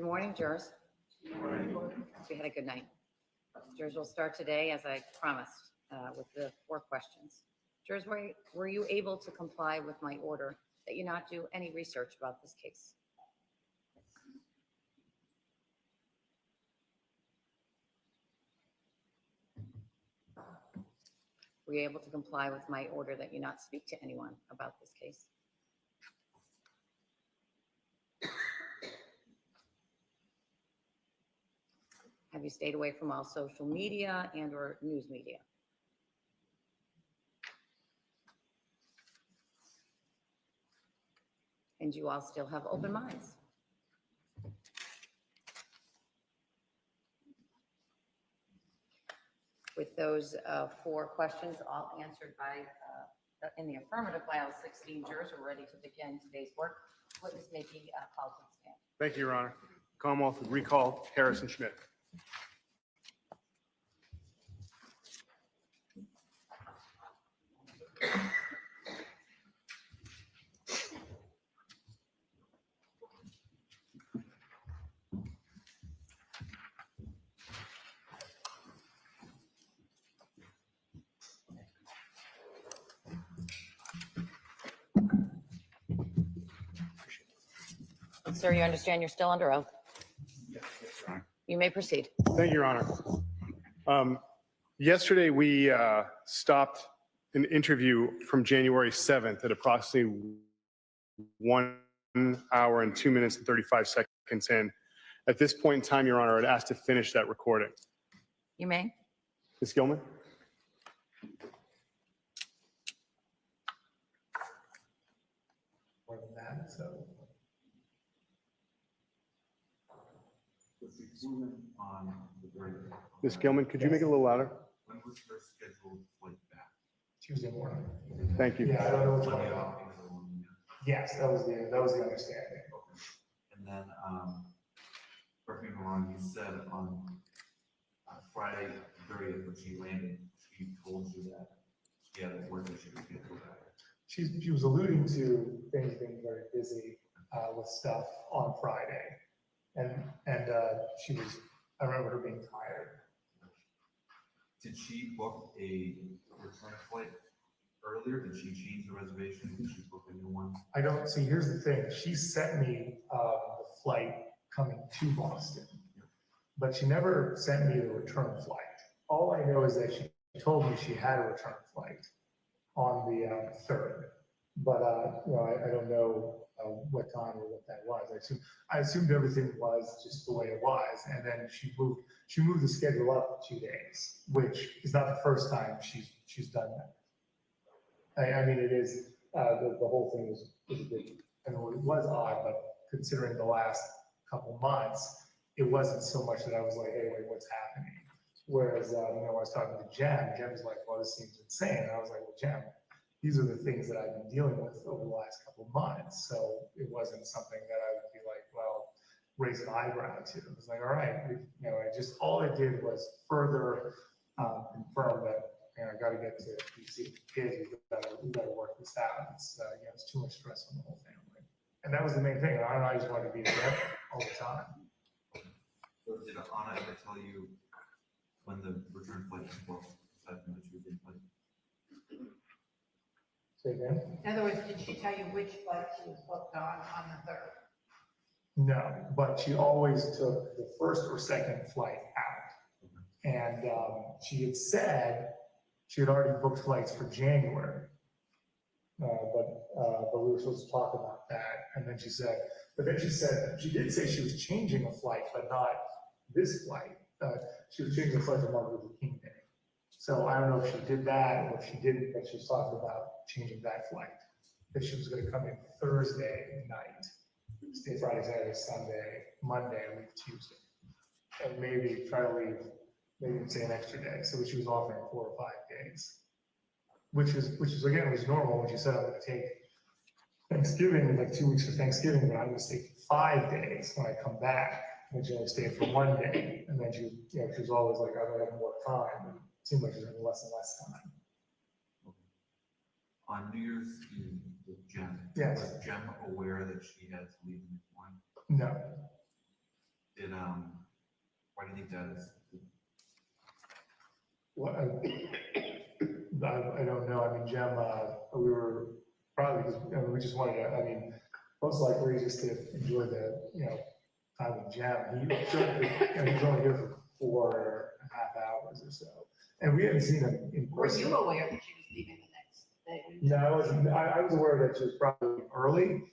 Good morning, jurors. We had a good night. Jurors will start today, as I promised, with the 4 questions. Jurors, were you able to comply with my order that you not do any research about this case? Were you able to comply with my order that you not speak to anyone about this case? Have you stayed away from all social media and or news media? And you all still have open minds? With those 4 questions all answered by in the affirmative by all 16 jurors, we're ready to begin today's work. Witness may be called to the stand. Thank you, Your Honor. Commonwealth would recall Harrison Schmidt. Sir, you understand you're still under oath? Yes, Your Honor. You may proceed. Thank you, Your Honor. Yesterday, we stopped an interview from January 7th at approximately 1 hour and 2 minutes and 35 seconds in. At this point in time, Your Honor, I'd ask to finish that recording. You may. Ms. Gilman? More than that, so. On the very Ms. Gilman, could you make it a little louder? when was her scheduled flight back? Tuesday morning. Thank you. Yeah, I don't know which Monday one. off because of one, yeah. Yes, that was the understanding. Okay. And then, correct me if I'm wrong, you said on Friday 30th when she landed, she told you that she had work that she was going to go back. She was alluding to things being very busy with stuff on Friday. And she was, I remember her being tired. Did she book a return flight earlier? Did she change the reservation? Did she book a new one? I don't see, here's the thing. She sent me the flight coming to Boston, but she never sent me the return flight. All I know is that she told me she had a return flight on the 3rd, but I don't know what time or what that was. I assumed everything was just the way it was, and then she moved the schedule up 2 days, which is not the first time she's done that. I mean, it is the whole thing was a bit, I know it was odd, but considering the last couple months, it wasn't so much that I was like, hey, wait, what's happening? Whereas I was talking to Jem was like, well, this seems insane. And I was like, well, Jem, these are the things that I've been dealing with over the last couple of months. So it wasn't something that I would be like, well, raise an eyebrow to. It was like, all right, all I did was further confirm that, I got to get to DC kids. We got to work this out. It's too much stress on the whole family. And that was the main thing. I just wanted to be there all the time. So did Anna ever tell you when the return flight was booked, aside from the Tuesday flight? Say again? In other words, did she tell you which flight she was booked on the 3rd? No, but she always took the first or second flight out. And she had said she had already booked flights for January. But we were supposed to talk about that. And then she said she did say she was changing a flight, but not this flight. She was changing a flight to Martin Luther King Day. So I don't know if she did that or if she didn't, but she was talking about changing that flight. That she was going to come in Thursday night, stay Friday, Saturday, Sunday, Monday, and leave Tuesday. And maybe try to leave, maybe say an extra day. So she was offering 4 or 5 days. Which is again, was normal when she said I'm going to take Thanksgiving, like 2 weeks for Thanksgiving, but I'm going to stay for 5 days when I come back. And she only stayed for 1 day. And then she was always like, I don't have more time. And it seemed like she was having less and less time. On New Year's Eve with Jem, Yes. was Jem aware that she had to leave in the morning? No. why do you think that is? Well, I don't know. I mean, Jem, we were probably because we just wanted to. I mean, most likely just to enjoy the time with Jem. He's only here for 4.5 hours or so, and we hadn't seen him in Were person. you aware that she was leaving the next day? No, I wasn't. I was aware that she was probably early.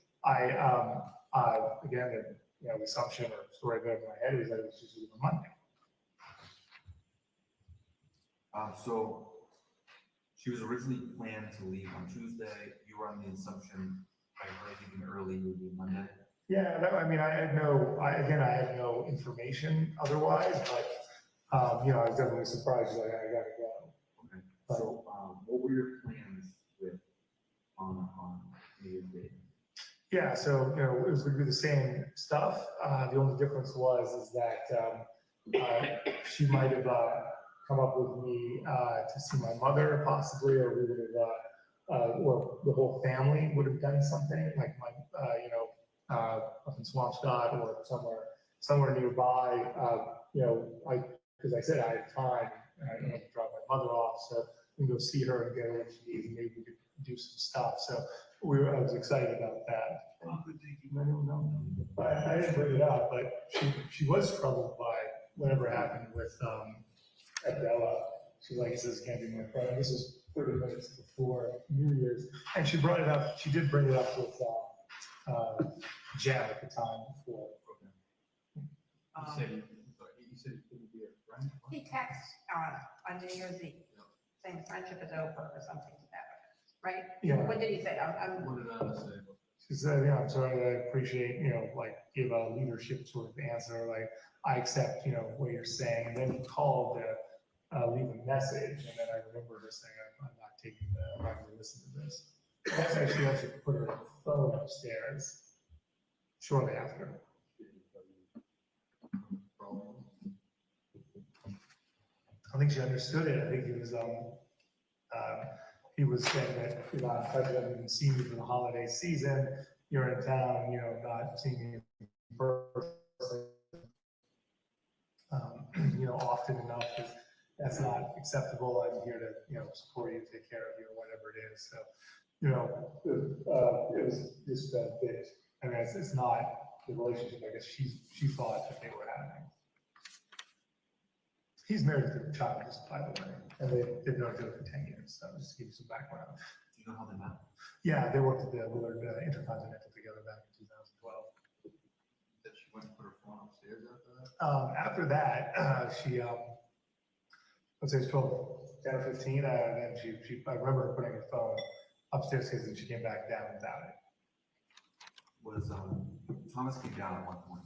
Again, the assumption or story I got in my head was that it was just leaving Monday. So she was originally planned to leave on Tuesday. You were on the assumption by her leaving early, it would be Monday. Yeah, I mean, I had no information otherwise, but, I was definitely surprised, like, I gotta go. Okay. So, what were your plans with on New Year's Day? Yeah, so, it was gonna be the same stuff. The only difference is that, she might have, come up with me, to see my mother possibly, or we would have, or the whole family would have done something, like my, up in Swampscott or somewhere nearby, because I said I had time, and I don't have to drop my mother off, so we can go see her and get her what she needs, and maybe we could do some stuff, so I was excited about that. I didn't bring it up, but she was troubled by whatever happened with, Adela. She says, can't be my friend, this is 30 minutes before New Year's, and she brought it up, she did bring it up with, Jen at the time before. You said you couldn't be a friend? He texts on New Year's Eve, saying friendship is over or something to that effect, right? Yeah. What did he say? What did Anna say? She said, I'm sorry, I appreciate, give a leadership sort of answer, like, I accept, what you're saying, and then he called to leave a message, and then I remember her saying, I'm not going to listen to this. That's actually put her phone upstairs shortly after. I think she understood it. I think he was saying that you're not having seen you for the holiday season. You're in town, not seeing you in person, often enough. That's not acceptable. I'm here to, support you, take care of you, or whatever it is. So, it was just a bit. I mean, it's not the relationship I guess she thought that they were having. He's married to the child, by the way, and they've known each other for 10 years. So just to give you some background. Do you know how they met? Yeah, they worked at the Willard Intercontinental together back in 2012. That she went to put her phone upstairs after that? After that, she, let's say it's 10 or 15, and then I remember her putting her phone upstairs because she came back down without it. Was Thomas came down at one point?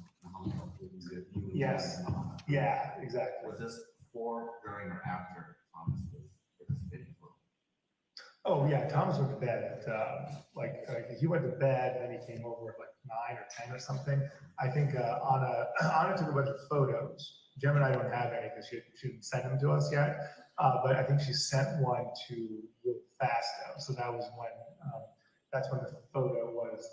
Yes. Yeah, exactly. Was this before, during, or after Thomas was participating? Oh, yeah, Thomas went to bed at, he went to bed, then he came over at like 9 or 10 or something. I think Anna took a bunch of photos. Jem and I don't have any because she didn't send them to us yet. But I think she sent one to Fasto. So that was that's when the photo was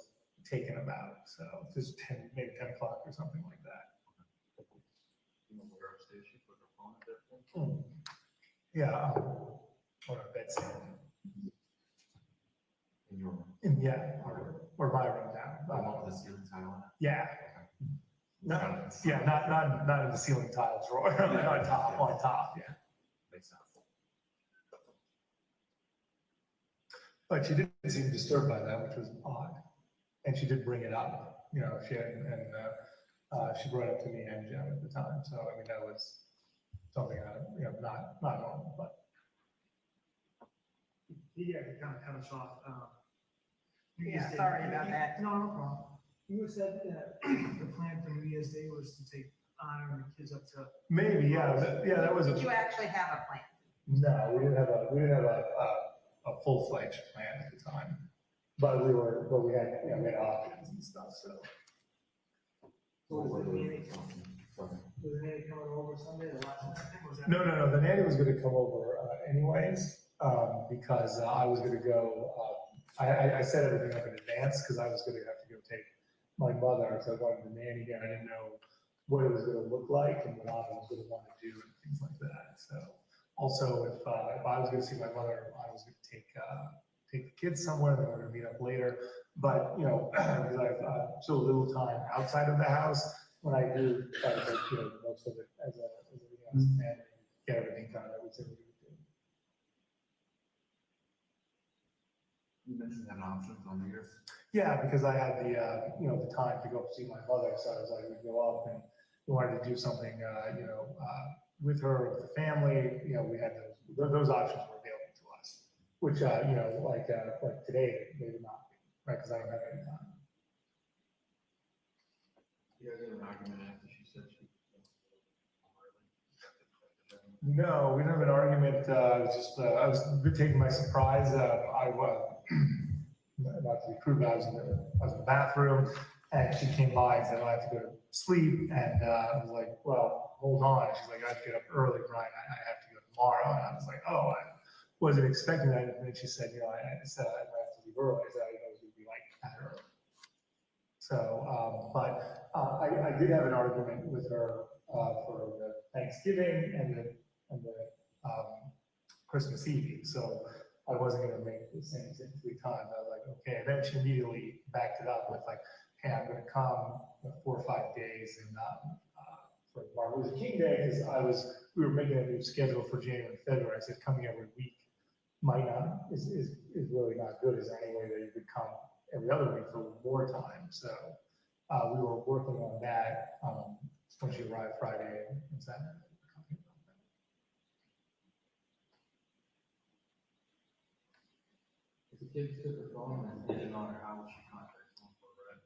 taken about. So just maybe 10 o'clock or something like that. You know where upstairs she put her phone at that point? Yeah, on a bedstand. In your room? Yeah, or my room now. The one with the ceiling tile on it? Yeah. No, yeah, not in the ceiling tile drawer, like on top, yeah. Makes sense. But she didn't seem disturbed by that, which was odd. And she did bring it up, she brought it up to me and Jen at the time. So, I mean, that was something, not normal, but. Yeah, to kind of cut us off. New Yeah, Year's Day. sorry about that. No problem. You said that the plan for New Year's Day was to take Anna and the kids up to. Maybe, yeah, that was Did you actually have a plan? no, we didn't have a full-fledged plan at the time. But we had, we had options and stuff, so. Was the nanny coming over Sunday, the last night? Was that? No, the nanny was gonna come over anyways, because I was gonna go, I set everything up in advance, because I was gonna have to go take my mother, so I wanted the nanny here, I didn't know what it was gonna look like and what I was gonna want to do and things like that. So also, if I was gonna see my mother, I was gonna take the kids somewhere, then we're gonna meet up later. But, you know, because I've so little time outside of the house, when I do try to take, you know, most of it as a family, get everything done, I would say we would do. You mentioned having options on New Year's. Yeah, because I had the, you know, the time to go see my mother, so I was like, we'd go up and we wanted to do something, you know, with her, with the family, you know, we had those options were available to us, which, you know, like today, maybe not, right, because I don't have any time. You guys had an argument after she said she. No, we didn't have an argument, I was just, I was taken by surprise, I was, not to be crude, but I was in the bathroom, and she came by and said, I have to go to sleep, and I was like, well, hold on, she's like, I have to get up early, Brian, I have to go tomorrow, and I was like, oh, I wasn't expecting that, and then she said, you know, I said I have to leave early, I said, I didn't know it was gonna be like that early. So, but I did have an argument with her for the Thanksgiving and the Christmas Eve. So I wasn't going to make the same thing 3 times. I was like, okay. And then she immediately backed it up with like, hey, I'm going to come 4 or 5 days and for Martin Luther King Day, because we were making a new schedule for January and February. I said coming every week might not is really not good. Is there any way that you could come every other week for more time? So we were working on that when she arrived Friday and Saturday. If the kids took her phone and did it on her, how would she contact someone for it?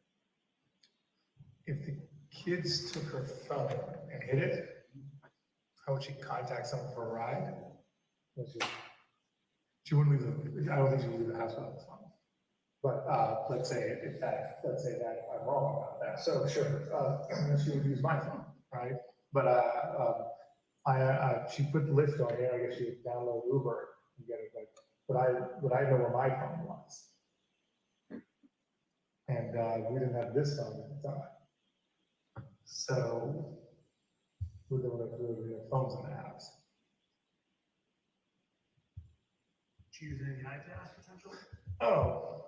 If the kids took her phone and hid it, how would she contact someone for a ride? She wouldn't leave I don't think she would leave the house without the phone. But let's say that I'm wrong about that. So sure, she would use my phone, right? But she put the list on there. I guess she would download Uber and get it. But I know where my phone was, and we didn't have this phone at the time. So we were phones in the house. She used any iPads potentially? Oh,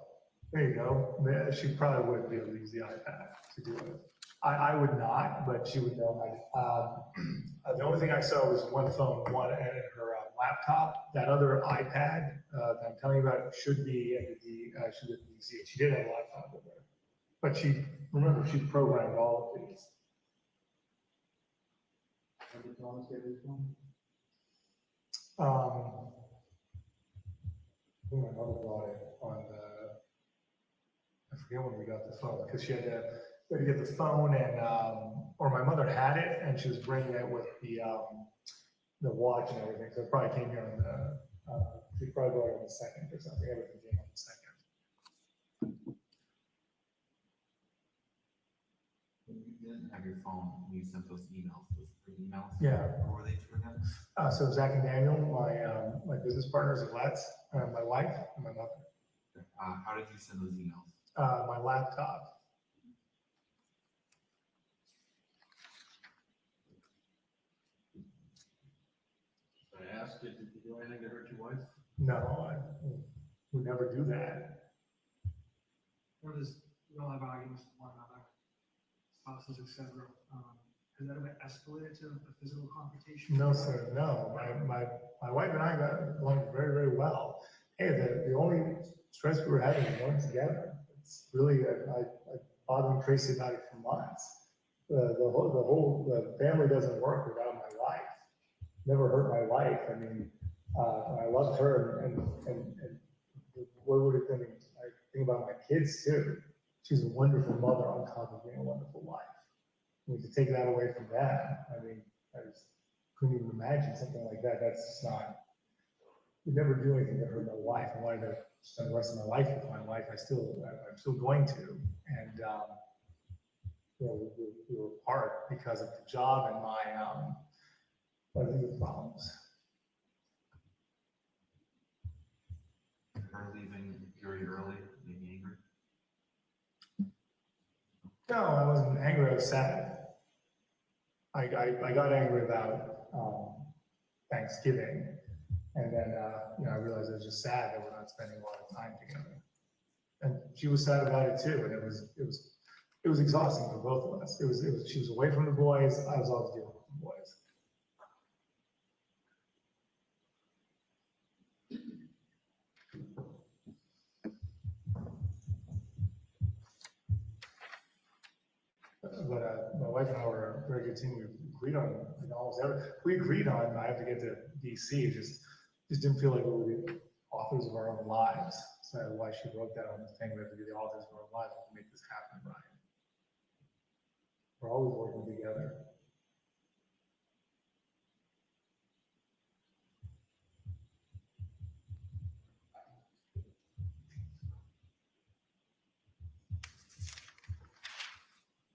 there you go. Yeah, she probably wouldn't be able to use the iPad to do it. I would not, but she would know how to. The only thing I saw was one phone, one and her laptop. That other iPad that I'm telling you about should be at the should be at the DC. She did have a laptop with her, but remember she programmed all of these. How did Thomas get his phone? I think my mother bought it on I forget when we got the phone, because she had to get the phone and, or my mother had it and she was bringing it with the watch and everything. So it probably came here on she probably bought it on the 2nd or something. Everything came on the 2nd. When you didn't have your phone, when you sent those emails, Yeah. Who were they to again? So Zach and Daniel, my business partners at Let's, my wife and my mother. How did you send those emails? My laptop. I asked you, did you do anything to hurt your wife? No, I would never do that. Or does, we all have arguments with one another, spouses, et cetera. Has that ever escalated to a physical confrontation? No, sir, no. My wife and I got along very, very well. Hey, the only stress we were having was going together. It's really, I bothered and Tracy about it for months. The family doesn't work without my wife. Never hurt my wife. I mean, I loved her and what would have been, I think about my kids too. She's a wonderful mother on top of being a wonderful wife. I mean, to take that away from that, I mean, I just couldn't even imagine something like that. That's just not, would never do anything to hurt my wife. I wanted to spend the rest of my life with my wife. I'm still going to. And, you know, we were apart because of the job and my legal problems. Her leaving very early, made me angry. No, I wasn't angry. I was sad. I got angry about Thanksgiving, and then, I realized it was just sad that we're not spending a lot of time together. And she was sad about it too, and it was exhausting for both of us. She was away from the boys, I was always dealing with the boys. But my wife and I were a very good team. We agreed on almost everything. We agreed on I have to get to DC. Just didn't feel like we were the authors of our own lives. So that's why she wrote that on the thing. We have to be the authors of our own lives to make this happen, Brian. We're always working together.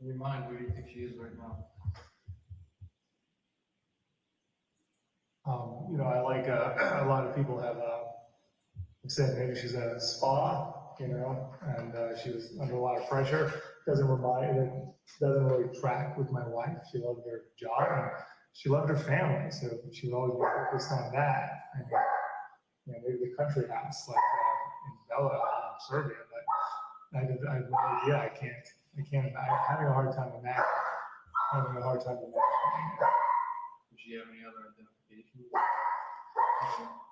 In your mind, where do you think she is right now? I like a lot of people have said maybe she's at a spa, and she was under a lot of pressure. Doesn't really track with my wife. She loved her job and she loved her family, so she would always be focused on that. And, maybe the country house like in Bella, in Serbia, but I have no idea. I can't. I'm having a hard time with that. Having a hard time with that. Does she have any other identification?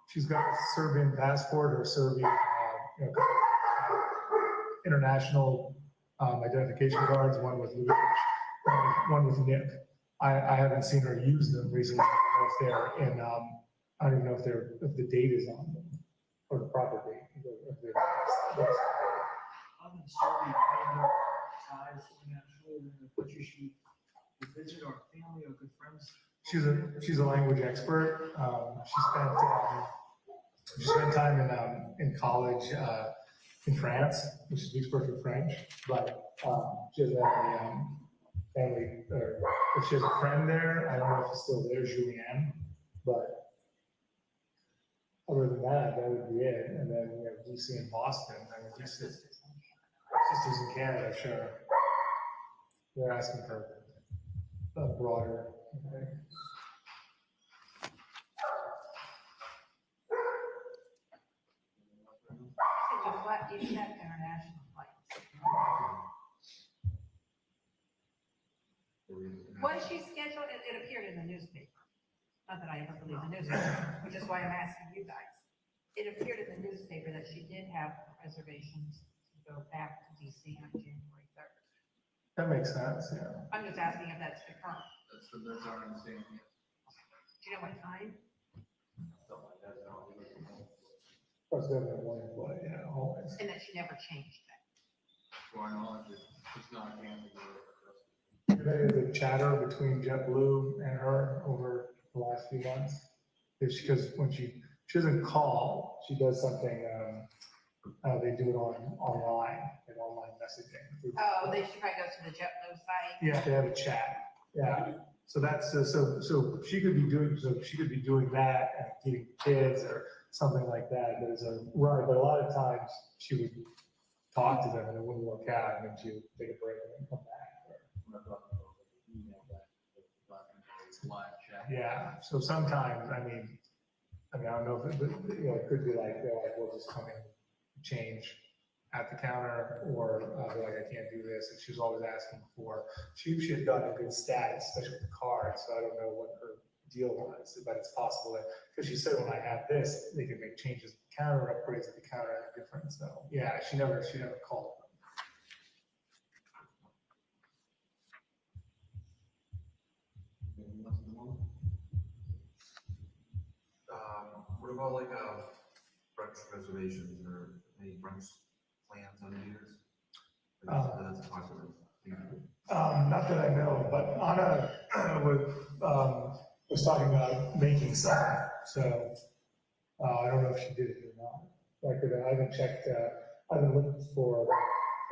She's got a Serbian passport or Serbian international identification cards, one with Luke, one with Nick. I haven't seen her use them recently. I don't even know if the date is on them, or the proper date. I'm in Serbia, I know ties internationally, what you should visit our family or good friends. She's a language expert. She spent time in college in France, which speaks perfect French, but she has a family, or if she has a friend there, I don't know if she's still there, Julianne, but other than that, that would be it. And then we have DC and Boston. I mean, sisters in Canada, sure. They're asking for a broader. Okay. You checked international flights. Was she scheduled? It appeared in the newspaper. Not that I ever believe the newspaper, which is why I'm asking you guys. It appeared in the newspaper that she did have reservations to go back to DC on January 3rd. That makes sense, yeah. I'm just asking if that's confirmed. That's our understanding. Do you know what time? That's definitely one employee, yeah, always. And that she never changed that. To our knowledge, it's not a family. The chatter between JetBlue and her over the last few months is because when she doesn't call, she does something, they do it online, like online messaging. Oh, she probably goes to the JetBlue site. Yeah, they have a chat, yeah. So that's, so she could be doing that and feeding kids or something like that. But a lot of times she would talk to them and it wouldn't work out, and then she would take a break and then come back. Live chat. Yeah, so sometimes, I don't know if it could be like, they're like, we'll just come in, change at the counter, or they're like, I can't do this. And she's always asking she had gotten a good status, especially with the card, so I don't know what her deal was, but it's possible that, because she said when I have this, they can make changes at the counter, upgrades at the counter are different, so, yeah, she never called. What about like French reservations or any French plans on New Year's? That's a popular thing. Not that I know, but Anna was talking about making some, so I don't know if she did it or not. I haven't checked, I haven't looked for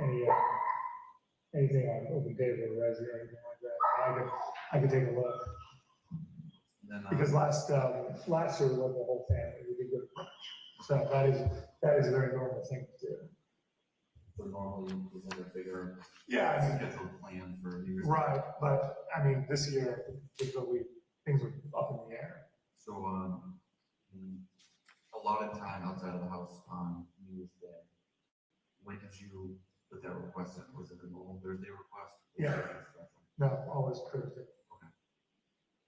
anything on Open Table or Resi or anything like that. I could take a look. Then, Because last year we went the whole family, we did good brunch. So that is a very normal thing to do. So normally, is like a bigger Yeah, scheduled plan for New Year's. right, but I mean, this year, things were up in the air. So, a lot of time outside of the house on New Year's Day. When did you put that request in? Was it a normal Thursday request? Yeah. No, always Thursday,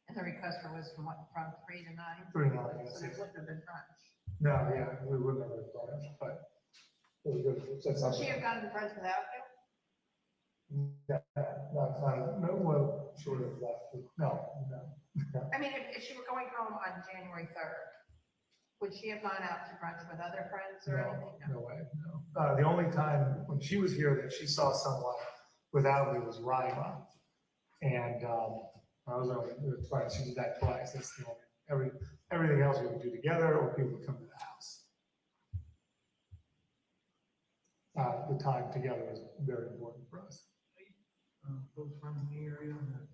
And the request was from what, from 3 to 9? 3 to 9, yes. So it wouldn't have been brunch. No, yeah, we wouldn't have been brunch, but it was good. That's Would not- she have gone to brunch without you? No, well, she would have left, no. I mean, if she were going home on January 3rd, would she have gone out to brunch with other friends or anything? No way, no. The only time when she was here that she saw someone without me was Rima. And, I was only, twice, she did that twice, that's the only, everything else we would do together or people would come to the house. The time together is very important for us. Those friends in the area that,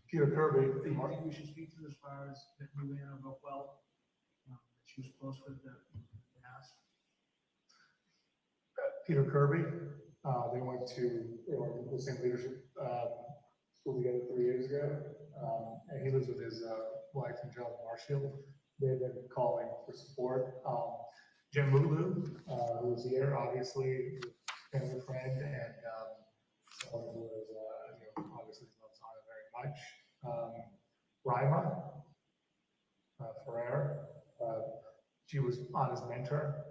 Peter Kirby, I think we should speak to as far as that knew Anna real well. That she was close with the past. Peter Kirby, they went to the same leadership school together 3 years ago. And he lives with his wife and John Marshall. They've been calling for support. Jim Mulu, who was here, obviously, family friend, and someone who was, obviously loves Anna very much. Rima Ferrer, she was Anna's mentor,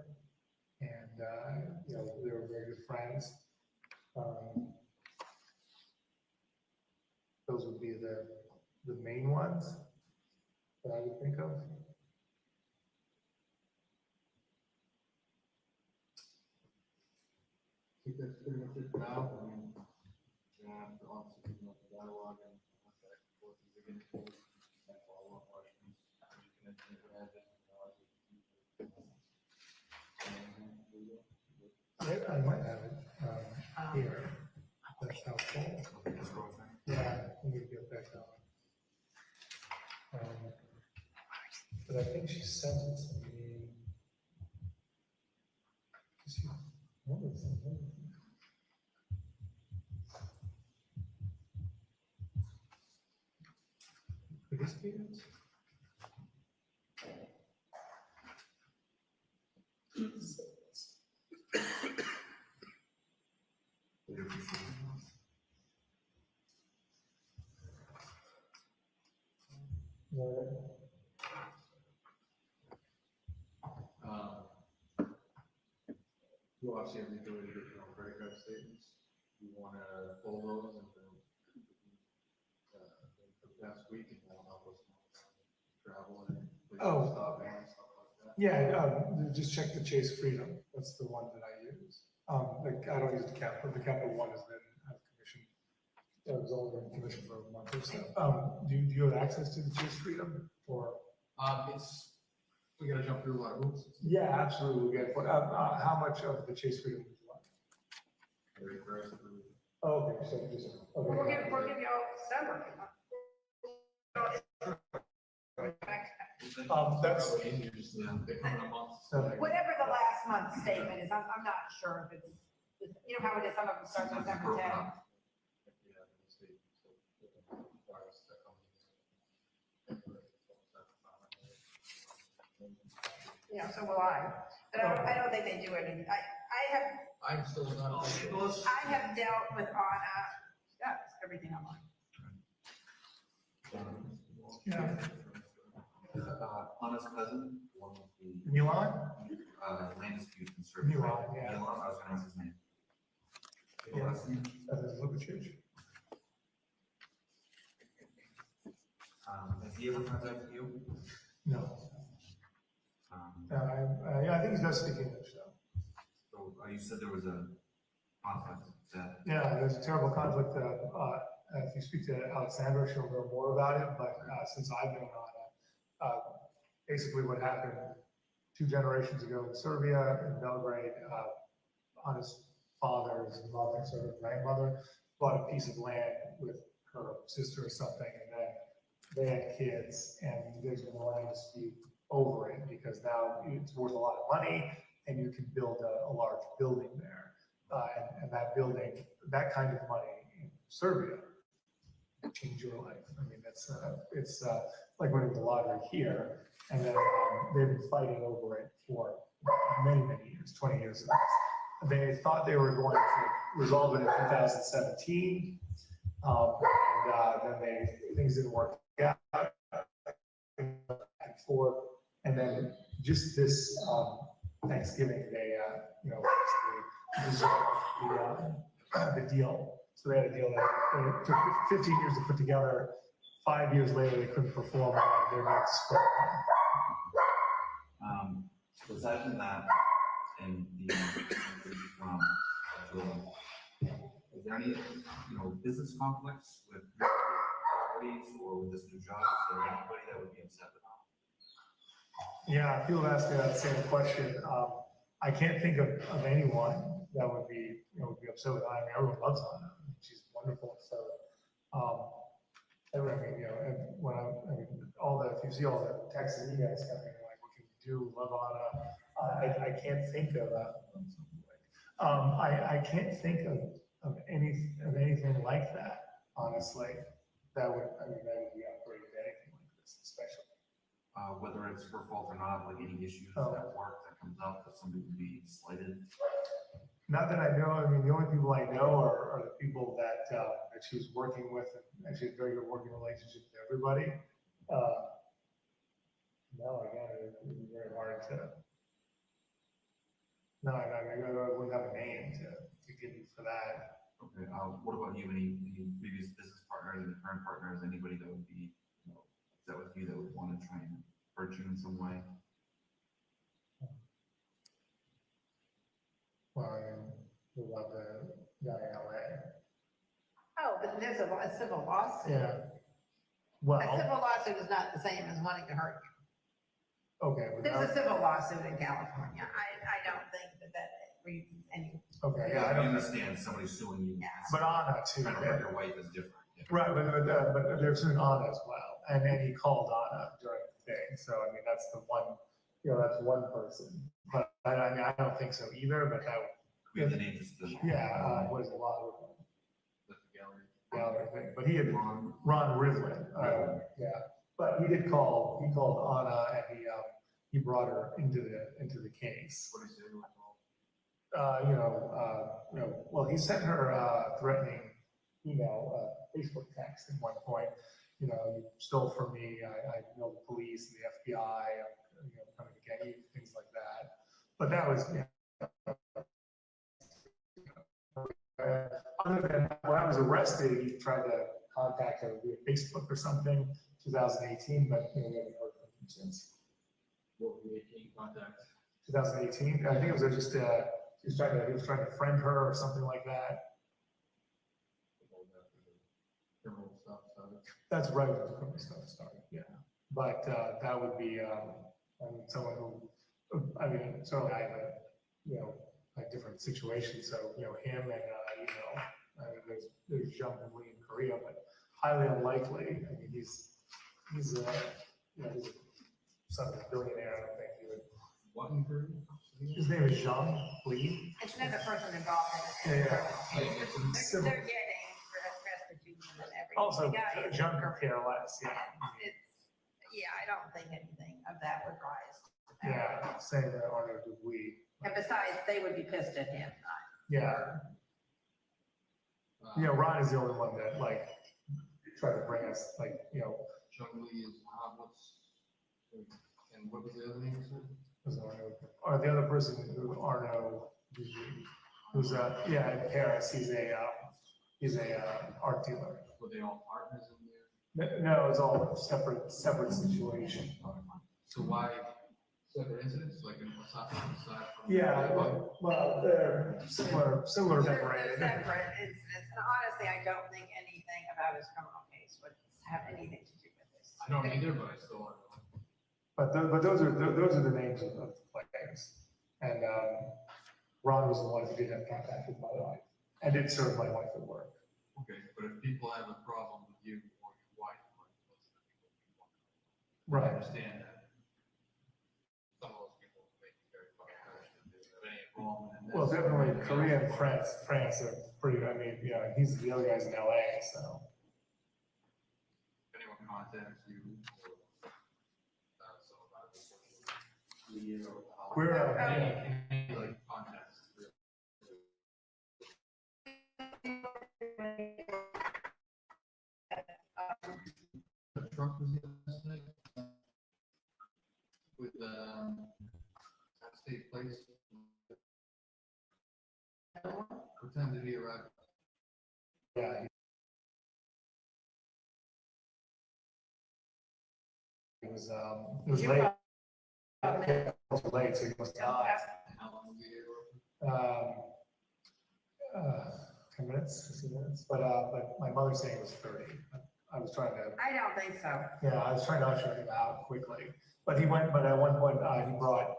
and they were very good friends. Those would be the main ones that I would think of. I think that's pretty much it for now. I mean, obviously, keeping up the dialogue and back and forth, and we're gonna hold and follow-up questions. You can add it, I might have it here. That's helpful. Yeah, let me get back on. But I think she sent it to me. What was it? Could this be it? No. You obviously have the ability to get your own credit card statements. You wanna pull those and then, for the past week, and that'll help us travel and. Oh. Stop and stuff like that. Yeah, just check the Chase Freedom. That's the one that I use. I don't use the Capital. The Capital one has been out of commission. It was only been in commission for a month or so. Do you have access to the Chase Freedom or? We gotta jump through a lot of hoops. Yeah, absolutely. We get, how much of the Chase Freedom would you like? Very first. Oh, okay, so just, We'll okay. give you all December. That's- They're coming a month. So- Whatever the last month's statement is, I'm not sure if it's, you know how it is, some of them start December 10th. Yeah, so will I, but I don't think they do it, I'm still not. I have dealt with Anna, that's everything online. Yeah. Anna's cousin, one of the, Milan? land dispute conservative. Milan, yeah. Milan, I was gonna ask his name. The Yeah. last name? Lubitsch. Has he ever contacted you? No. Um, I think he's not speaking English though. So, you said there was a conflict that, Yeah, there's a terrible conflict. If you speak to Alexandra, she'll know more about it, but since I've known Anna, basically what happened 2 generations ago in Serbia, in Belgrade, Anna's father's mother, sort of grandmother, bought a piece of land with her sister or something, and then they had kids, and there's been a land dispute over it, because now it's worth a lot of money, and you can build a large building there. And that building, that kind of money in Serbia change your life. I mean, it's like winning the lottery here. And then they've been fighting over it for many, many years, 20 years of this. They thought they were going to resolve it in 2017. And then things didn't work out. And forth. And then just this Thanksgiving, they, resolved the deal. So they had a deal that it took 15 years to put together. 5 years later, they couldn't perform. They're not split. Aside from that, and the from is there any business conflicts with parties or with this new job? Is there anybody that would be upset with that? Yeah, people ask me that same question. I can't think of anyone that would be upset with Anna. I mean, everyone loves Anna. She's wonderful. So, if you see all the texts and emails coming, like, what can you do? Love Anna. I can't think of I can't think of anything like that. Honestly, that would be upgraded to anything like this, especially. Whether it's her fault or not, like any issues at work that comes up that somebody would be slighted? Not that I know. I mean, the only people I know are the people that she was working with, and she had a very good working relationship with everybody. No, again, it would be very hard to. No, I wouldn't have a name to give you for that. Okay. What about you? Any previous business partners, any current partners, anybody that would be upset with you that would want to try and hurt you in some way? Well, I mean, we love the guy in LA. Oh, but there's a civil lawsuit. Yeah. A Well, civil lawsuit is not the same as wanting to hurt you. okay. There's a civil lawsuit in California. I don't think that reads any. Okay, Yeah, yeah, I understand somebody suing you. Yeah. But Anna too. Trying to hurt your wife is different. Yeah. Right, but they're suing Anna as well, and he called Anna during the thing. So I mean, that's the one. That's one person. But I mean, I don't think so either. But that would. We have the name just to. Yeah, what is a lot of The gallery thing, but he had Ron. Ron Rivlin, yeah, but he did call, he called Anna and he brought her into the case. What is it? Well, he sent her threatening email, Facebook text at one point, you stole from me, I know the police and the FBI, I'm coming to get you, things like that. But that was, other than when I was arrested, he tried to contact her via Facebook or something, 2018, but we haven't heard from him since. What were the 18 contacts? 2018, I think it was just, he was trying to friend her or something like that. Criminal stuff started. That's right when the criminal stuff started, yeah. But that would be, someone who, certainly I have a different situation. So, him and, there's Jean in Korea, but highly unlikely. I mean, he's a son of a billionaire. I don't think he would. What in Korea? His name is Jean Lee. It's another person involved in it. Yeah. They're getting restitution and everything. Also, The guy is- Jean could care less, yeah. I don't think anything of that would rise to that. Yeah, same honor to we. And besides, they would be pissed at him, not. Yeah. Ron is the only one that tried to bring us Chung Lee is and what was the other name you said? or the other person who Arno, who's in Paris. He's a art dealer. Were they all partners in there? No, it's all separate situation. So why separate incidents, like aside from? Yeah, well, they're similar They're separated. separate incidents, and honestly, I don't think anything about his criminal case would have anything to do with this. I don't either, but I still want to. But those are the names of the players. And Ron was the one who did have contact with my wife and did serve my wife at work. Okay, but if people have a problem with you or your wife, Right. I understand that. Some of those people make it very far-fetched and they have any involvement in this. Well, definitely Korea and France are pretty, he's the other guy's in LA, so. contact you or somebody? Leah or how? We're, Can you, like, contact us? The truck was yesterday with state place. What time did he arrive? yeah. It was late. It was late, so he must have died. How long was he here? 10 minutes, 15 minutes, but my mother's saying it was 30. I was trying to, I don't think so. yeah, I was trying to usher him out quickly, but he went, but at one point, he brought,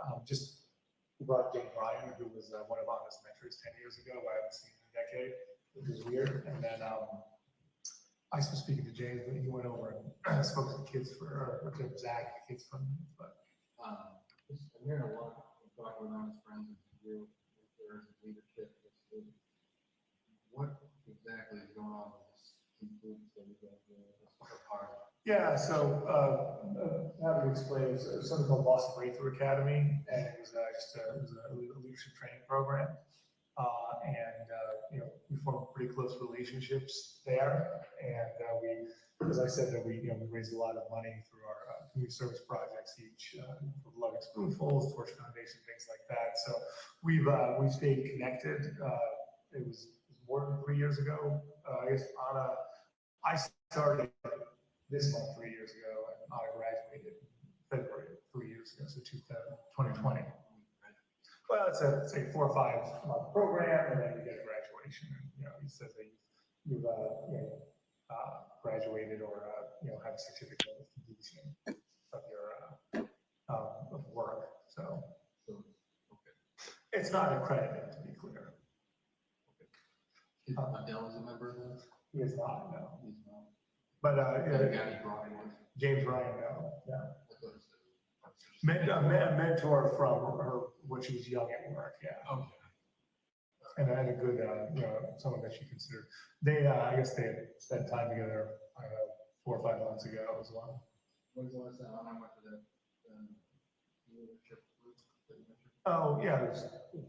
he brought James Ryan, who was one of Anna's mentors 10 years ago, who I haven't seen in a decade, which was weird, and then, I was speaking to James, but he went over and spoke to the kids or to Zach, the kids from, but. I'm hearing a lot of talking with honest friends and you, there's leadership. What exactly is going on with this team food study that is part of? Yeah, so, how to explain, it's something called Boston Breakthrough Academy, and it was it was a leadership training program. You know, we formed pretty close relationships there, and we, as I said, that we raised a lot of money through our community service projects each, for Loving Spoonfuls, Torch Foundation, things like that. So we've stayed connected. It was more than 3 years ago. I guess I started this month 3 years ago, and Anna graduated February 3 years ago, so 2020. Well, it's a 4 or 5 month program, and then you get a graduation. And, you know, he says that you've graduated or have a certificate of completion of your of work. So it's not accredited, to be clear. Adele is a member of this? He is not, no. He's not. But The guy he brought in. James Ryan, no. Yeah. I thought it said- A mentor from her when she was young at work, yeah. Okay. And I had a good, someone that she considered. They, I guess they had spent time together, I don't know, 4 or 5 months ago as well. When was the last time I went to that leadership group that you mentioned? Oh, yeah, it was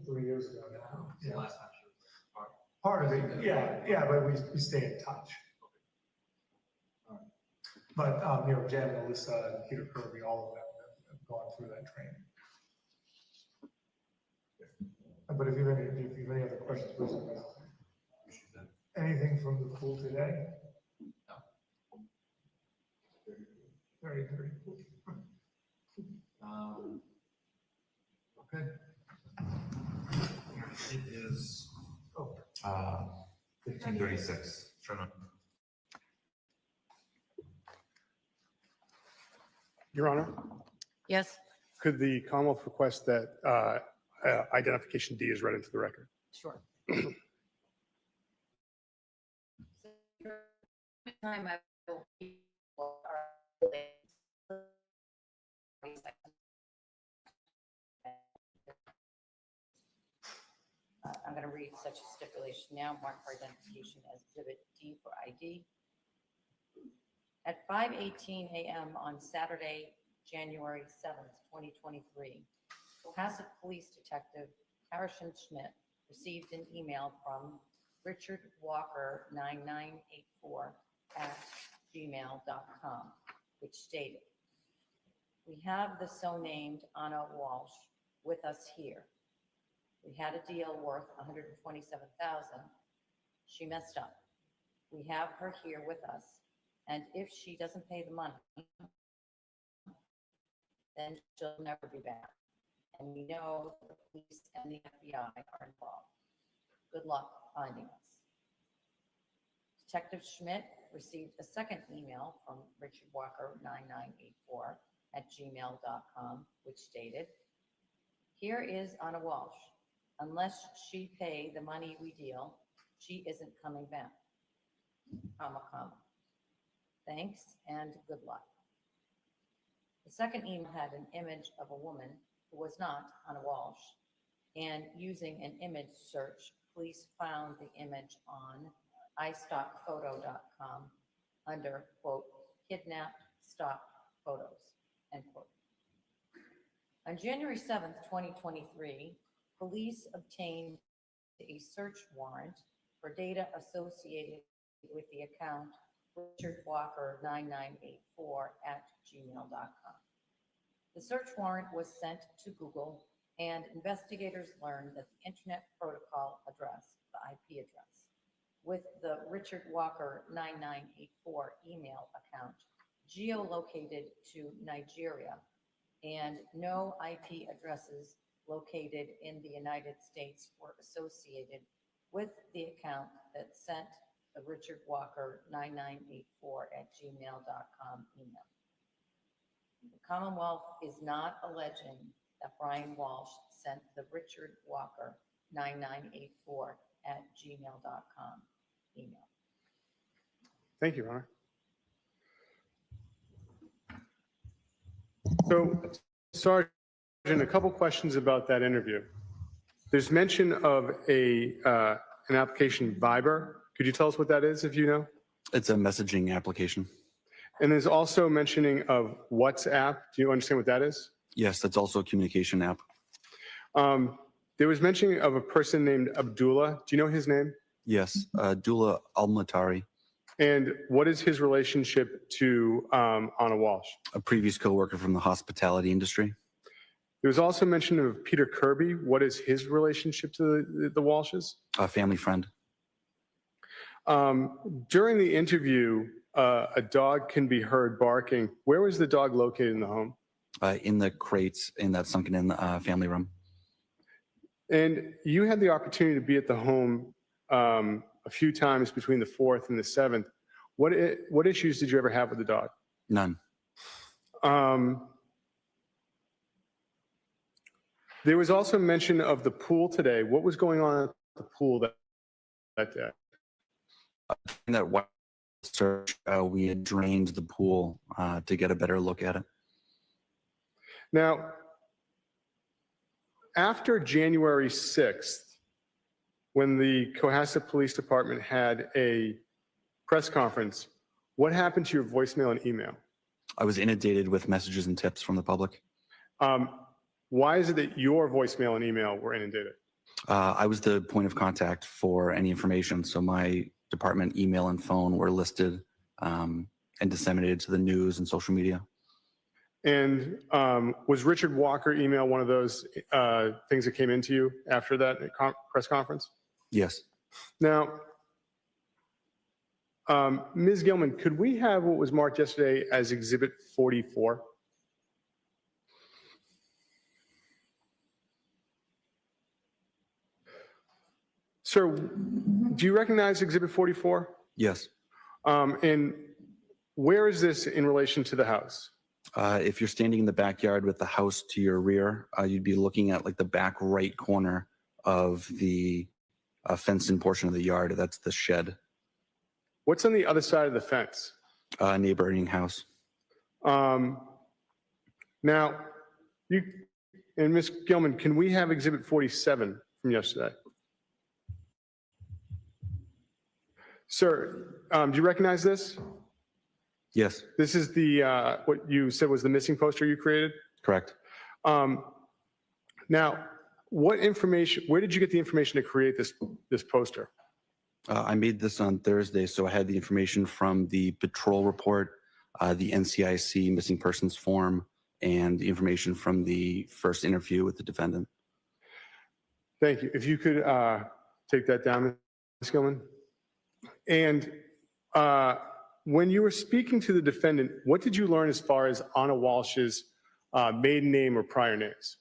3 years ago now. The Yeah. last time she was part. Part of it, yeah, but we stay in touch. All right. But, Jen, Alyssa, and Peter Kirby, all of them have gone through that training. But if you have any other questions, please don't hesitate. Anything from the pool today? No. Very, very cool. Okay. It is 15:36. Your Honor, Yes, could the Commonwealth request that identification D is read into the record? sure. Time I will be- I'm going to read such a stipulation now, marked for identification as Exhibit D for ID. At 5:18 a.m. on Saturday, January 7th, 2023, Cohasset Police Detective Harrison Schmidt received an email from Richard Walker 9984 at gmail.com, which stated, "We have the so named Anna Walshe with us here. We had a deal worth $127,000. She messed up. We have her here with us, and if she doesn't pay the money, then she'll never be back. And we know the police and the FBI are involved. Good luck finding us." Detective Schmidt received a second email from Richard Walker 9984 at gmail.com, which stated, "Here is Anna Walshe. Unless she pay the money we deal, she isn't coming back. Comma, comma. Thanks and good luck." The second email had an image of a woman who was not Anna Walshe, and using an image search, police found the image on iStockphoto.com under, quote, "kidnapped stock photos, end quote. On January 7th, 2023, police obtained a search warrant for data associated with the account richardwalker9984@gmail.com. The search warrant was sent to Google, and investigators learned that the Internet Protocol address, the IP address, with the Richard Walker 9984 email account geolocated to Nigeria, and no IP addresses located in the United States were associated with the account that sent the Richard Walker 9984@gmail.com email. The Commonwealth is not alleging that Brian Walshe sent the Richard Walker 9984@gmail.com email. Thank you, Your Honor. So, Sergeant, a couple questions about that interview. There's mention of an application Viber. Could you tell us what that is, if you know? It's a messaging application. And there's also mentioning of WhatsApp. Do you understand what that is? Yes, that's also a communication app. There was mentioning of a person named Abdullah. Do you know his name? Yes, Dula Almatari, And what is his relationship to Anna Walsh? a previous coworker from the hospitality industry. There was also mention of Peter Kirby. What is his relationship to the Walshes? A family friend. During the interview, a dog can be heard barking. Where was the dog located in the home? In the crates in that sunken in family room. And you had the opportunity to be at the home a few times between the 4th and the 7th. What issues did you ever have with the dog? None. There was also mention of the pool today. What was going on at the pool that day? In that white search, we had drained the pool to get a better look at it. Now, after January 6th, when the Cohasset Police Department had a press conference, what happened to your voicemail and email? I was inundated with messages and tips from the public. Why is it that your voicemail and email were inundated? I was the point of contact for any information, so my department email and phone were listed and disseminated to the news and social media. And was Richard Walker email one of those things that came into you after that press conference? Yes. Now, Ms. Gilman, could we have what was marked yesterday as Exhibit 44? Sir, do you recognize Exhibit 44? Yes. And where is this in relation to the house? If you're standing in the backyard with the house to your rear, you'd be looking at like the back right corner of the fenced-in portion of the yard. That's the shed. What's on the other side of the fence? Neighboring house. Now, you and Ms. Gilman, can we have Exhibit 47 from yesterday? Sir, do you recognize this? Yes, This is the what you said was the missing poster you created. correct. Now, what information? Where did you get the information to create this poster? I made this on Thursday, so I had the information from the patrol report, the NCIC missing persons form, and the information from the first interview with the defendant. Thank you. If you could take that down, Ms. Gilman. And when you were speaking to the defendant, what did you learn as far as Anna Walsh's maiden name or prior names?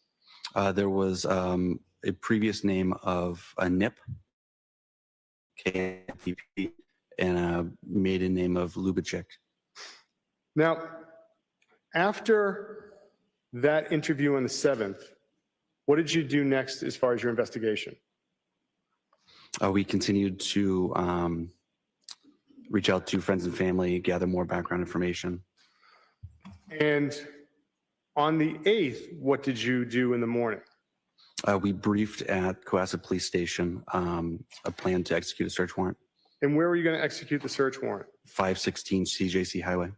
There was a previous name of a NIP, KNPP, and a maiden name of Lubitschek. Now, after that interview on the 7th, what did you do next as far as your investigation? We continued to reach out to friends and family, gather more background information. And on the 8th, what did you do in the morning? We briefed at Cohasset Police Station a plan to execute a search warrant. And where were you going to execute the search warrant? 516 CJC Highway.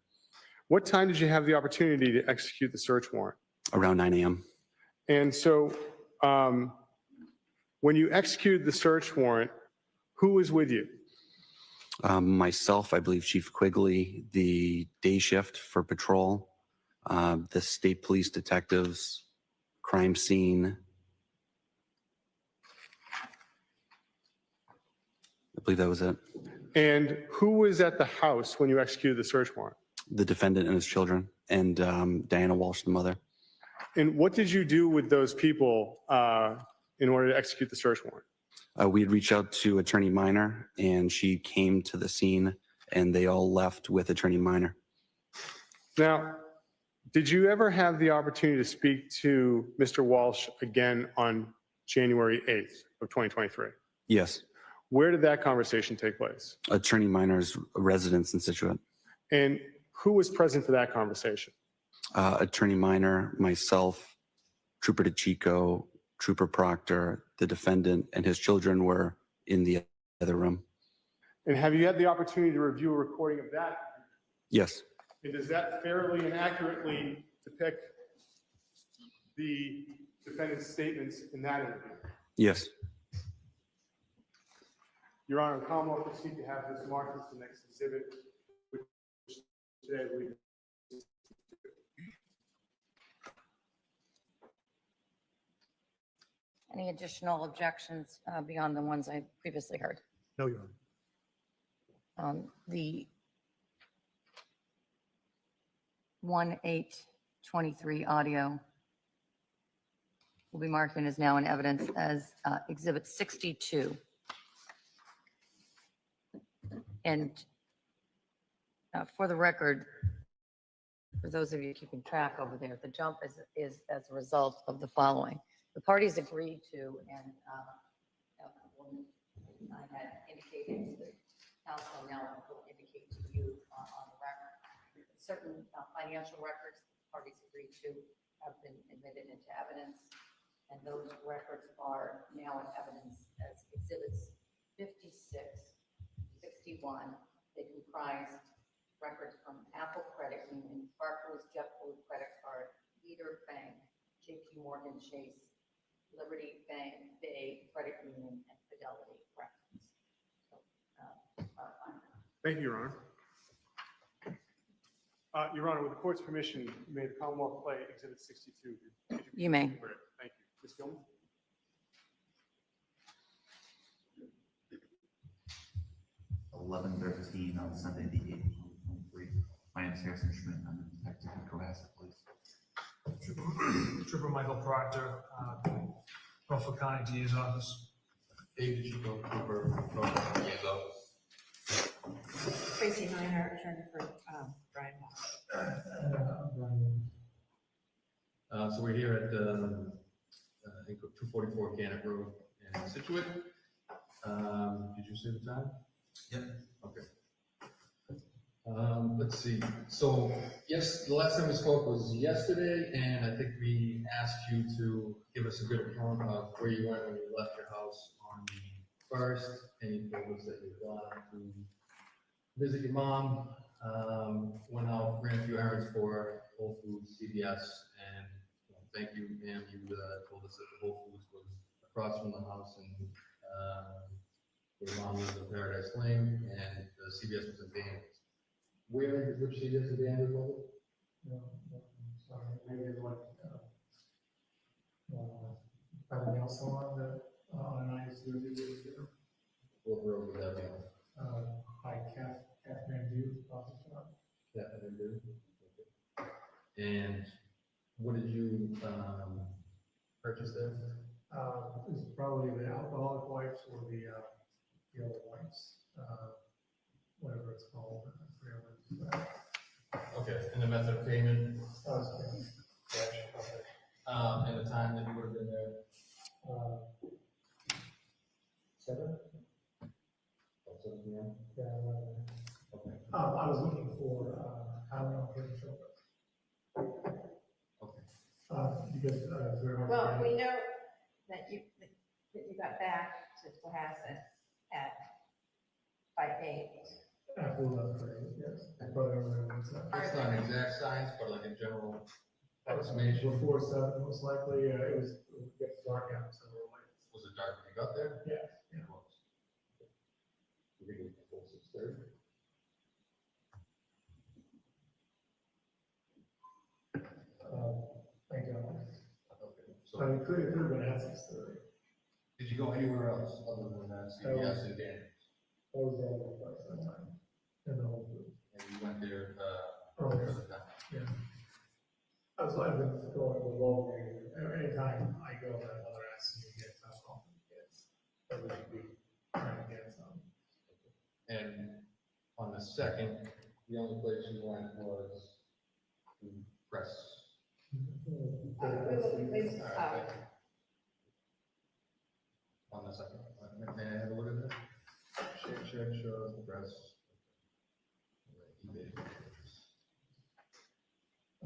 What time did you have the opportunity to execute the search warrant? Around 9 a.m. And so when you executed the search warrant, who was with you? Myself, I believe Chief Quigley, the day shift for patrol, the state police detectives, crime scene. I believe that was it. And who was at the house when you executed the search warrant? The defendant and his children, and Diana Walsh, the mother. And what did you do with those people in order to execute the search warrant? We had reached out to Attorney Minor, and she came to the scene, and they all left with Attorney Minor. Now, did you ever have the opportunity to speak to Mr. Walsh again on January 8th of 2023? Yes. Where did that conversation take place? Attorney Minor's residence in Situate. And who was present for that conversation? Attorney Minor, myself, Trooper DeChico, Trooper Proctor, the defendant, and his children were in the other room. And have you had the opportunity to review a recording of that? Yes. And does that fairly and accurately depict the defendant's statements in that interview? Yes. Your Honor, the Commonwealth proceed to have this marked as the next exhibit, which today I believe. Any additional objections beyond the ones I previously heard? No, Your Honor. The 1/8/23 audio will be marked and is now in evidence as Exhibit 62. And for the record, for those of you keeping track over there, the jump is as a result of the following. The parties agreed to, and I had indicated to the council, now will indicate to you on the record, certain financial records the parties agreed to have been admitted into evidence, and those records are now in evidence as exhibits 56, 61. They comprise records from Apple Credit Union, Barclays JetBlue Credit Card, Leader Bank, JP Morgan Chase, Liberty Bank, Bay Credit Union, and Fidelity Records. Thank you, Your Honor. Your Honor, with the court's permission, may the Commonwealth play Exhibit 62? You may. Thank you. Ms. Gilman? $11:13 on Sunday, the 8th, 2023. My name is Harrison Schmidt. I'm a detective in Cohasset Police. Trooper Michael Proctor, Norfolk County DA's office. David Chico, Trooper, Norfolk DA's office. Tracy Minor, attorney for Brian Walshe. So we're here at 244 Gannett Road in Situate. Did you see the time? Yep. Okay. Let's see. So yes, the last time we spoke was yesterday, and I think we asked you to give us a good account of where you went when you left your house on the 1st, and you told us that you'd gone to visit your mom, went out, ran a few errands for Whole Foods, CVS, and thank you, ma'am. You told us that the Whole Foods was across from the house, and your mom lives in Paradise Lane, and the CVS was in Danvers. Where is which CVS in Danvers, was it? No, sorry, maybe like, by the nail salon that, on 9th, What road would that be on? by Kathmandu, coffee shop. Yeah, I didn't do. And what did you purchase there? It's probably the alcoholic wipes or the other wipes, whatever it's called. I forget what it's Okay, and the method of payment, cash, and the time that you would have been there? 7? 7 p.m. Yeah, 11. Okay. I was looking for, how long for the show. Okay. Because, Well, we know that you got back to Cohasset by 8. after 11:30, yes. But I don't remember exactly. That's not exactly science, but like a general Approximation approximation. before 7, most likely, it gets dark out, so we're like, Was it dark when you got there? yeah, yeah. It was. You think it was before 6:30? I don't. Okay, I mean, so it could have been at 6:30. did you go anywhere else other than CVS and Danny's? That was the only place I went in the whole group. And you went there, Earlier. for the time? Yeah. I've been going to Walgreens, anytime I go, my mother asks me to get stuff home for the kids. So we should be trying to get some. And on the second, the only place you went was the press. Alright, on the second, may I have a look at that? Check, show, the press. eBay.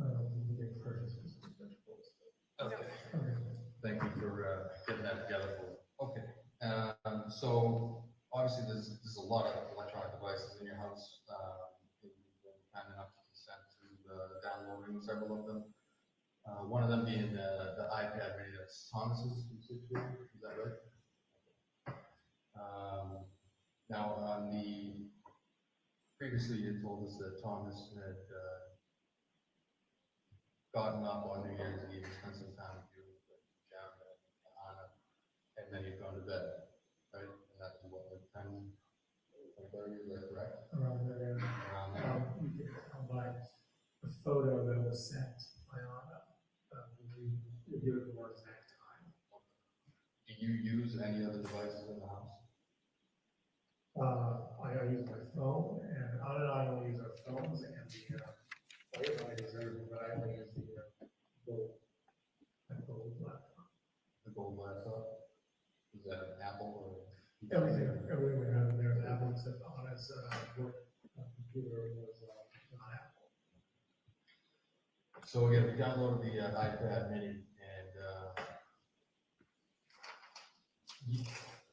We get purchases. Okay, Okay. thank you for, getting that together for, okay. So obviously there's a lot of electronic devices in your house. You've been kind enough to consent to, downloading several of them. One of them being the iPad mini that's Thomas's, is that right? Now, on previously you told us that Thomas had gotten up on New Year's Eve, spent some time with you, with Jim and Anna, and then you've gone to bed, right? And that's what, like 10, 30, is that correct? Around there. Around there. You can tell by the photo that was sent by Anna. You give it the more exact time. Do you use any other devices in the house? I use my phone, and Anna and I only use our phones and I use everything, but I only use the gold laptop. The gold laptop? Is that an Apple or? Everything we have in there is Apple, except Anna's work computer was not Apple. So again, we downloaded the iPad mini and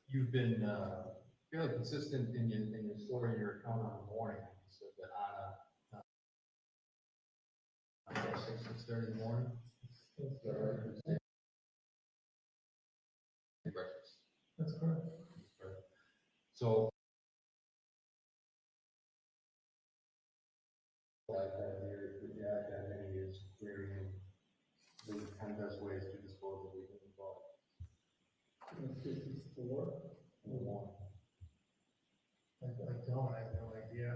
you've been fairly consistent in your story, your account on the morning. You said that Anna, 6:30 in the morning. Is that right? Breakfast. That's correct. So. iPad here, the iPad mini is querying the 10 best ways to dispose of weekly body. 54. In the morning. I don't, I have no idea.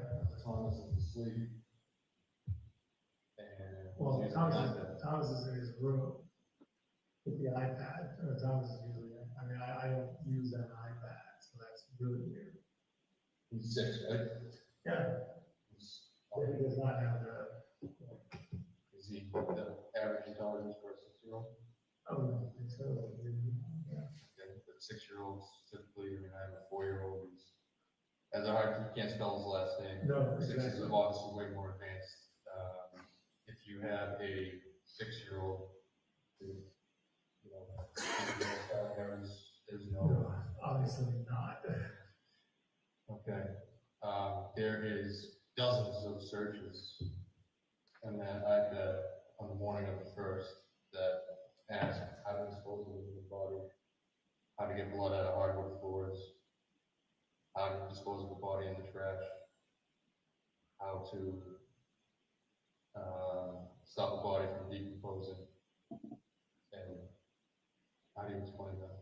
Thomas is asleep. And. Well, he's using the iPad. Thomas is in his room with the iPad. Thomas is usually, I don't use an iPad, so that's really weird. He's 6, right? Yeah, He's, but he does not have the, is he the average intelligence for a 6-year-old? oh, no, it's so, yeah. Okay, but 6-year-olds typically, I have a 4-year-old who's, as a hard, he can't spell his last name. No, 6 is exactly. obviously way more advanced. If you have a 6-year-old who, there's no. No, obviously not. Okay, there is dozens of searches on that iPad on the morning of the 1st that ask how to dispose of the body, how to get blood out of hardwood floors, how to dispose of a body in the trash, how to stop a body from decomposing, and how do you explain that?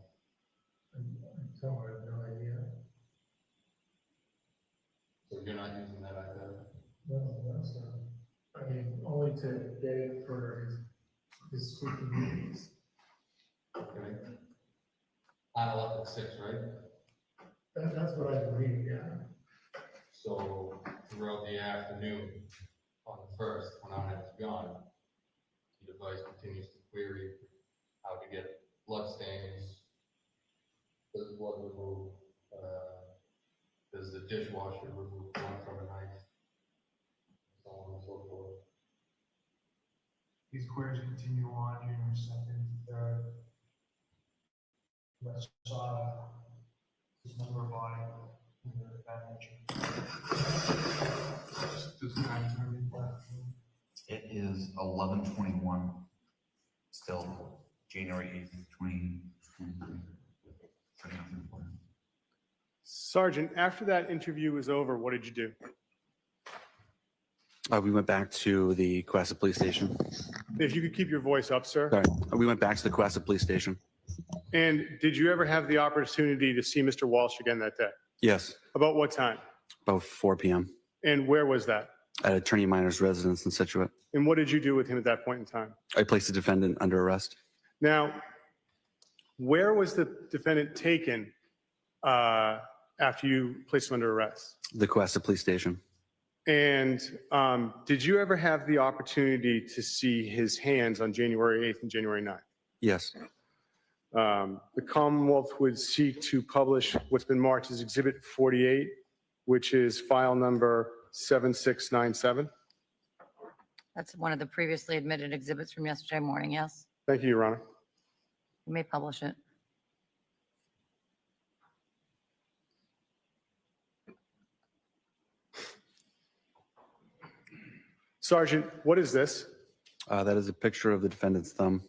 I have no idea. So you're not using that iPad? No, so, only to get it for his squeaky meetings. Okay. I left at 6, right? That's what I read, yeah. So throughout the afternoon on the 1st, when I was gone, the device continues to query how to get blood stains, does blood remove, does the dishwasher remove blood from a knife, so on and so forth. These queries continue on January 2nd, 3rd. Let's dismember a body in the bad nature. Does not turn in platform. It is 11:21, still January 8th, 2023. Sergeant, after that interview was over, what did you do? We went back to the Cohasset Police Station. If you could keep your voice up, sir. Sorry, we went back to the Cohasset Police Station. And did you ever have the opportunity to see Mr. Walsh again that day? Yes, About what time? about 4 p.m. And where was that? at Attorney Minor's residence in Situate. And what did you do with him at that point in time? I placed the defendant under arrest. Now, where was the defendant taken after you placed him under arrest? The Cohasset Police Station. And did you ever have the opportunity to see his hands on January 8th and January 9th? Yes. The Commonwealth would seek to publish what's been marked as Exhibit 48, which is file number 7697. That's one of the previously admitted exhibits from yesterday morning, yes? Thank you, Your Honor. You may publish it. Sergeant, what is this? That is a picture of the defendant's thumb.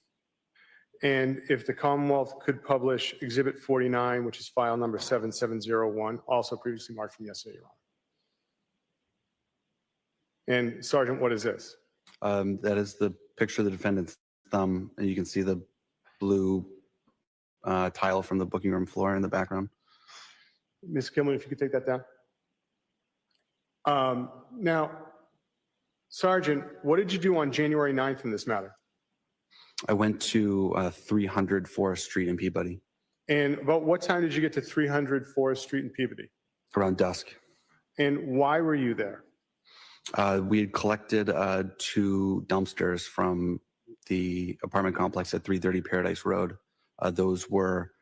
And if the Commonwealth could publish Exhibit 49, which is file number 7701, also previously marked from yesterday, Your Honor. And Sergeant, what is this? That is the picture of the defendant's thumb, and you can see the blue tile from the booking room floor in the background. Ms. Kilman, if you could take that down. Now, Sergeant, what did you do on January 9th in this matter? I went to 300 Forest Street in Peabody And about what time did you get to 300 Forest Street in Peabody? around dusk. And why were you there? We had collected 2 dumpsters from the apartment complex at 330 Paradise Road. Those were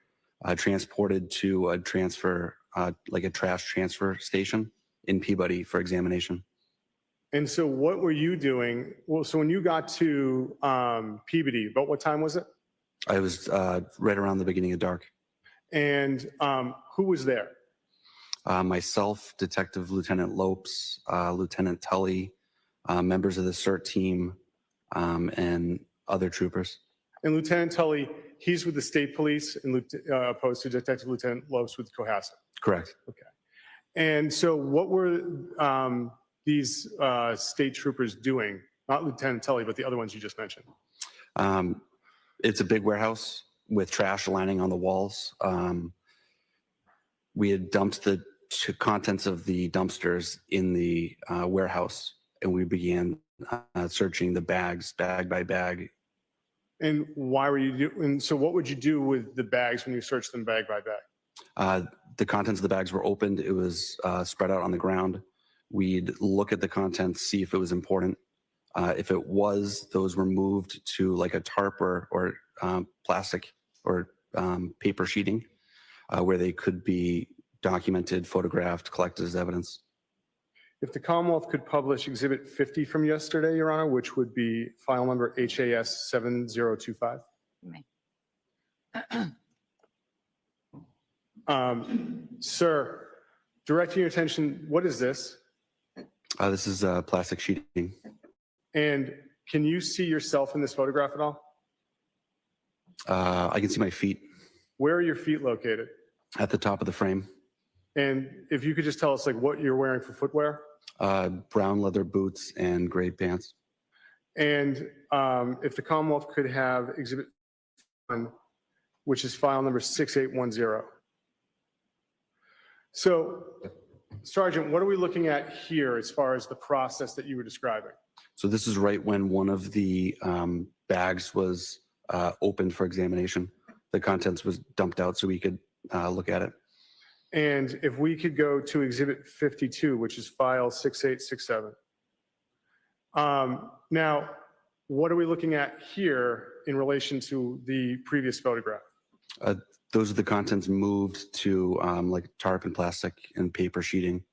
transported to a transfer, like a trash transfer station in Peabody for examination. And so what were you doing? Well, so when you got to Peabody, about what time was it? I was right around the beginning of dark. And who was there? Myself, Detective Lieutenant Lopes, Lieutenant Tully, members of the CERT team, and other troopers. And Lieutenant Tully, he's with the state police and opposed to Detective Lieutenant Lopes with Cohasset. Correct. And so what were these state troopers doing? Not Lieutenant Tully, but the other ones you just mentioned. It's a big warehouse with trash lining on the walls. We had dumped the contents of the dumpsters in the warehouse, and we began searching the bags, bag by bag. And why were you doing? So what would you do with the bags when you searched them bag by bag? The contents of the bags were opened. It was spread out on the ground. We'd look at the contents, see if it was important. If it was, those were moved to like a tarp or plastic or paper sheeting where they could be documented, photographed, collected as evidence. If the Commonwealth could publish Exhibit 50 from yesterday, Your Honor, which would be file number HAS 7025. You may. Sir, directing your attention, what is this? This is plastic sheeting. And can you see yourself in this photograph at all? I can see my feet Where are your feet located? at the top of the frame. And if you could just tell us like what you're wearing for footwear? Brown leather boots and gray pants. And if the Commonwealth could have Exhibit 1, which is file number 6810. So, Sergeant, what are we looking at here as far as the process that you were describing? So this is right when one of the bags was opened for examination. The contents was dumped out so we could look at it. And if we could go to Exhibit 52, which is file 6867. Now, what are we looking at here in relation to the previous photograph? Those are the contents moved to like tarp and plastic and paper sheeting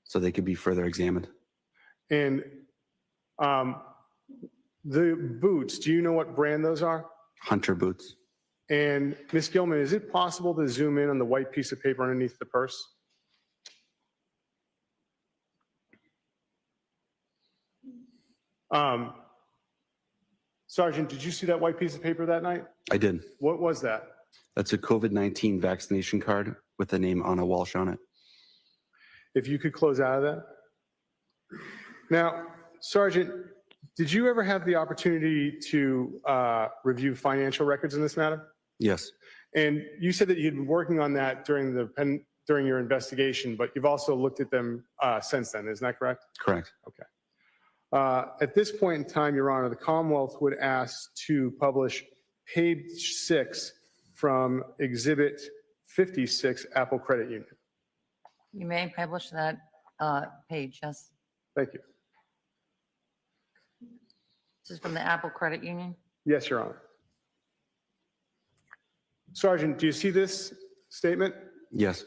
so they could be further examined. And the boots, do you know what brand those are? Hunter boots. And Ms. Gilman, is it possible to zoom in on the white piece of paper underneath the purse? Sergeant, did you see that white piece of paper that night? I did. What was that? That's a COVID-19 vaccination card with the name Anna Walshe on it. If you could close out of that. Now, Sergeant, did you ever have the opportunity to review financial records in this matter? Yes, And you said that you'd been working on that during your investigation, but you've also looked at them since then, isn't that correct? correct. At this point in time, Your Honor, the Commonwealth would ask to publish page 6 from Exhibit 56, Apple Credit Union. You may publish that page, yes. Thank you. This is from the Apple Credit Union. Yes, Your Honor. Sergeant, do you see this statement? Yes.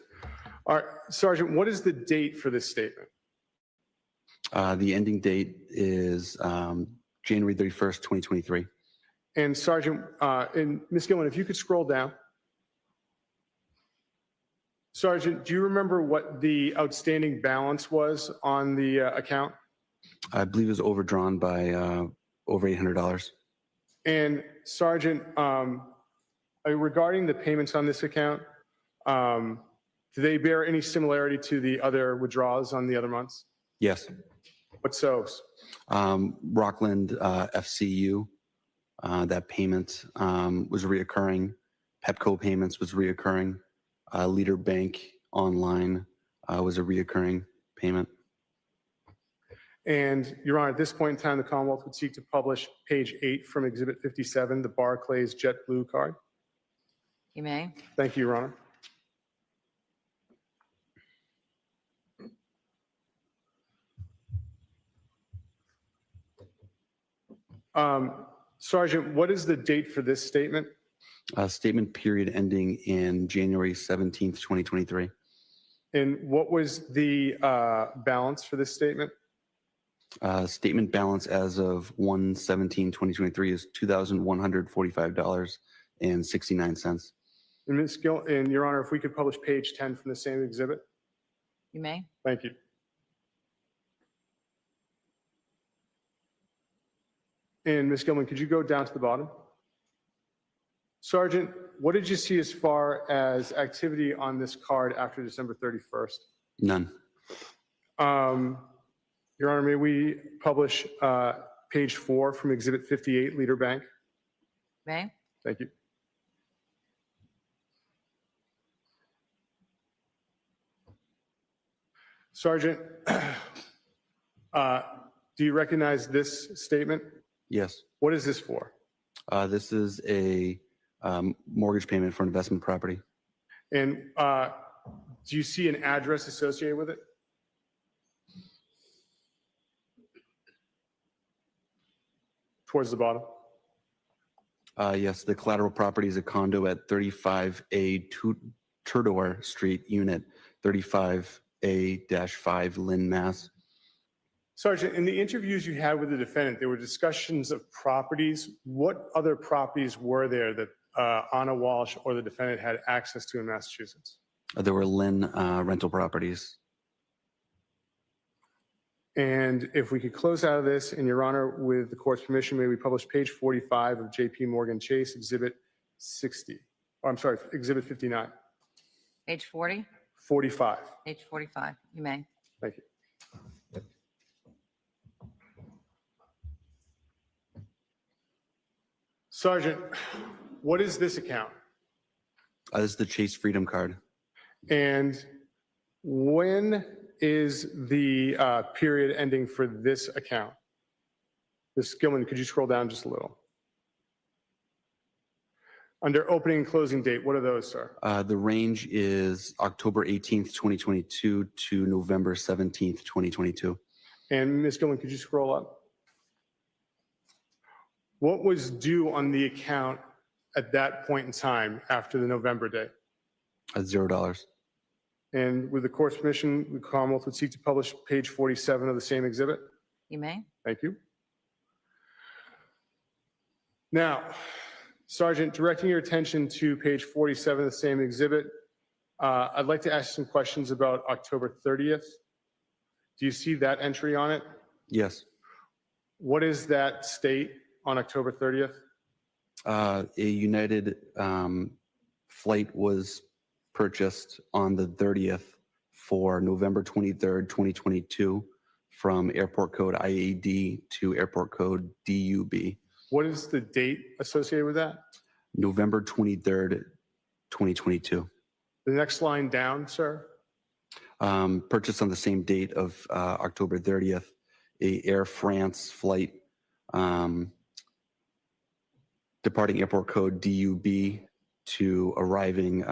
All right, Sergeant, what is the date for this statement? The ending date is January 31st, 2023. And Sergeant, and Ms. Gilman, if you could scroll down. Sergeant, do you remember what the outstanding balance was on the account? I believe it was overdrawn by over $800. And Sergeant, regarding the payments on this account, do they bear any similarity to the other withdrawals on the other months? Yes. What's those? Rockland FCU, that payment was reoccurring. Pepco payments was reoccurring. Leader Bank Online was a reoccurring payment. And Your Honor, at this point in time, the Commonwealth would seek to publish page 8 from Exhibit 57, the Barclays JetBlue card. You may. Thank you, Your Honor. Sergeant, what is the date for this statement? Statement period ending in January 17th, 2023. And what was the balance for this statement? Statement balance as of 1/17/2023 is $2,145.69. And Ms. Gill, and Your Honor, if we could publish page 10 from the same exhibit? You may. Thank you. And Ms. Gilman, could you go down to the bottom? Sergeant, what did you see as far as activity on this card after December 31st? None. Your Honor, may we publish page 4 from Exhibit 58, Leader Bank? May. Thank you. Sergeant, do you recognize this statement? Yes. What is this for? This is a mortgage payment for investment property. And do you see an address associated with it? Towards the bottom. Yes, the collateral property is a condo at 35A Turdour Street, Unit 35A-5, Lynn, Mass. Sergeant, in the interviews you had with the defendant, there were discussions of properties. What other properties were there that Anna Walshe or the defendant had access to in Massachusetts? There were Lynn rental properties. And if we could close out of this, in Your Honor, with the court's permission, may we publish page 45 of JP Morgan Chase, Exhibit 60? Oh, I'm sorry, Exhibit 59. Page 40, 45. page 45. You may. Thank you. Sergeant, what is this account? This is the Chase Freedom Card. And when is the period ending for this account? Ms. Gilman, could you scroll down just a little? Under opening and closing date, what are those, sir? The range is October 18th, 2022 to November 17th, 2022. And Ms. Gilman, could you scroll up? What was due on the account at that point in time after the November date? $0. And with the court's permission, the Commonwealth would seek to publish page 47 of the same exhibit. You may. Thank you. Now, Sergeant, directing your attention to page 47 of the same exhibit, I'd like to ask some questions about October 30th. Do you see that entry on it? Yes. What is that state on October 30th? A United flight was purchased on the 30th for November 23rd, 2022 from airport code IAD to airport code DUB. What is the date associated with that? November 23rd, 2022. The next line down, sir? Purchased on the same date of October 30th, a Air France flight departing airport code DUB to arriving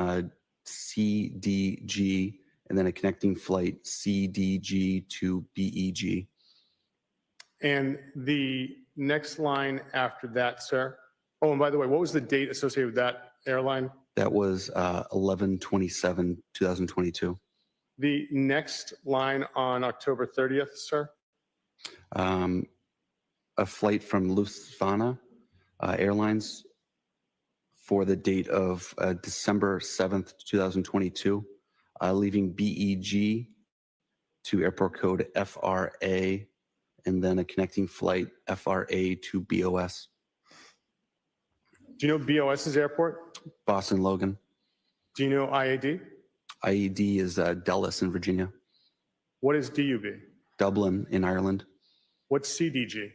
CDG, and then a connecting flight CDG to BEG. And the next line after that, sir? Oh, and by the way, what was the date associated with that airline? That was 11/27/2022. The next line on October 30th, sir? A flight from Lufthansa Airlines for the date of December 7th, 2022, leaving BEG to airport code FRA, and then a connecting flight FRA to BOS. Do you know BOS's airport? Boston Logan. Do you know IAD? IED is Dulles in Virginia. What is DUB? Dublin in Ireland. What's CDG?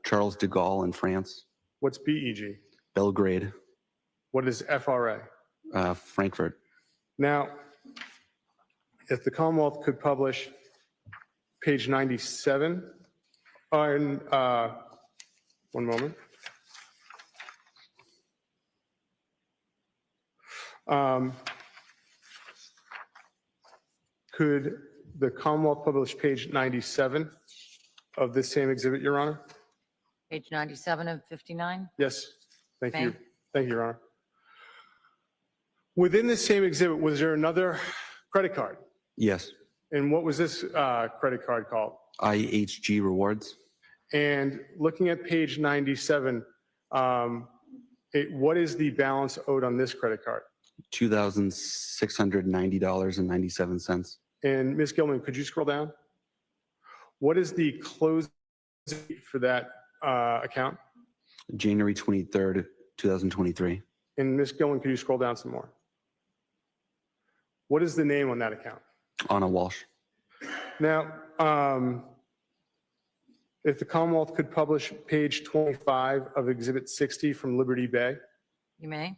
Charles de Gaulle in France. What's BEG? Belgrade. What is FRA? Frankfurt. Now, if the Commonwealth could publish page 97 on, one moment. Could the Commonwealth publish page 97 of this same exhibit, Your Honor? Page 97 and 59. Yes, thank you. May. Thank you, Your Honor. Within this same exhibit, was there another credit card? Yes. And what was this credit card called? IHG Rewards. And looking at page 97, what is the balance owed on this credit card? $2,690.97. And Ms. Gilman, could you scroll down? What is the close date for that account? January 23rd, 2023. And Ms. Gilman, could you scroll down some more? What is the name on that account? Anna Walsh. Now, if the Commonwealth could publish page 25 of Exhibit 60 from Liberty Bay. You may.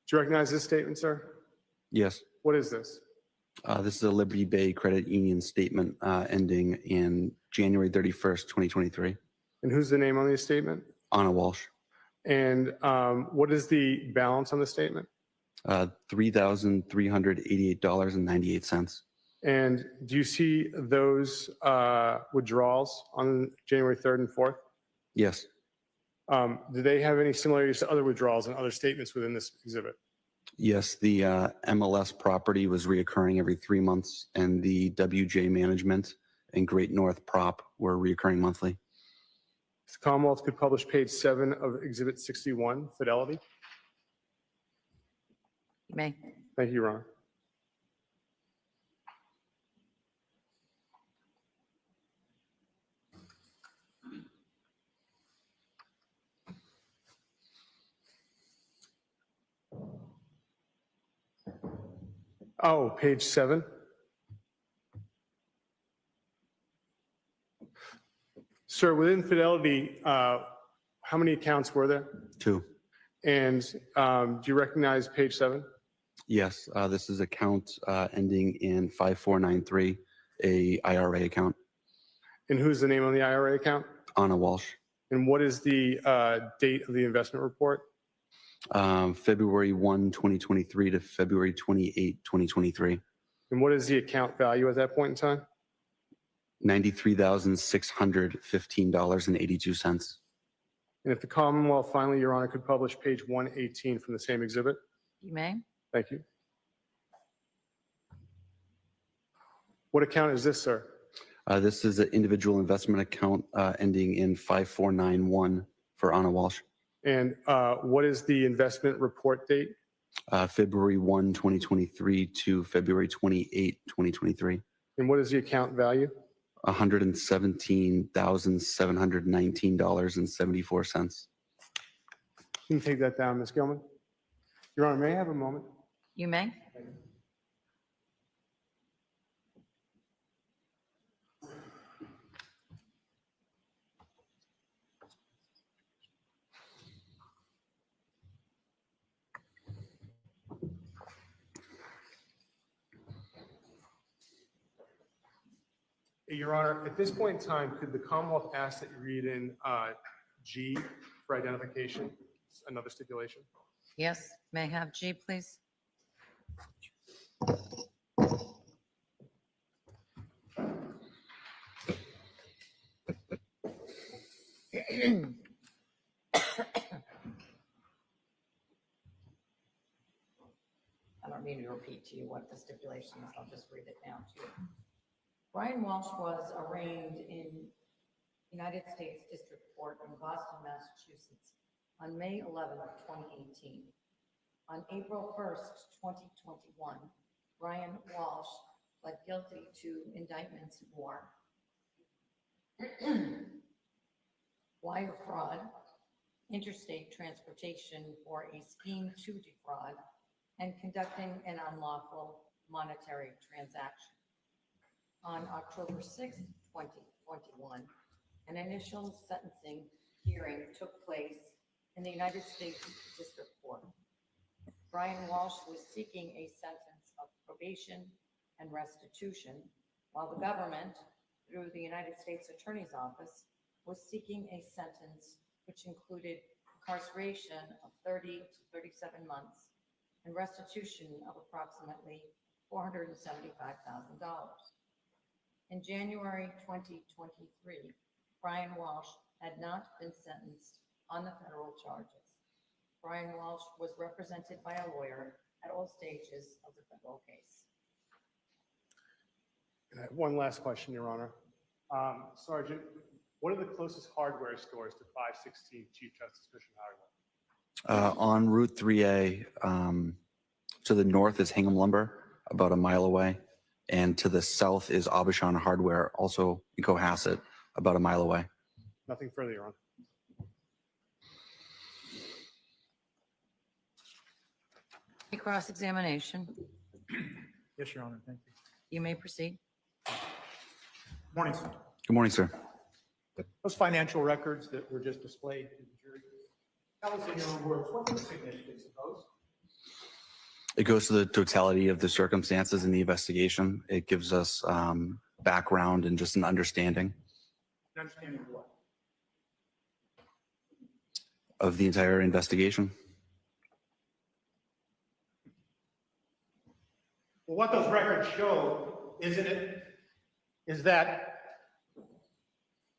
Do you recognize this statement, sir? Yes. What is this? This is a Liberty Bay Credit Union statement ending in January 31st, 2023. And who's the name on the statement? Anna Walsh. And what is the balance on the statement? $3,388.98. And do you see those withdrawals on January 3rd and 4th? Yes. Do they have any similarities to other withdrawals and other statements within this exhibit? Yes, the MLS property was reoccurring every 3 months, and the WJ Management and Great North Prop were reoccurring monthly. If the Commonwealth could publish page 7 of Exhibit 61, Fidelity. You may. Thank you, Your Honor. Oh, page 7. Sir, within Fidelity, how many accounts were there? 2. And do you recognize page 7? Yes, this is account ending in 5493, a IRA account. And who's the name on the IRA account? Anna Walsh. And what is the date of the investment report? February 1, 2023 to February 28, 2023. And what is the account value at that point in time? $93,615.82. And if the Commonwealth finally, Your Honor, could publish page 118 from the same exhibit? You may. Thank you. What account is this, sir? This is an individual investment account ending in 5491, for Anna Walsh. And what is the investment report date? February 1, 2023 to February 28, 2023. And what is the account value? $117,719.74. You can take that down, Ms. Gilman. Your Honor, may I have a moment? You may. Your Honor, at this point in time, could the Commonwealth ask that you read in G for identification, another stipulation? Yes, may I have G, please? I don't need to repeat to you what the stipulation is. I'll just read it now to you. Brian Walsh was arraigned in United States District Court in Boston, Massachusetts on May 11, 2018. On April 1st, 2021, Brian Walsh pled guilty to indictments for wire fraud, interstate transportation for a scheme to defraud, and conducting an unlawful monetary transaction. On October 6, 2021, an initial sentencing hearing took place in the United States District Court. Brian Walsh was seeking a sentence of probation and restitution, while the government, through the United States Attorney's Office, was seeking a sentence which included incarceration of 30 to 37 months and restitution of approximately $475,000. In January 2023, Brian Walsh had not been sentenced on the federal charges. Brian Walsh was represented by a lawyer at all stages of the federal case. And I have one last question, Your Honor. Sergeant, what are the closest hardware stores to 516 Chief Justice Cushing Highway? On Route 3A, to the north is Hingham Lumber, about a mile away. And to the south is Abishan Hardware, also in Cohasset, about a mile away. Nothing further, Your Honor. Cross-examination. Yes, Your Honor, thank you. You may proceed. Morning, sir. Good morning, sir. Those financial records that were just displayed to the jury, tell us in your own words, what's the significance of those? It goes to the totality of the circumstances in the investigation. It gives us background and just an understanding An understanding of what? of the entire investigation. Well, what those records show, isn't it, is that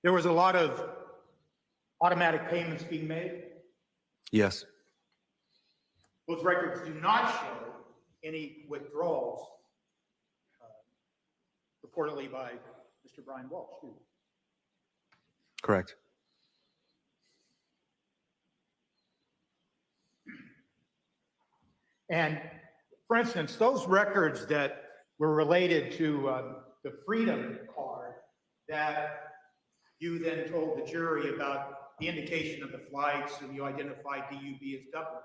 there was a lot of automatic payments being made. Yes, Those records do not show any withdrawals reportedly by Mr. Brian Walsh, do they? correct. And for instance, those records that were related to the Freedom card that you then told the jury about the indication of the flights and you identified DUB as Dublin.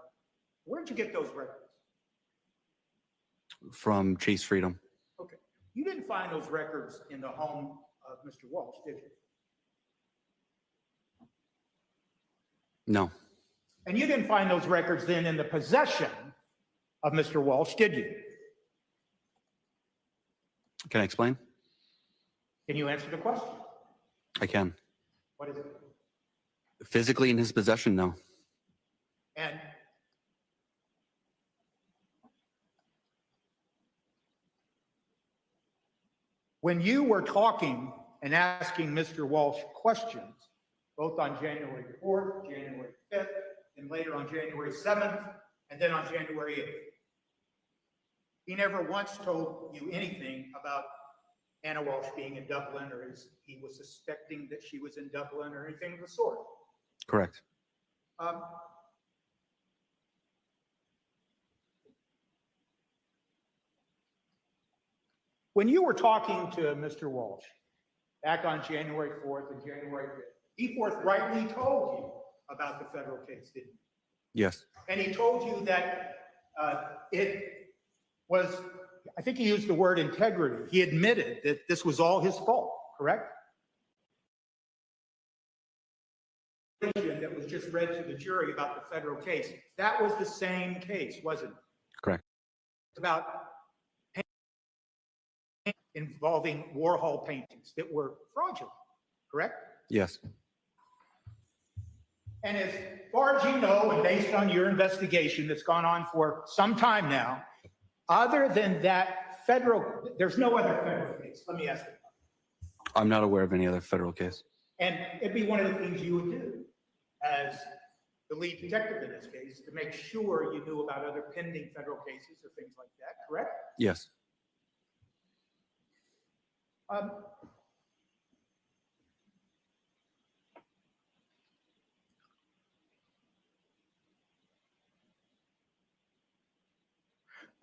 Where'd you get those records? From Chase Freedom. Okay. You didn't find those records in the home of Mr. Walsh, did you? No, And you didn't find those records then in the possession of Mr. Walsh, did you? can I explain? Can you answer the question? I can. What is it? Physically in his possession, no. And when you were talking and asking Mr. Walsh questions, both on January 4th, January 5th, and later on January 7th, and then on January 8th, he never once told you anything about Anna Walsh being in Dublin, or he was suspecting that she was in Dublin, or anything of the sort. Correct. Um, When you were talking to Mr. Walsh back on January 4th and January 5th, he forthrightly told you about the federal case, didn't he? Yes, And he told you that it was, I think he used the word integrity. He admitted that this was all his fault, correct? That was just read to the jury about the federal case. That was the same case, wasn't it? correct. About involving Warhol paintings that were fraudulent, correct? Yes, And as far as you know, and based on your investigation that's gone on for some time now, other than that federal, there's no other federal case. Let me ask you. I'm not aware of any other federal case. And it'd be one of the things you would do as the lead detective in this case to make sure you knew about other pending federal cases or things like that, correct? Yes,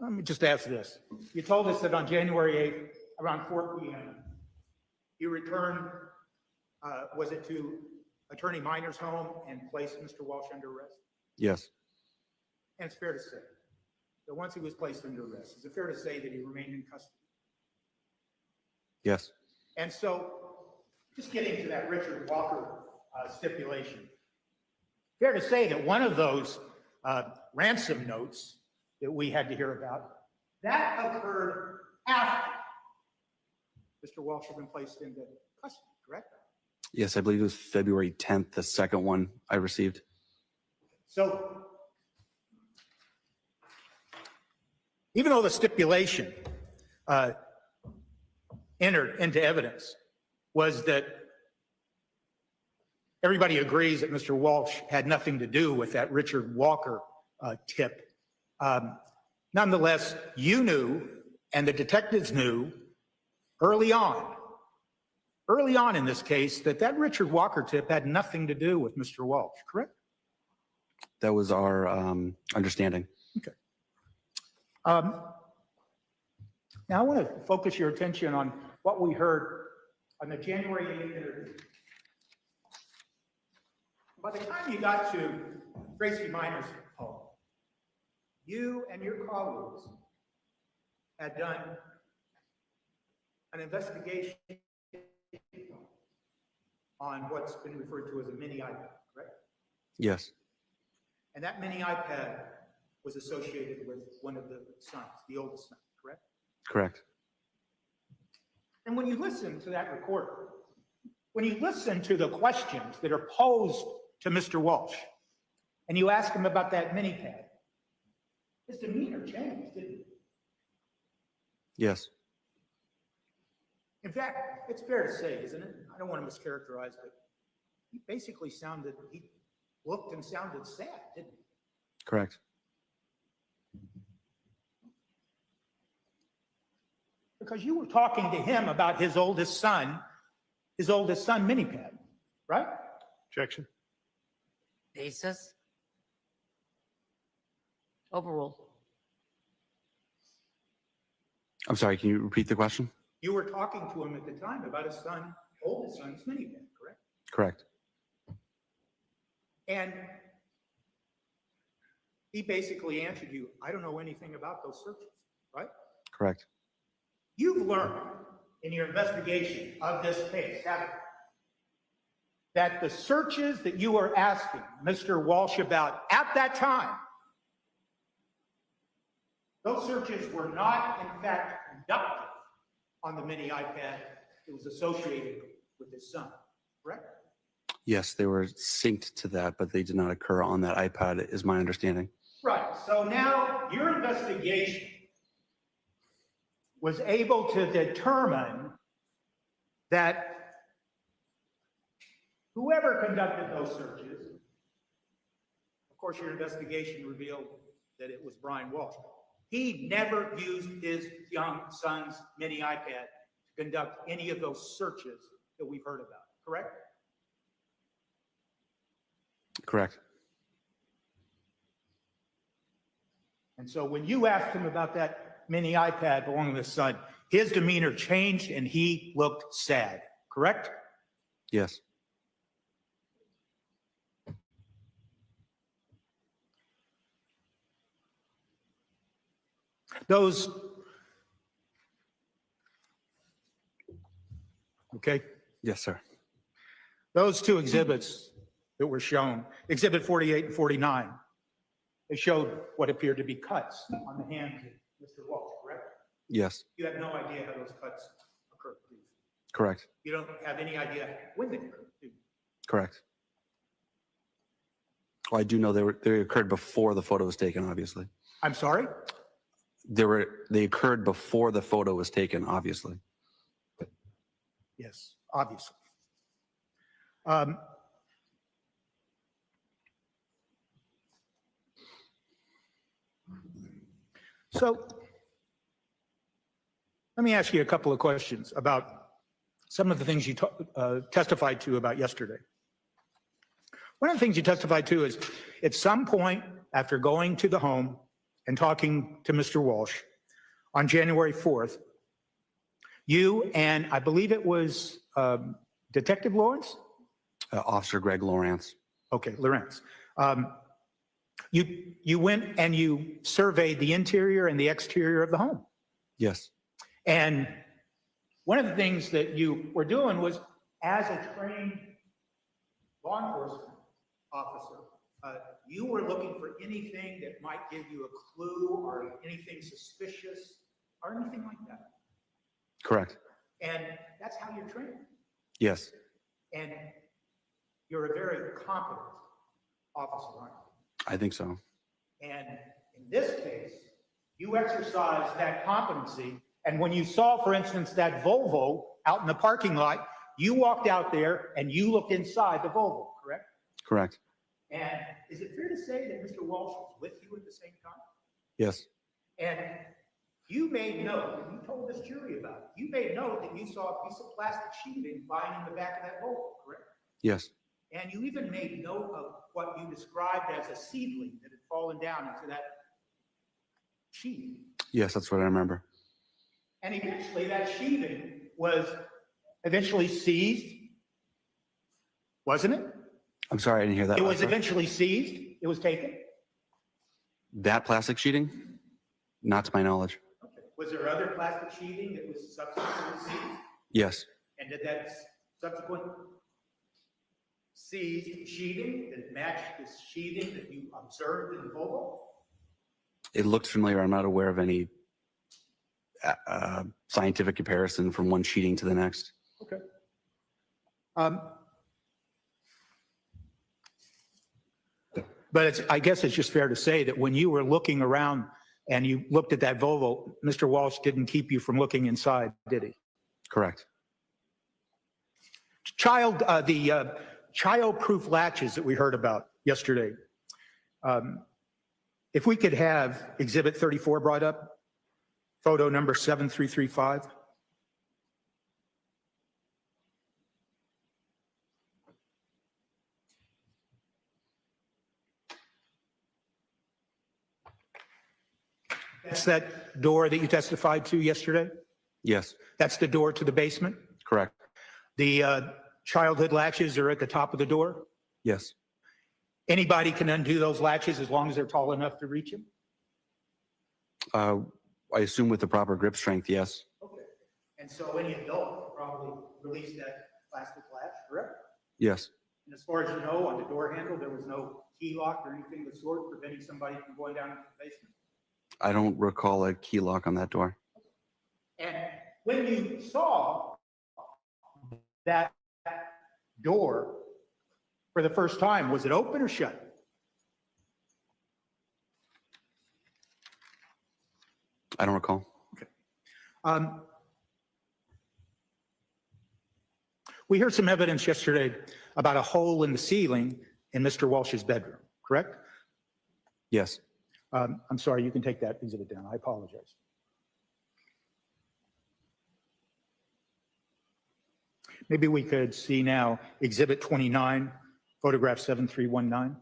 Let me just ask this. You told us that on January 8th, around 4 p.m., you returned, was it to Attorney Minor's home and placed Mr. Walsh under arrest? yes, And it's fair to say that once he was placed under arrest, is it fair to say that he remained in custody? yes, And so, just getting to that Richard Walker stipulation, fair to say that one of those ransom notes that we had to hear about, that occurred after Mr. Walsh had been placed into custody, correct? yes. I believe it was February 10th, the second one I received. So, even though the stipulation entered into evidence was that everybody agrees that Mr. Walsh had nothing to do with that Richard Walker tip, nonetheless, you knew and the detectives knew early on in this case, that that Richard Walker tip had nothing to do with Mr. Walsh, correct? That was our understanding. Okay. Now I want to focus your attention on what we heard on the January 8th interview. By the time you got to Tracy Minor's home, you and your colleagues had done an investigation on what's been referred to as a mini iPad, correct? Yes, And that mini iPad was associated with one of the sons, the oldest son, correct? correct. And when you listen to that recording, when you listen to the questions that are posed to Mr. Walsh, and you ask him about that mini pad, his demeanor changed, didn't it? Yes, In fact, it's fair to say, isn't it? I don't want to mischaracterize, but he basically he looked and sounded sad, didn't he? correct. Because you were talking to him about his oldest son mini pad, right? Objection. Basis? Overruled. I'm sorry, can you repeat the question? You were talking to him at the time about his oldest son's mini pad, correct? Correct. And he basically answered you, I don't know anything about those searches, right? Correct. You've learned in your investigation of this case, haven't you, that the searches that you were asking Mr. Walsh about at that time, those searches were not, in fact, conducted on the mini iPad that was associated with his son, correct? Yes, they were synced to that, but they did not occur on that iPad, is my understanding. Right. So now your investigation was able to determine that whoever conducted those searches, of course, your investigation revealed that it was Brian Walshe. He never used his young son's mini iPad to conduct any of those searches that we've heard about, correct? Correct. And so when you asked him about that mini iPad belonging to his son, his demeanor changed and he looked sad, correct? Yes. Those, okay, Yes, sir. those two exhibits that were shown, Exhibit 48 and 49, they showed what appeared to be cuts on the hands of Mr. Walsh, correct? Yes, You have no idea how those cuts occurred, do you? correct. You don't have any idea when they occurred, do you? Correct. Well, I do know they occurred before the photo was taken, obviously. I'm sorry? They occurred before the photo was taken, obviously. Yes, obviously. So let me ask you a couple of questions about some of the things you testified to about yesterday. One of the things you testified to is at some point after going to the home and talking to Mr. Walsh on January 4th, you and I believe it was Detective Lawrence? Officer Greg Lawrence. Okay, Lawrence. You went and you surveyed the interior and the exterior of the home. Yes, And one of the things that you were doing was, as a trained law enforcement officer, you were looking for anything that might give you a clue or anything suspicious or anything like that. correct. And that's how you're trained. Yes, And you're a very competent officer, aren't you? I think so. And in this case, you exercised that competency. And when you saw, for instance, that Volvo out in the parking lot, you walked out there and you looked inside the Volvo, correct? Correct. And is it fair to say that Mr. Walsh was with you at the same time? Yes, And you made note, and you told this jury about it, you made note that you saw a piece of plastic sheeting lying in the back of that Volvo, correct? yes, And you even made note of what you described as a seedling that had fallen down into that sheathing. yes, that's what I remember. And eventually that sheathing was eventually seized, wasn't it? I'm sorry, I didn't hear that. It last was part. eventually seized, it was taken. That plastic sheeting? Not to my knowledge. Was there other plastic sheathing that was subsequently seized? Yes, And did that subsequent seized sheathing that matched this sheathing that you observed in the Volvo? it looked familiar. I'm not aware of any scientific comparison from one sheeting to the next. Okay. But I guess it's just fair to say that when you were looking around and you looked at that Volvo, Mr. Walsh didn't keep you from looking inside, did he? Correct. The child-proof latches that we heard about yesterday. If we could have Exhibit 34 brought up, photo number 7335. That's that door that you testified to yesterday? Yes, That's the door to the basement? correct. The childhood latches are at the top of the door? Yes, Anybody can undo those latches as long as they're tall enough to reach them? I assume with the proper grip strength, yes. Okay. And so any adult could probably release that plastic latch, correct? Yes, And as far as you know, on the door handle, there was no key lock or anything of the sort preventing somebody from going down into the basement? I don't recall a key lock on that door. And when you saw that door for the first time, was it open or shut? I don't recall. We heard some evidence yesterday about a hole in the ceiling in Mr. Walsh's bedroom, correct? Yes, I'm sorry, you can take that exhibit down. I apologize. Maybe we could see now Exhibit 29, photograph 7319.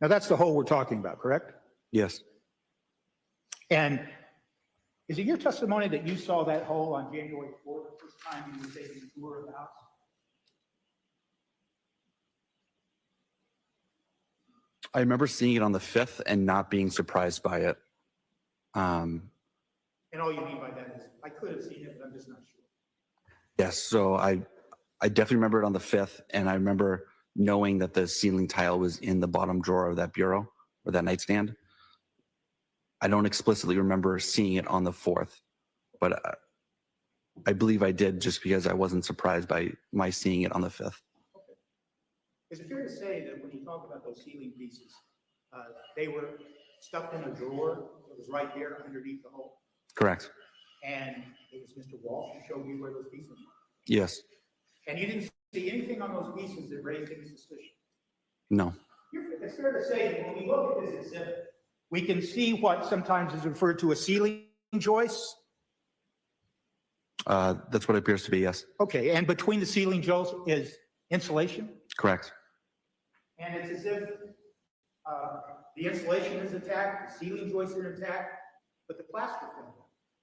Now, that's the hole we're talking about, correct? Yes. And is it your testimony that you saw that hole on January 4th, the first time you were taking a tour of the house? I remember seeing it on the 5th and not being surprised by it. And all you mean by that is, I could have seen it, but I'm just not sure. Yes, so I definitely remember it on the 5th, and I remember knowing that the ceiling tile was in the bottom drawer of that bureau or that nightstand. I don't explicitly remember seeing it on the 4th, but I believe I did just because I wasn't surprised by my seeing it on the 5th. Okay. Is it fair to say that when you talk about those ceiling pieces, they were stuffed in a drawer that was right there underneath the hole? Correct. And it was Mr. Walsh who showed you where those pieces were? Yes. And you didn't see anything on those pieces that raised any suspicion? No. It's fair to say that when we look at this exhibit, we can see what sometimes is referred to as ceiling joists. That's what it appears to be, yes. Okay, and between the ceiling joists is insulation? Correct. And it's as if the insulation is intact, the ceiling joists are intact, but the plaster fell down,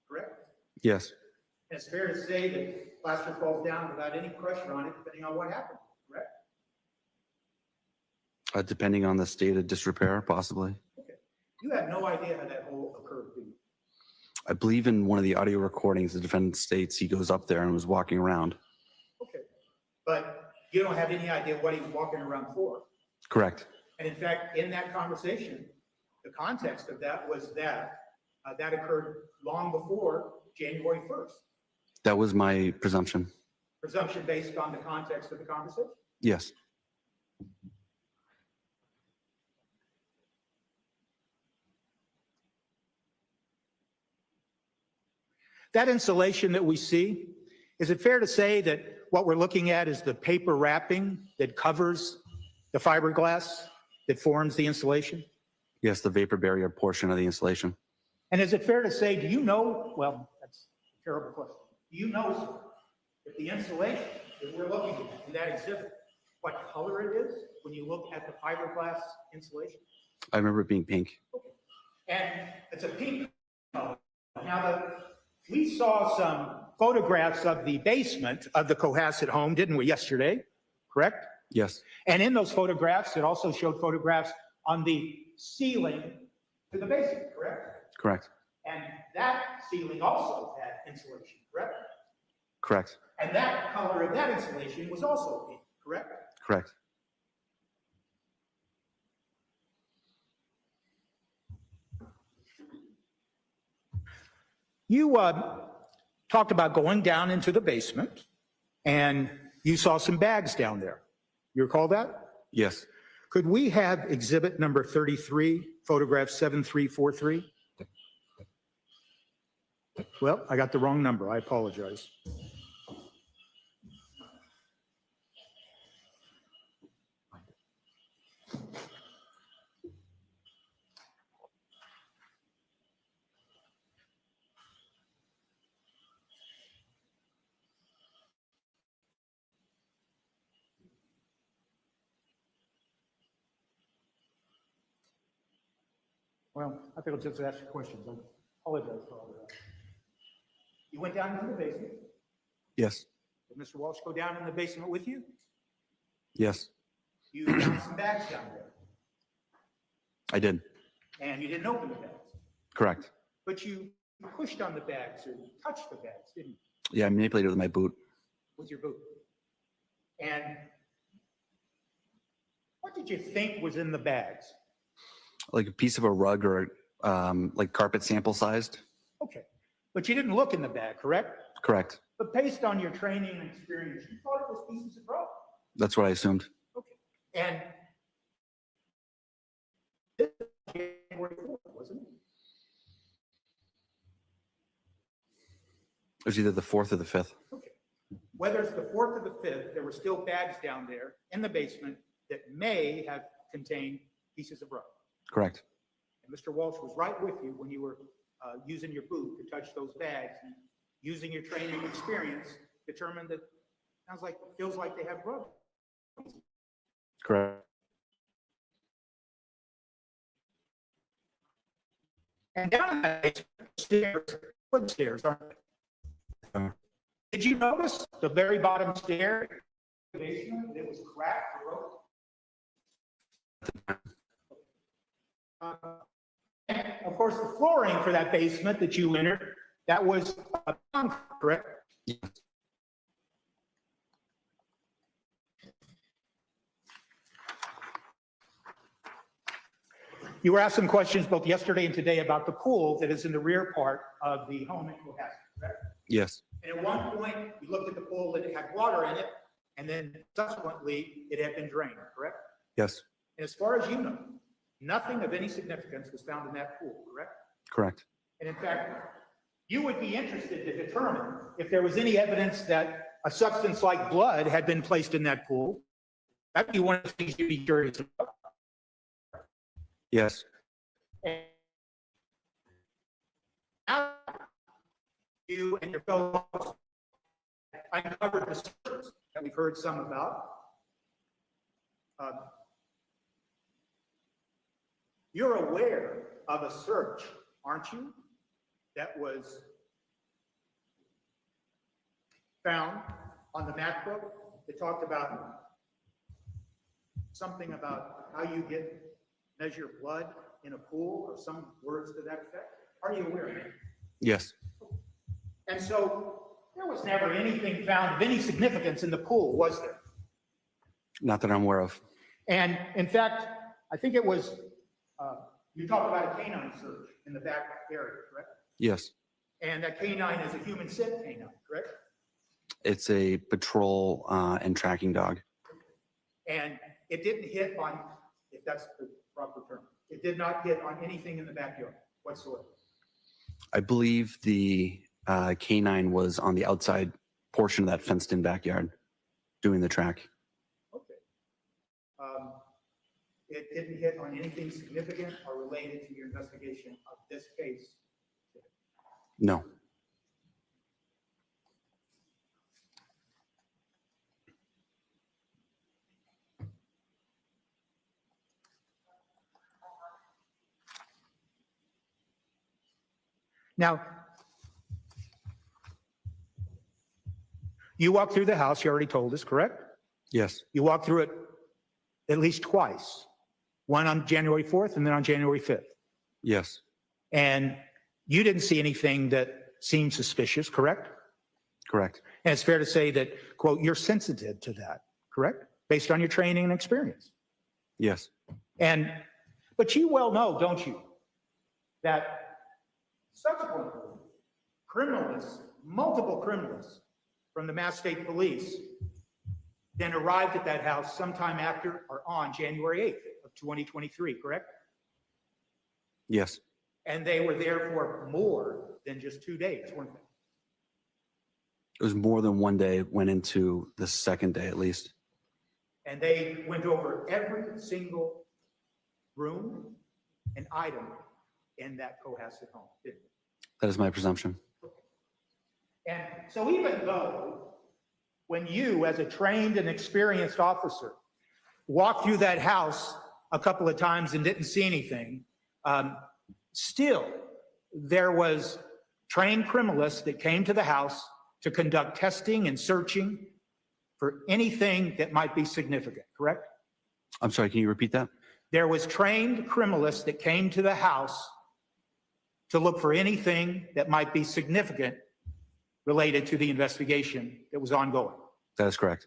correct? Yes. And it's fair to say that plaster falls down without any pressure on it, depending on what happened, correct? Depending on the state of disrepair, possibly. Okay. You have no idea how that hole occurred, do you? I believe in one of the audio recordings, the defendant states he goes up there and was walking around. Okay. But you don't have any idea what he was walking around for. Correct. And in fact, in that conversation, the context of that was that that occurred long before January 1st. That was my presumption. Presumption based on the context of the conversation. Yes. That insulation that we see, is it fair to say that what we're looking at is the paper wrapping that covers the fiberglass that forms the insulation? Yes, the vapor barrier portion of the insulation. And is it fair to say, do you know, well, that's a terrible question. Do you know, sir, that the insulation that we're looking at in that exhibit, what color it is when you look at the fiberglass insulation? I remember it being pink. Okay. And it's a pink color. Now, we saw some photographs of the basement of the Cohasset home, didn't we, yesterday? Correct? Yes. And in those photographs, it also showed photographs on the ceiling to the basement, correct? Correct. And that ceiling also had insulation, correct? Correct. And that color of that insulation was also pink, correct? Correct. You talked about going down into the basement, and you saw some bags down there. You recall that? Yes. Could we have exhibit number 33, photograph 7343? Well, I got the wrong number. I apologize. Well, I think I'll just ask you questions. I apologize for all that. You went down into the basement. Yes. Did Mr. Walsh go down in the basement with you? Yes. You found some bags down there, I did. and you didn't open the bags. Correct. But you pushed on the bags or touched the bags, didn't you, Yeah, I manipulated with my boot. with your boot? And what did you think was in the bags? Like a piece of a rug or like carpet sample sized. Okay, but you didn't look in the bag, correct? Correct. But based on your training and experience, you thought it was pieces of rope. That's what I assumed. Okay, and this was January 4th, wasn't it? It was either the 4th or the 5th. Okay. Whether it's the 4th or the 5th, there were still bags down there in the basement that may have contained pieces of rope. Correct. And Mr. Walsh was right with you when you were using your boot to touch those bags, and using your training and experience, determined that feels like they have rope. Correct. And down that basement, stairs, wood stairs, aren't they? Did you notice the very bottom stair? The basement, it was cracked or broken? And of course, the flooring for that basement that you entered, that was concrete, correct? You were asked some questions both yesterday and today about the pool that is in the rear part of the home in Cohasset, correct? Yes. And at one point, you looked at the pool that it had water in it, and then subsequently, it had been drained, correct? Yes. And as far as you know, nothing of any significance was found in that pool, correct? Correct. And in fact, you would be interested to determine if there was any evidence that a substance like blood had been placed in that pool. That'd be one of the things you'd be curious about. Yes. And now, you and your fellow uncovered the searches that we've heard some about. You're aware of a search, aren't you, that was found on the MacBook that talked about something about how you measure blood in a pool or some words to that effect? Are you aware of it? Yes. And so there was never anything found of any significance in the pool, was there? Not that I'm aware of. And in fact, I think it was, you talked about a canine search in the back area, correct? Yes. And that canine is a human scent canine, correct? It's a patrol and tracking dog. And it didn't hit on, if that's the proper term, it did not hit on anything in the backyard whatsoever. I believe the canine was on the outside portion of that fenced-in backyard doing the track. Okay. It didn't hit on anything significant or related to your investigation of this case? No. Now, you walked through the house, you already told us, correct? Yes. You walked through it at least twice, one on January 4th and then on January 5th. Yes. And you didn't see anything that seemed suspicious, correct? Correct. And it's fair to say that, quote, you're sensitive to that, correct? Based on your training and experience. Yes. But you well know, don't you, that subsequently, criminalists, multiple criminalists from the Mass State Police then arrived at that house sometime after or on January 8th of 2023, correct? Yes. And they were there for more than just 2 days, weren't they? It was more than one day. It went into the second day at least. And they went over every single room and item in that Cohasset home, didn't they? That is my presumption. And so even though when you, as a trained and experienced officer, walked through that house a couple of times and didn't see anything, still there was trained criminalists that came to the house to conduct testing and searching for anything that might be significant, correct? I'm sorry, can you repeat that? There was trained criminalists that came to the house to look for anything that might be significant related to the investigation that was ongoing. That is correct.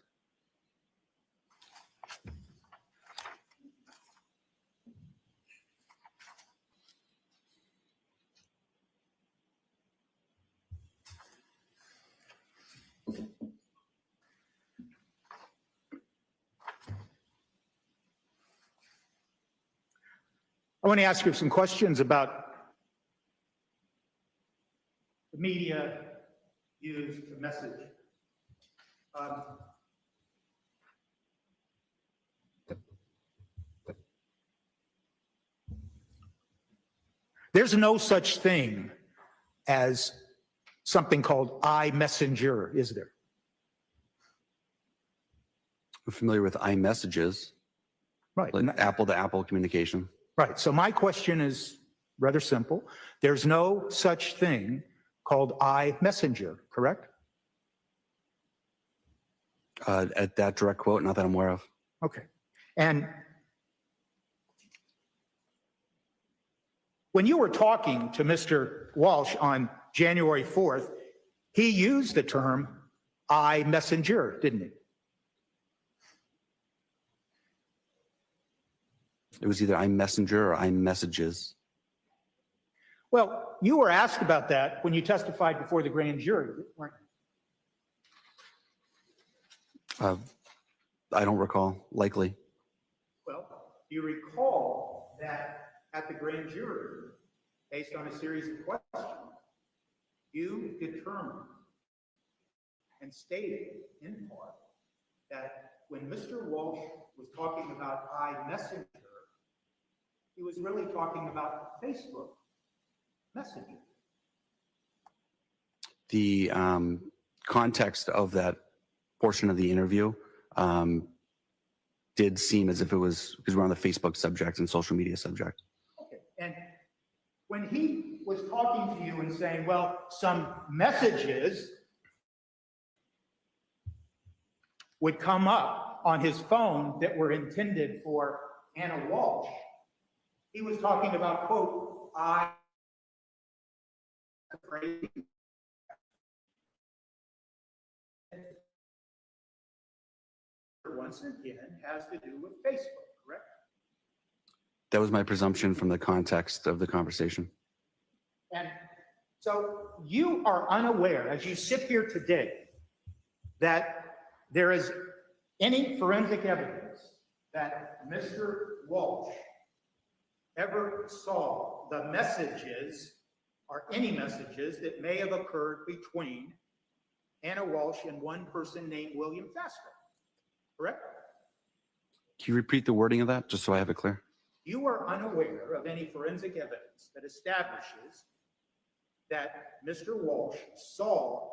I want to ask you some questions about the media used the message. There's no such thing as something called iMessenger, is there? I'm familiar with iMessages, Right. like Apple to Apple communication. Right. So my question is rather simple. There's no such thing called iMessenger, correct? At that direct quote, not that I'm aware of. Okay. And when you were talking to Mr. Walsh on January 4th, he used the term iMessenger, didn't he? It was either iMessenger or iMessages. Well, you were asked about that when you testified before the grand jury, weren't you? I don't recall, likely. Well, do you recall that at the grand jury, based on a series of questions, you determined and stated in part that when Mr. Walsh was talking about iMessenger, he was really talking about Facebook Messenger. The context of that portion of the interview did seem as if it was, because we're on the Facebook subject and social media subject. Okay. And when he was talking to you and saying, well, some messages would come up on his phone that were intended for Anna Walsh, he was talking about, quote, once again has to do with Facebook, correct? That was my presumption from the context of the conversation. And so you are unaware, as you sit here today, that there is any forensic evidence that Mr. Walsh ever saw the messages or any messages that may have occurred between Anna Walsh and one person named William Faster, correct? Can you repeat the wording of that, just so I have it clear? You are unaware of any forensic evidence that establishes that Mr. Walsh saw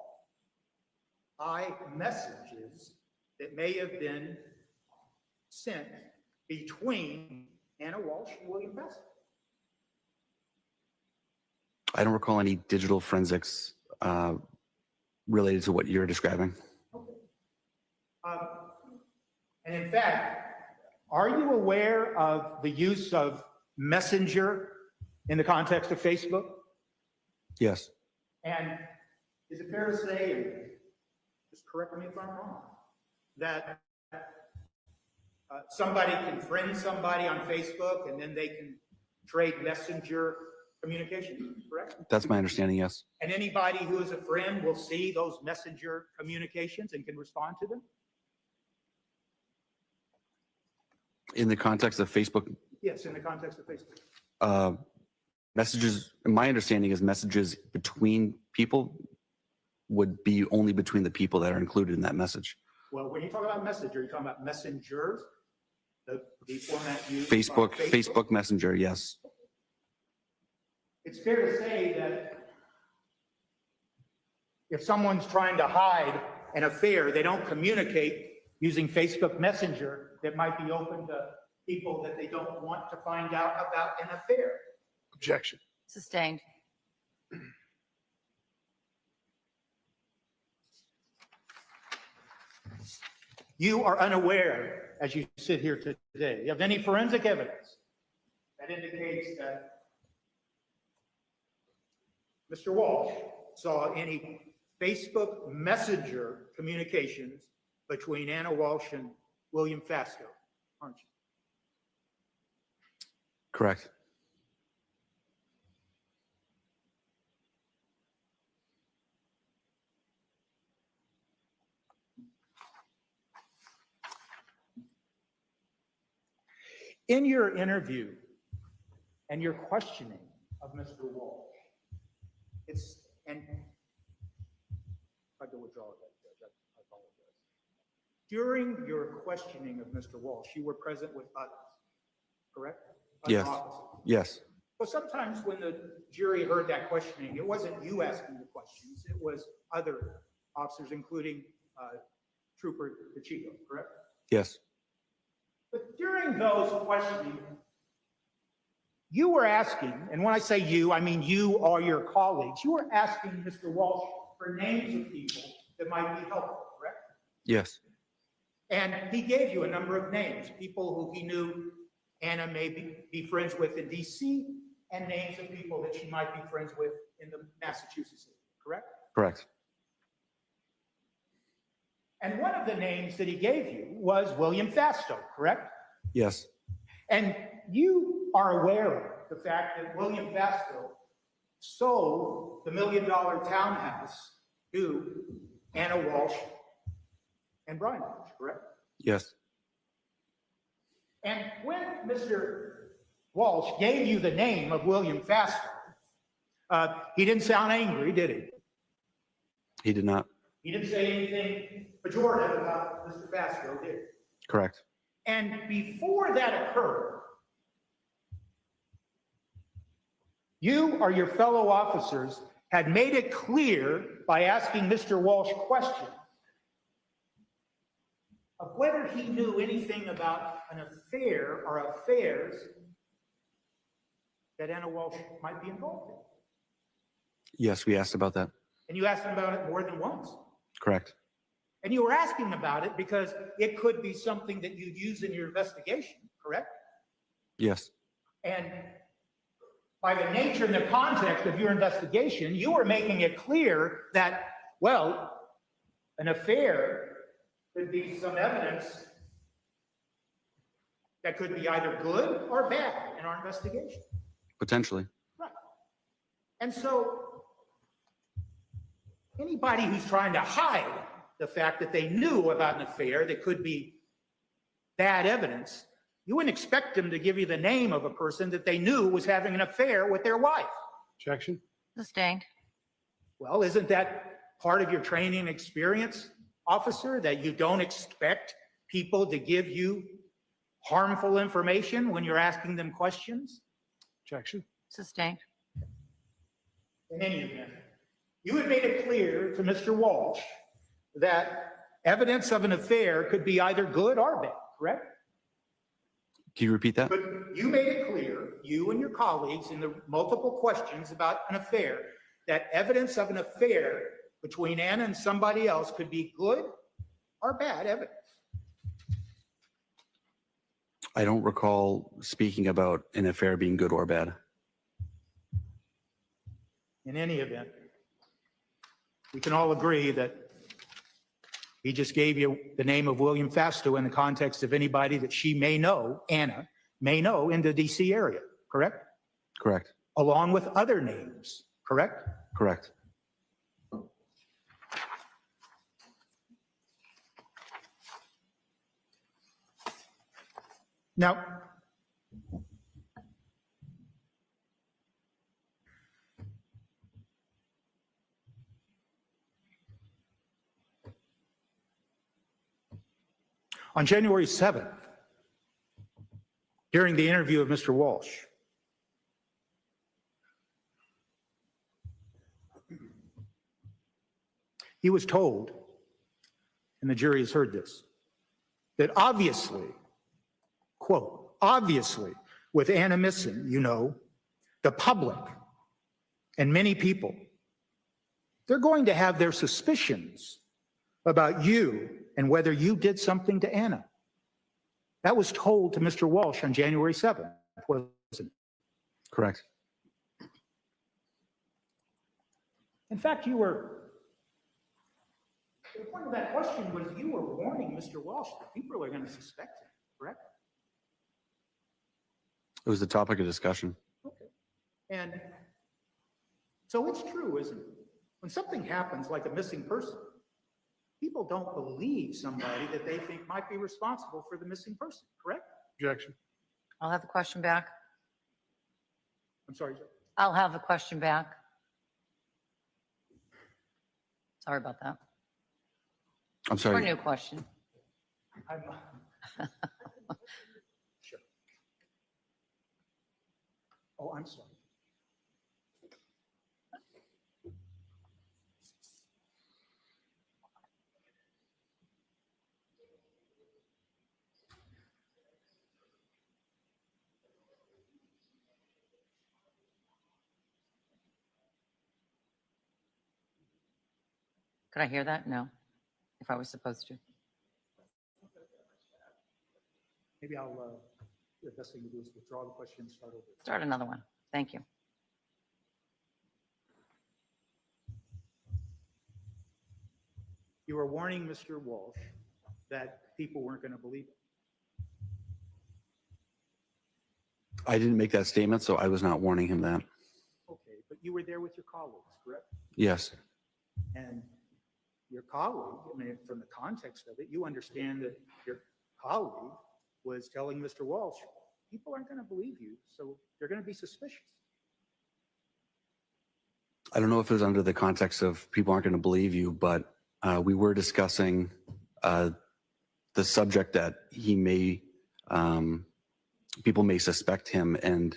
iMessages that may have been sent between Anna Walsh and William Faster. I don't recall any digital forensics related to what you're describing. Okay. And in fact, are you aware of the use of Messenger in the context of Facebook? Yes. And is it fair to say, and just correct me if I'm wrong, that somebody can friend somebody on Facebook and then they can trade messenger communication, correct? That's my understanding, yes. And anybody who is a friend will see those messenger communications and can respond to them? In the context of Facebook, Yes, in the context of Facebook. messages, my understanding is messages between people would be only between the people that are included in that message. Well, when you talk about messenger, you're talking about messengers, the format used. Facebook, by Facebook Messenger, yes. It's fair to say that if someone's trying to hide an affair, they don't communicate using Facebook Messenger that might be open to people that they don't want to find out about an affair. Objection. Sustained. You are unaware, as you sit here today, of any forensic evidence that indicates that Mr. Walsh saw any Facebook Messenger communications between Anna Walsh and William Fasto, aren't you? Correct. In your interview and your questioning of Mr. Walsh, and if I go withdraw that, Judge, I apologize. During your questioning of Mr. Walsh, you were present with others, correct? Other Yes. officers. Yes. Well, sometimes when the jury heard that questioning, it wasn't you asking the questions, it was other officers, including Trooper Pacheco, correct? Yes. But during those questioning, you were asking, and when I say you, I mean you or your colleagues, you were asking Mr. Walsh for names of people that might be helpful, correct? Yes. And he gave you a number of names, people who he knew Anna may be friends with in DC, and names of people that she might be friends with in the Massachusetts area, correct? Correct. And one of the names that he gave you was William Fastow, correct? Yes. And you are aware of the fact that William Fastow sold the $1 million townhouse to Anna Walsh and Brian Walsh, correct? Yes. And when Mr. Walsh gave you the name of William Fastow, he didn't sound angry, did he? He did not. He didn't say anything pejorative about Mr. Fastow, did he? Correct. And before that occurred, you or your fellow officers had made it clear by asking Mr. Walsh questions of whether he knew anything about an affair or affairs that Anna Walsh might be involved in. Yes, we asked about that. And you asked him about it more than once. Correct. And you were asking about it because it could be something that you'd use in your investigation, correct? Yes. And by the nature and the context of your investigation, you were making it clear that, well, an affair could be some evidence that could be either good or bad in our investigation. Potentially. Right. And so anybody who's trying to hide the fact that they knew about an affair that could be bad evidence, you wouldn't expect them to give you the name of a person that they knew was having an affair with their wife. Objection? Sustained. Well, isn't that part of your training and experience, officer, that you don't expect people to give you harmful information when you're asking them questions? Objection? Sustained. In any event, you had made it clear to Mr. Walsh that evidence of an affair could be either good or bad, correct? Can you repeat that? But you made it clear, you and your colleagues, in the multiple questions about an affair, that evidence of an affair between Anna and somebody else could be good or bad evidence. I don't recall speaking about an affair being good or bad. In any event, we can all agree that he just gave you the name of William Fastow in the context of anybody that she may know, Anna, may know in the DC area, correct? Correct. Along with other names, correct? Correct. Now, on January 7th, during the interview of Mr. Walsh, he was told, and the jury has heard this, that obviously, quote, obviously, with Anna missing, you know, the public and many people, they're going to have their suspicions about you and whether you did something to Anna. That was told to Mr. Walsh on January 7th, wasn't it? Correct. In fact, the point of that question was you were warning Mr. Walsh that people are going to suspect him, correct? It was the topic of discussion. Okay. And so it's true, isn't it? When something happens like a missing person, people don't believe somebody that they think might be responsible for the missing person, correct? Objection? I'll have the question back. I'm sorry, sir. I'll have the question back. Sorry about that. I'm Or sorry. new question. I'm, sure. Oh, I'm sorry. Could I hear that? No, if I was supposed to. Maybe I'll, the best thing to do is withdraw the question and start over. Start another one. Thank you. You were warning Mr. Walsh that people weren't going to believe it. I didn't make that statement, so I was not warning him that. Okay, but you were there with your colleagues, correct? Yes, And your colleague, I mean, from the context of it, you understand that your colleague was telling Mr. Walsh, people aren't going to believe you, so they're going to be suspicious. I don't know if it was under the context of people aren't going to believe you, but we were discussing the subject that he may, people may suspect him. And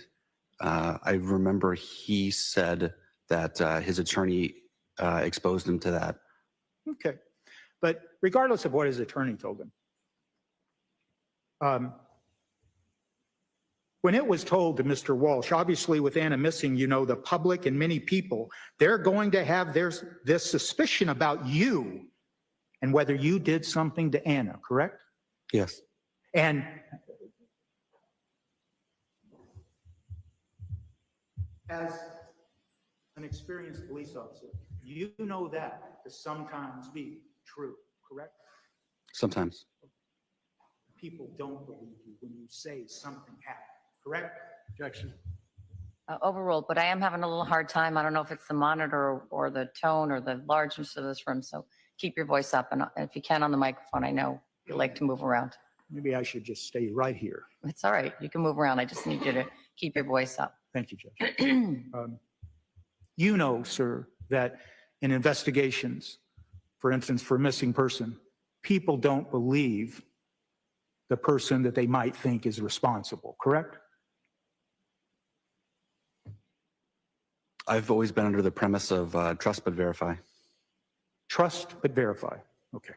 I remember he said that his attorney exposed him to that. Okay, but regardless of what his attorney told him, when it was told to Mr. Walsh, obviously with Anna missing, you know, the public and many people, they're going to have this suspicion about you and whether you did something to Anna, correct? Yes. And as an experienced police officer, you know that to sometimes be true, correct? Sometimes. People don't believe you when you say something happened, correct? Objection. Overruled, but I am having a little hard time. I don't know if it's the monitor or the tone or the largeness of this room. So keep your voice up. And if you can on the microphone, I know you like to move around. Maybe I should just stay right here. It's all right. You can move around. I just need you to keep your voice up. Thank you, Judge. You know, sir, that in investigations, for instance, for a missing person, people don't believe the person that they might think is responsible, correct? I've always been under the premise of trust but verify. Trust but verify. Okay.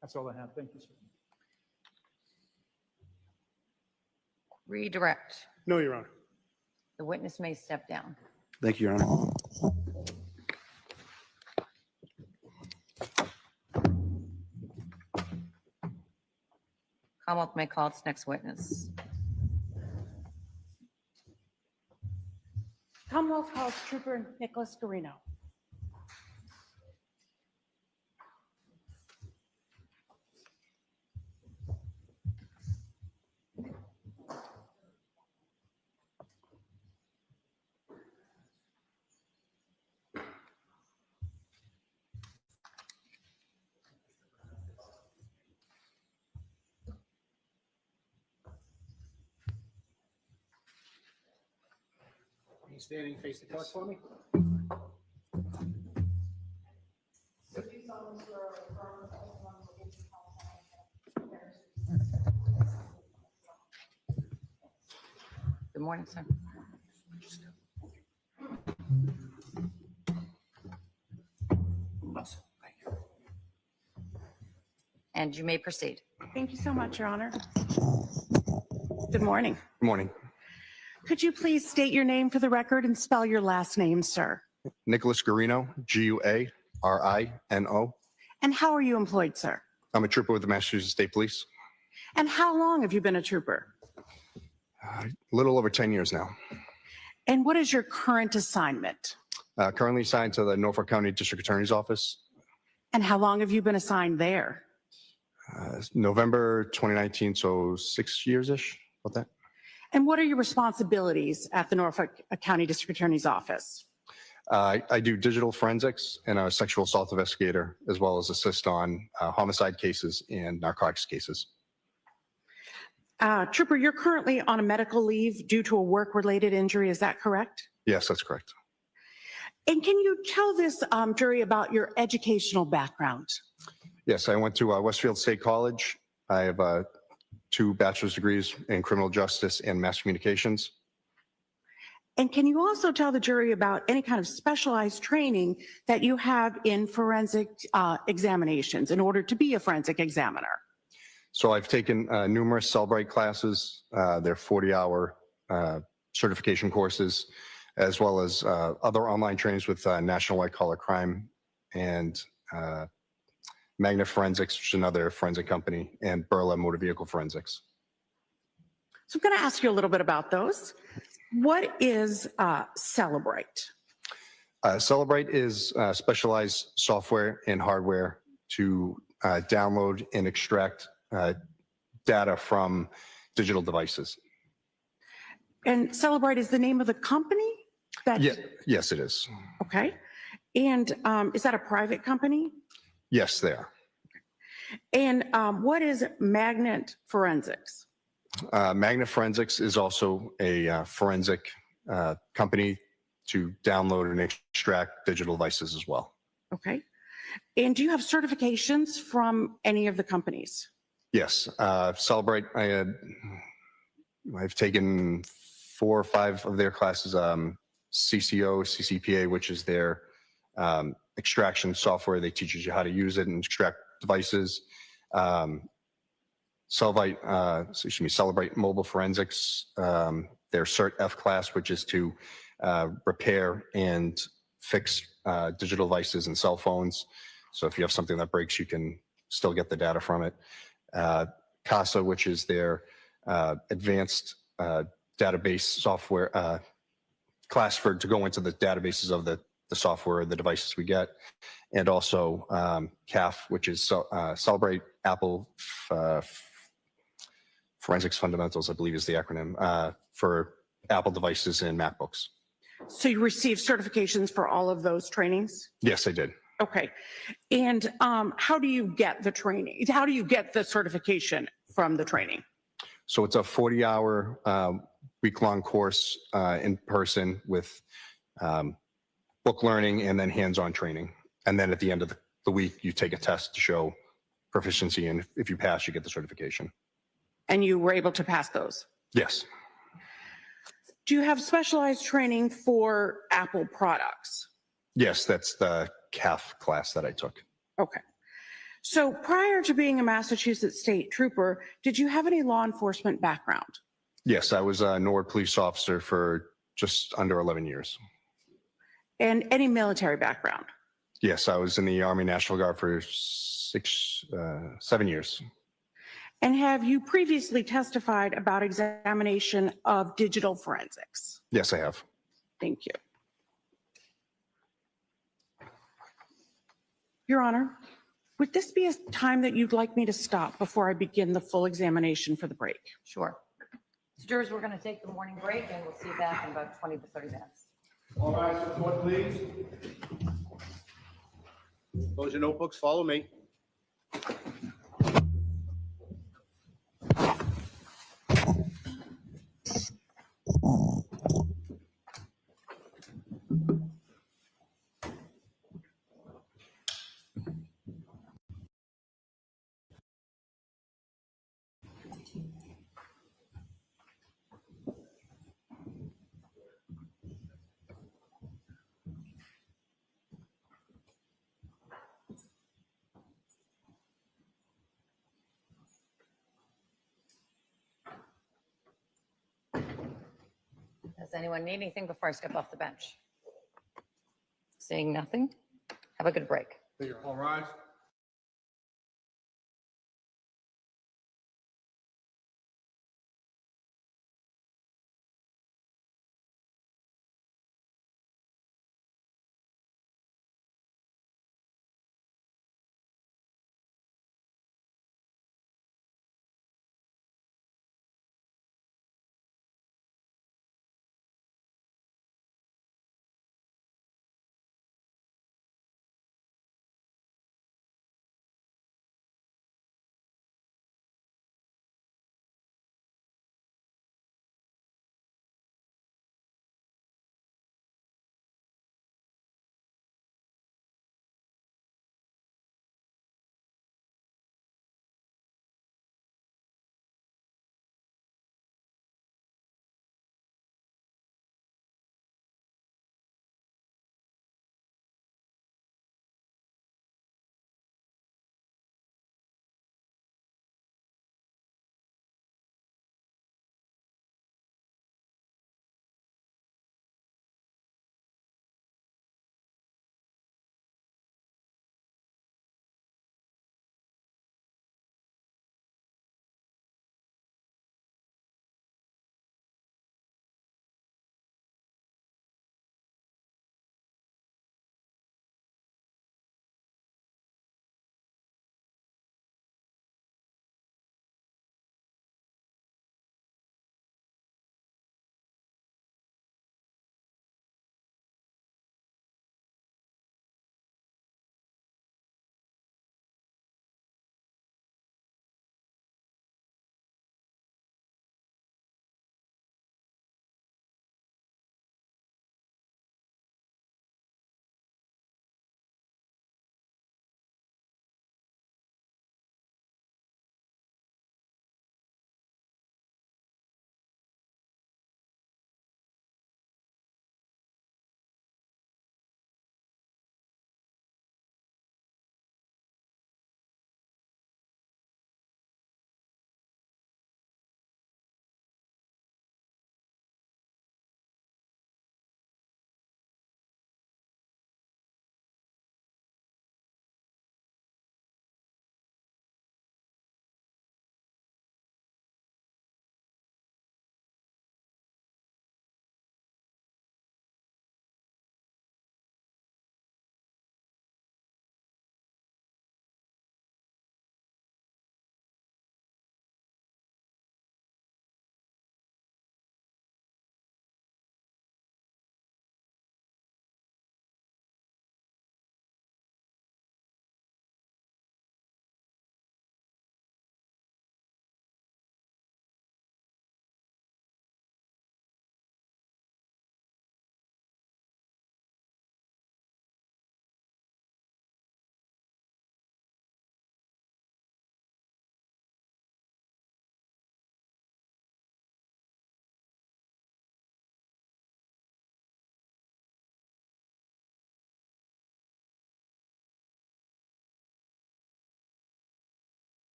That's all I have. Thank you, sir. Redirect. No, Your Honor. The witness may step down. Thank you, Your Honor. Commonwealth may call its next witness. Commonwealth calls Trooper Nicholas Garino. Are you standing face the clock for me? Good morning, sir. And you may proceed. Thank you so much, Your Honor. Good morning. Good morning. Could you please state your name for the record and spell your last name, sir? Nicholas Garino, Guarino. And how are you employed, sir? I'm a trooper with the Massachusetts State Police. And how long have you been a trooper? A little over 10 years now. And what is your current assignment? Currently assigned to the Norfolk County District Attorney's Office. And how long have you been assigned there? November 2019, so 6 years-ish, about that. And what are your responsibilities at the Norfolk County District Attorney's Office? I do digital forensics and a sexual assault investigator, as well as assist on homicide cases and narcotics cases. Trooper, you're currently on a medical leave due to a work-related injury, is that correct? Yes, that's correct. And can you tell this jury about your educational background? Yes, I went to Westfield State College. I have 2 bachelor's degrees in criminal justice and mass communications. And can you also tell the jury about any kind of specialized training that you have in forensic examinations in order to be a forensic examiner? So I've taken numerous Cellbrite classes. They're 40-hour certification courses, as well as other online trainings with National White Collar Crime and Magna Forensics, which is another forensic company, and Burla Motor Vehicle Forensics. So I'm going to ask you a little bit about those. What is Celebrate? Cellbrite is specialized software and hardware to download and extract data from digital devices. And Celebrate is the name of the company? Yeah, yes, it is. Okay. And is that a private company? Yes, they are. And what is Magnet Forensics? Magna Forensics is also a forensic company to download and extract digital devices as well. Okay. And do you have certifications from any of the companies? Yes, Cellbrite, I've taken 4 or 5 of their classes, CCO, CCPA, which is their extraction software. They teach you how to use it and extract devices. Celebrate Mobile Forensics, their Cert F class, which is to repair and fix digital devices and cell phones. So if you have something that breaks, you can still get the data from it. CASA, which is their advanced database software class to go into the databases of the software, the devices we get. And also CAF, which is Celebrate Apple Forensics Fundamentals, I believe is the acronym, for Apple devices and MacBooks. So you received certifications for all of those trainings? Yes, I did. Okay. And how do you get the training? How do you get the certification from the training? So it's a 40-hour week-long course in person with book learning and then hands-on training. And then at the end of the week, you take a test to show proficiency, and if you pass, you get the certification. And you were able to pass those? Yes. Do you have specialized training for Apple products? Yes, that's the CAF class that I took. Okay. So prior to being a Massachusetts State Trooper, did you have any law enforcement background? Yes, I was a Norwood police officer for just under 11 years. And any military background? Yes, I was in the Army National Guard for 7 years. And have you previously testified about examination of digital forensics? Yes, I have. Thank you. Your Honor, would this be a time that you'd like me to stop before I begin the full examination for the break? Sure. So jurors, we're going to take the morning break and we'll see you back in about 20 to 30 minutes. All right, support, please. Close your notebooks, follow me. Does anyone need anything before I step off the bench? Seeing nothing? Have a good break. All rise.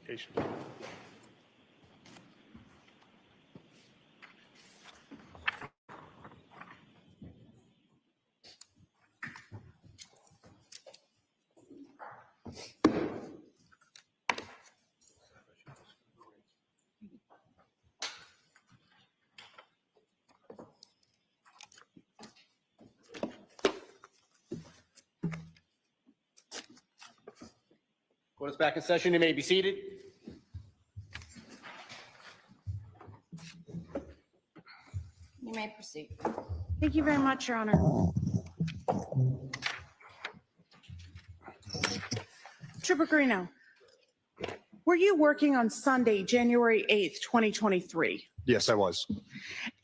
Application. Court is back in session. You may be seated. You may proceed. Thank you very much, Your Honor. Trooper Greeno, were you working on Sunday, January 8th, 2023? Yes, I was.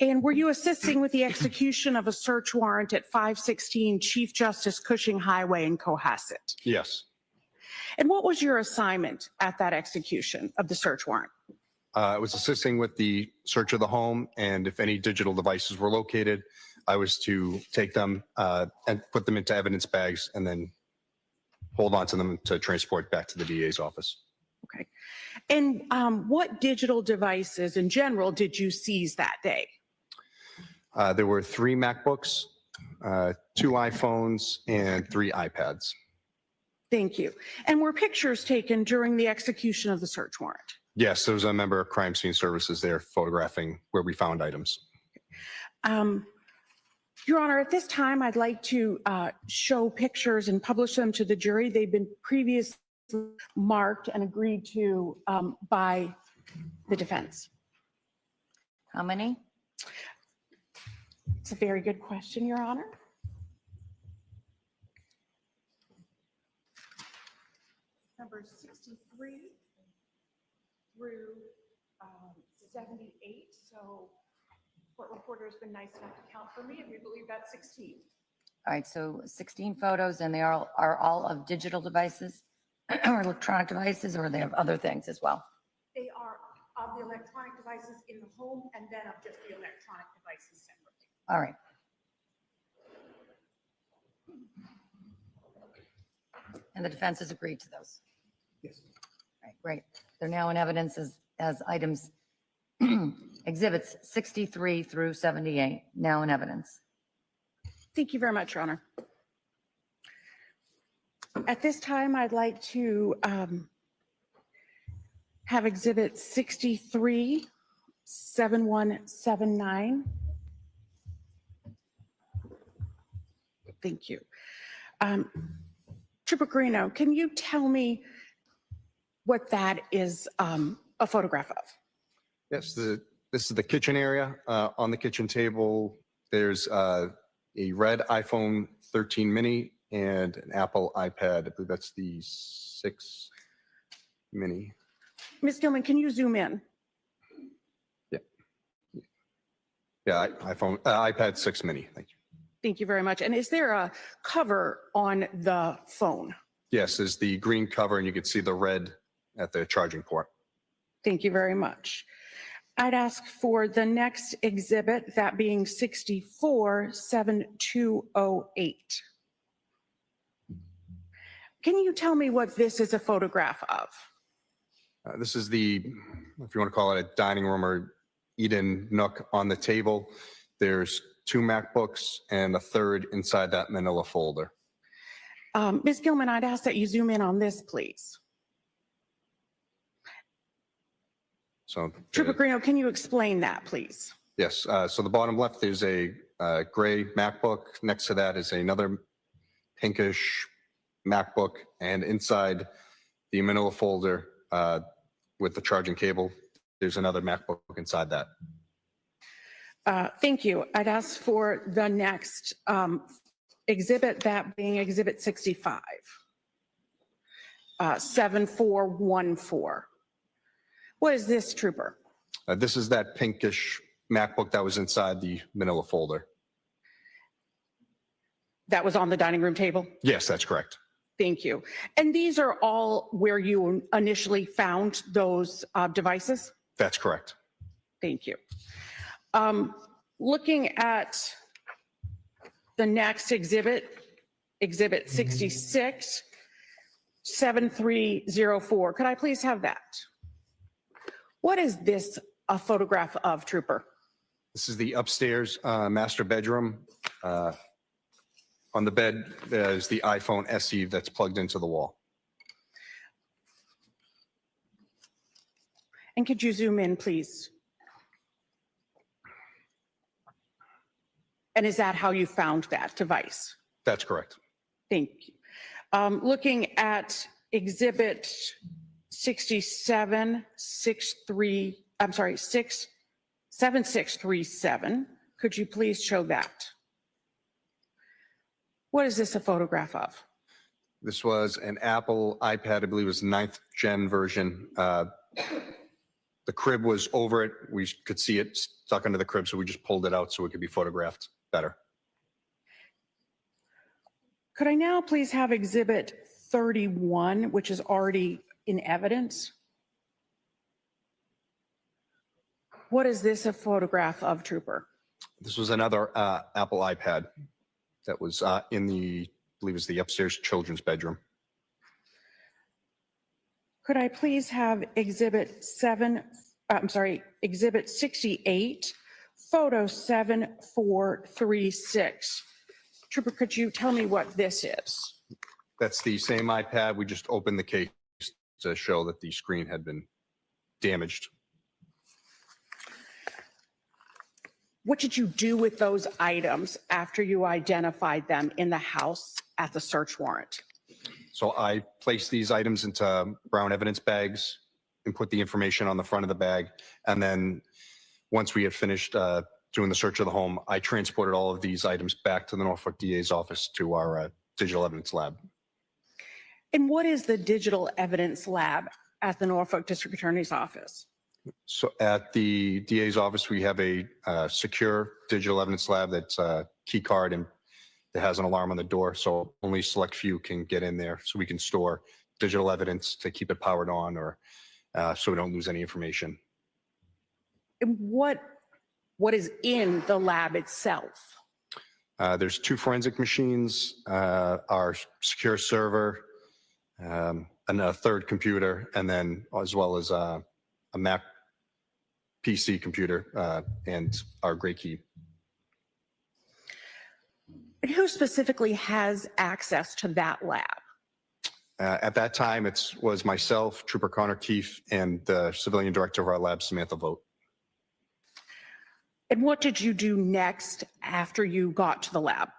And were you assisting with the execution of a search warrant at 516 Chief Justice Cushing Highway in Cohasset? Yes. And what was your assignment at that execution of the search warrant? I was assisting with the search of the home, and if any digital devices were located, I was to take them and put them into evidence bags and then hold on to them to transport back to the DA's office. Okay. And what digital devices in general did you seize that day? There were 3 MacBooks, 2 iPhones, and 3 iPads. Thank you. And were pictures taken during the execution of the search warrant? Yes, there was a member of Crime Scene Services there photographing where we found items. Your Honor, at this time, I'd like to show pictures and publish them to the jury. They've been previously marked and agreed to by the defense. How many? It's a very good question, Your Honor. Number 63 through 78. So court reporter has been nice enough to count for me, and we believe that's 16. All right, so 16 photos, and they are all of digital devices or electronic devices, or they have other things as well? They are of the electronic devices in the home and then of just the electronic devices separately. All right. And the defense has agreed to those? Yes. All right, great. They're now in evidence as items, exhibits 63 through 78, now in evidence. Thank you very much, Your Honor. At this time, I'd like to have exhibit 63, 7179. Thank you. Trooper Greeno, can you tell me what that is a photograph of? Yes, this is the kitchen area. On the kitchen table, there's a red iPhone 13 mini and an Apple iPad. I believe that's the 6 mini. Ms. Gilman, can you zoom in? Yeah, iPad 6 mini. Thank you. Thank you very much. And is there a cover on the phone? Yes, there's the green cover, and you can see the red at the charging port. Thank you very much. I'd ask for the next exhibit, that being 647208. Can you tell me what this is a photograph of? This is the, if you want to call it a dining room or eat-in nook on the table. There's 2 MacBooks and a third inside that manila folder. Ms. Gilman, I'd ask that you zoom in on this, please. So, Trooper Greeno, can you explain that, please? yes, so the bottom left, there's a gray MacBook. Next to that is another pinkish MacBook, and inside the manila folder with the charging cable, there's another MacBook inside that. Thank you. I'd ask for the next exhibit, that being exhibit 65, 7414. What is this, Trooper? This is that pinkish MacBook that was inside the manila folder. That was on the dining room table? Yes, that's correct. Thank you. And these are all where you initially found those devices? That's correct. Thank you. Looking at the next exhibit, exhibit 66, 7304. Could I please have that? What is this a photograph of, Trooper? This is the upstairs master bedroom. On the bed, there's the iPhone SE that's plugged into the wall. And could you zoom in, please? And is that how you found that device? That's correct. Thank you. Looking at exhibit 7637, could you please show that? What is this a photograph of? This was an Apple iPad, I believe it was 9th gen version. The crib was over it. We could see it stuck under the crib, so we just pulled it out so it could be photographed better. Could I now please have exhibit 31, which is already in evidence? What is this a photograph of, Trooper? This was another Apple iPad that was in the, I believe it was the upstairs children's bedroom. Could I please have exhibit 68, photo 7436? Trooper, could you tell me what this is? That's the same iPad. We just opened the case to show that the screen had been damaged. What did you do with those items after you identified them in the house at the search warrant? So I placed these items into brown evidence bags and put the information on the front of the bag. And then once we had finished doing the search of the home, I transported all of these items back to the Norfolk DA's office to our digital evidence lab. And what is the digital evidence lab at the Norfolk District Attorney's office? So at the DA's office, we have a secure digital evidence lab that's a key card and it has an alarm on the door. So only select few can get in there, so we can store digital evidence to keep it powered on or so we don't lose any information. And what is in the lab itself? There's 2 forensic machines, our secure server, and a 3rd computer, and then as well as a Mac PC computer and our gray key. And who specifically has access to that lab? At that time, it was myself, Trooper Connor Keefe, and the civilian director of our lab, Samantha Vogt. And what did you do next after you got to the lab?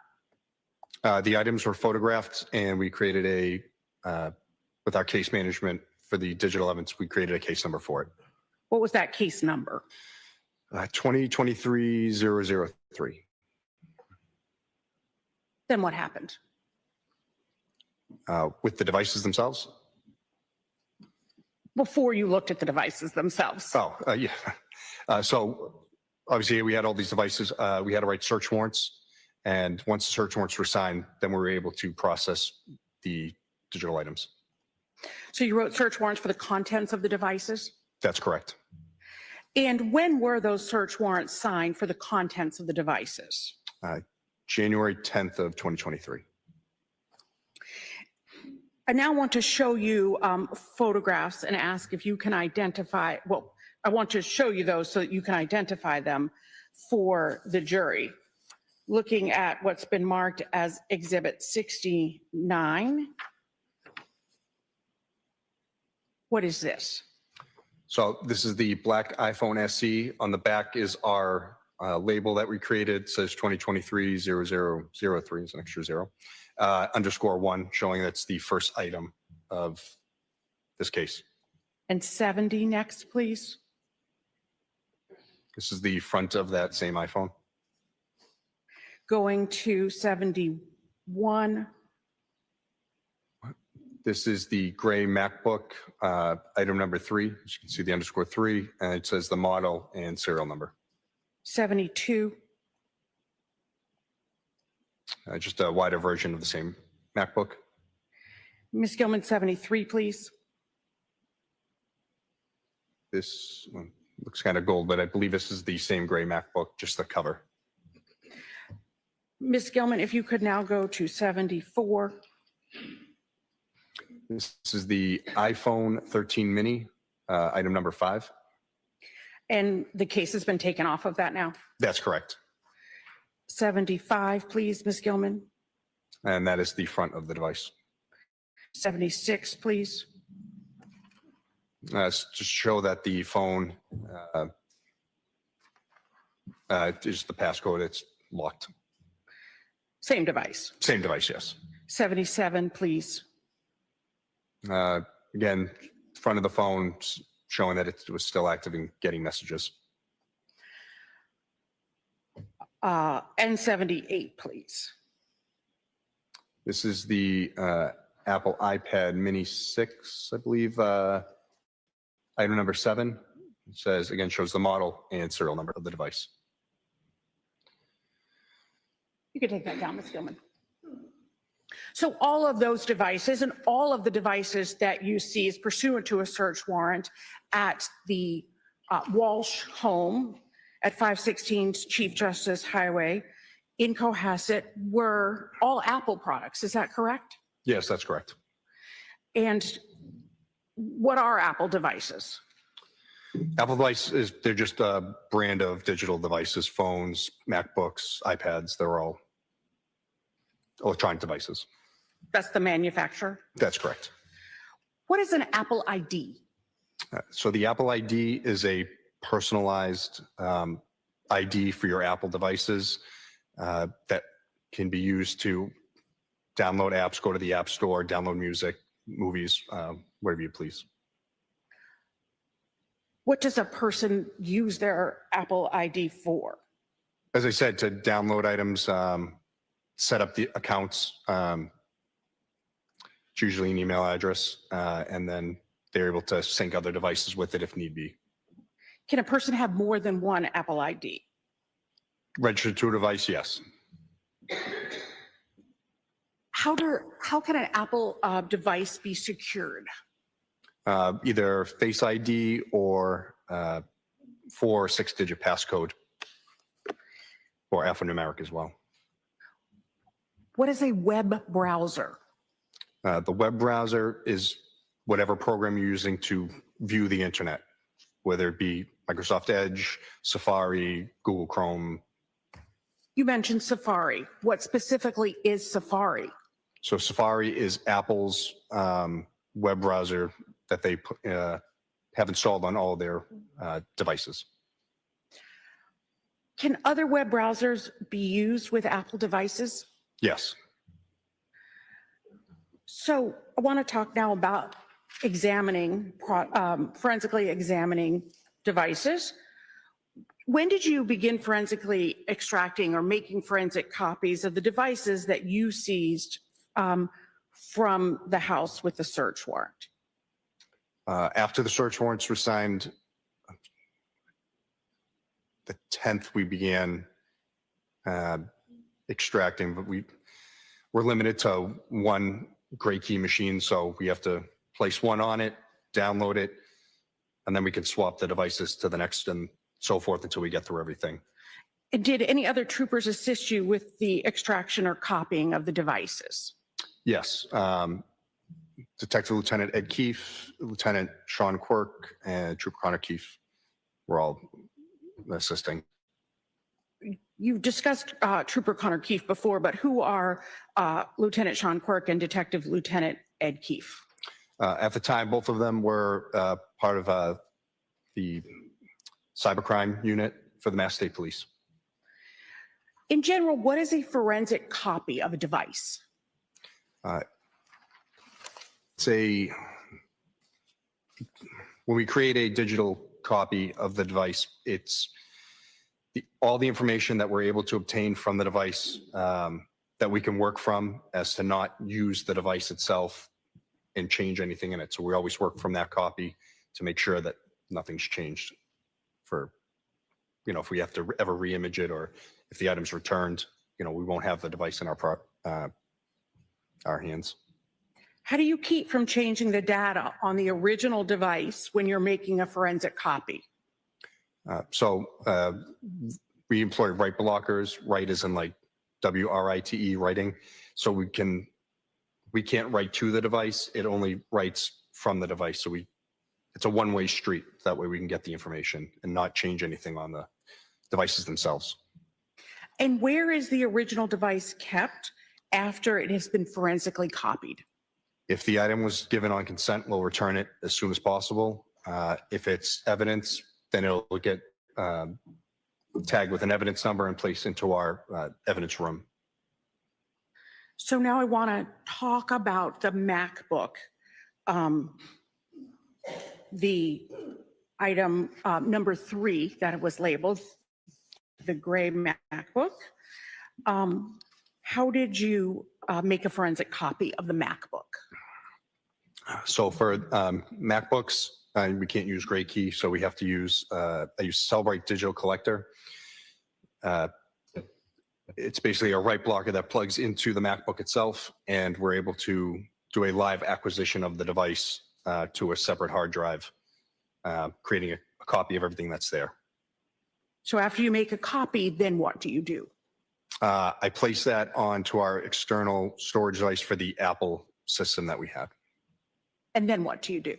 The items were photographed, and we created with our case management for the digital evidence, we created a case number for it. What was that case number? 2023-003. Then what happened? With the devices themselves? Before you looked at the devices themselves? Yeah. So obviously we had all these devices. We had to write search warrants. And once the search warrants were signed, then we were able to process the digital items. So you wrote search warrants for the contents of the devices? That's correct. And when were those search warrants signed for the contents of the devices? January 10th of 2023. I now want to show you photographs and ask if you can identify, well, I want to show you those so that you can identify them for the jury. Looking at what's been marked as Exhibit 69. What is this? So this is the black iPhone SE. On the back is our label that we created. It says 2023-0003 is an extra 0. _1 showing that's the first item of this case. And 70 next, please. This is the front of that same iPhone. Going to 71. This is the gray MacBook, item number 3. As you can see the _3, and it says the model and serial number. 72. Just a wider version of the same MacBook. Ms. Gilman, 73, please. This one looks kind of gold, but I believe this is the same gray MacBook, just the cover. Ms. Gilman, if you could now go to 74. This is the iPhone 13 mini, item number 5. And the case has been taken off of that now? That's correct. 75, please, Ms. Gilman. And that is the front of the device. 76, please. It's to show that the phone is the passcode. It's locked. Same device. Same device, yes. 77, please. Again, front of the phone showing that it was still active and getting messages. And 78, please. This is the Apple iPad Mini 6, I believe. Item number 7. It says, again, shows the model and serial number of the device. You can take that down, Ms. Gilman. So all of those devices and all of the devices that you see is pursuant to a search warrant at the Walshe home at 516 Chief Justice Highway in Cohasset were all Apple products. Is that correct? Yes, that's correct. And what are Apple devices? Apple devices, they're just a brand of digital devices, phones, MacBooks, iPads. They're all electronic devices. That's the manufacturer. That's correct. What is an Apple ID? So the Apple ID is a personalized ID for your Apple devices that can be used to download apps, go to the App Store, download music, movies, whatever you please. What does a person use their Apple ID for? As I said, to download items, set up the accounts, it's usually an email address, and then they're able to sync other devices with it if need be. Can a person have more than one Apple ID? Registered to a device, yes. How can an Apple device be secured? Either Face ID or 4 or 6-digit passcode, or alphanumeric as well. What is a web browser? The web browser is whatever program you're using to view the internet, whether it be Microsoft Edge, Safari, Google Chrome. You mentioned Safari. What specifically is Safari? So Safari is Apple's web browser that they have installed on all their devices. Can other web browsers be used with Apple devices? Yes. So I want to talk now about examining, forensically examining devices. When did you begin forensically extracting or making forensic copies of the devices that you seized from the house with the search warrant? After the search warrants were signed, the 10th we began extracting, but we're limited to one gray key machine, so we have to place one on it, download it, and then we can swap the devices to the next and so forth until we get through everything. And did any other troopers assist you with the extraction or copying of the devices? Yes. Detective Lieutenant Ed Keefe, Lieutenant Sean Quirk, and Trooper Connor Keefe were all assisting. You've discussed Trooper Connor Keefe before, but who are Lieutenant Sean Quirk and Detective Lieutenant Ed Keefe? At the time, both of them were part of the cybercrime unit for the Mass State Police. In general, what is a forensic copy of a device? When we create a digital copy of the device, it's all the information that we're able to obtain from the device that we can work from as to not use the device itself and change anything in it. So we always work from that copy to make sure that nothing's changed for, if we have to ever re-image it or if the item's returned, we won't have the device in our hands. How do you keep from changing the data on the original device when you're making a forensic copy? We employ write blockers. Write is in like WRITE writing. So we can't write to the device. It only writes from the device. So we it's a one-way street. That way we can get the information and not change anything on the devices themselves. And where is the original device kept after it has been forensically copied? If the item was given on consent, we'll return it as soon as possible. If it's evidence, then it'll get tagged with an evidence number and placed into our evidence room. So now I want to talk about the MacBook. The item number 3 that was labeled, the gray MacBook. How did you make a forensic copy of the MacBook? So for MacBooks, we can't use gray key, so we have to use, I use Celebrite Digital Collector. It's basically a write blocker that plugs into the MacBook itself, and we're able to do a live acquisition of the device to a separate hard drive, creating a copy of everything that's there. So after you make a copy, then what do you do? I place that onto our external storage device for the Apple system that we have. And then what do you do?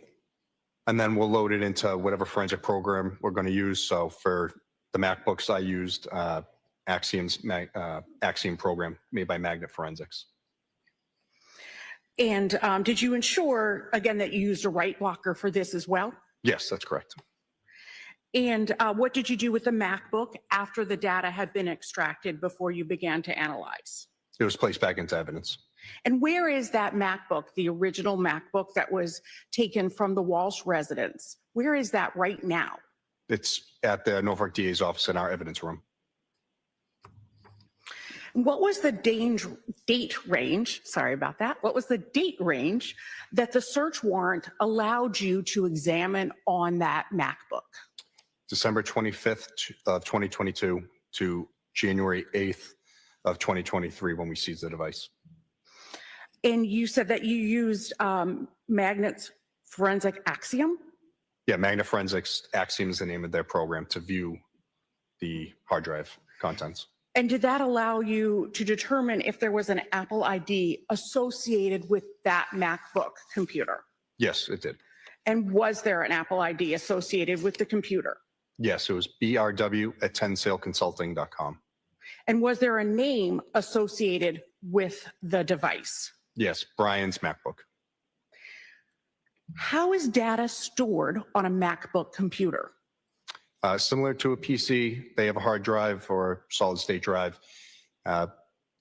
And then we'll load it into whatever forensic program we're going to use. So for the MacBooks, I used Axiom program made by Magnet Forensics. And did you ensure, again, that you used a write blocker for this as well? Yes, that's correct. And what did you do with the MacBook after the data had been extracted before you began to analyze? It was placed back into evidence. And where is that MacBook, the original MacBook that was taken from the Walshe residence? Where is that right now? It's at the Norfolk DA's office in our evidence room. What was the date range, sorry about that, what was the date range that the search warrant allowed you to examine on that MacBook? December 25th of 2022 to January 8th of 2023 when we seized the device. And you said that you used Magnet's Forensic Axiom? Yeah, Magnet Forensics, Axiom is the name of their program to view the hard drive contents. And did that allow you to determine if there was an Apple ID associated with that MacBook computer? Yes, it did. And was there an Apple ID associated with the computer? Yes, it was brw@tensaleconsulting.com. And was there a name associated with the device? Yes, Brian's MacBook. How is data stored on a MacBook computer? Similar to a PC, they have a hard drive or solid state drive. The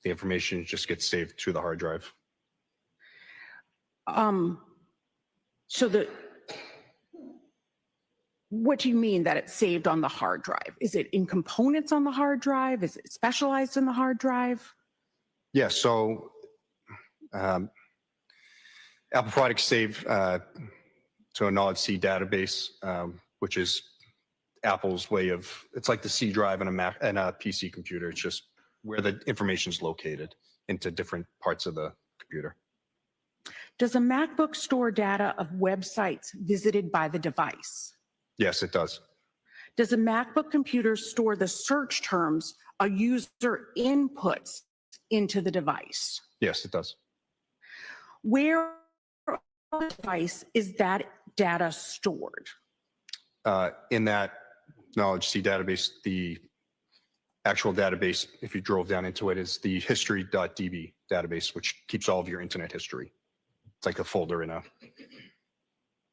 information just gets saved to the hard drive. What do you mean that it's saved on the hard drive? Is it in components on the hard drive? Is it specialized in the hard drive? Yeah, so Apple products save to a knowledge C database, which is Apple's way of, it's like the C drive in a Mac and a PC computer. It's just where the information is located into different parts of the computer. Does a MacBook store data of websites visited by the device? Yes, it does. Does a MacBook computer store the search terms a user inputs into the device? Yes, it does. Where on the device is that data stored? In that knowledge C database, the actual database, if you drove down into it, is the history.db database, which keeps all of your internet history. It's like a folder in a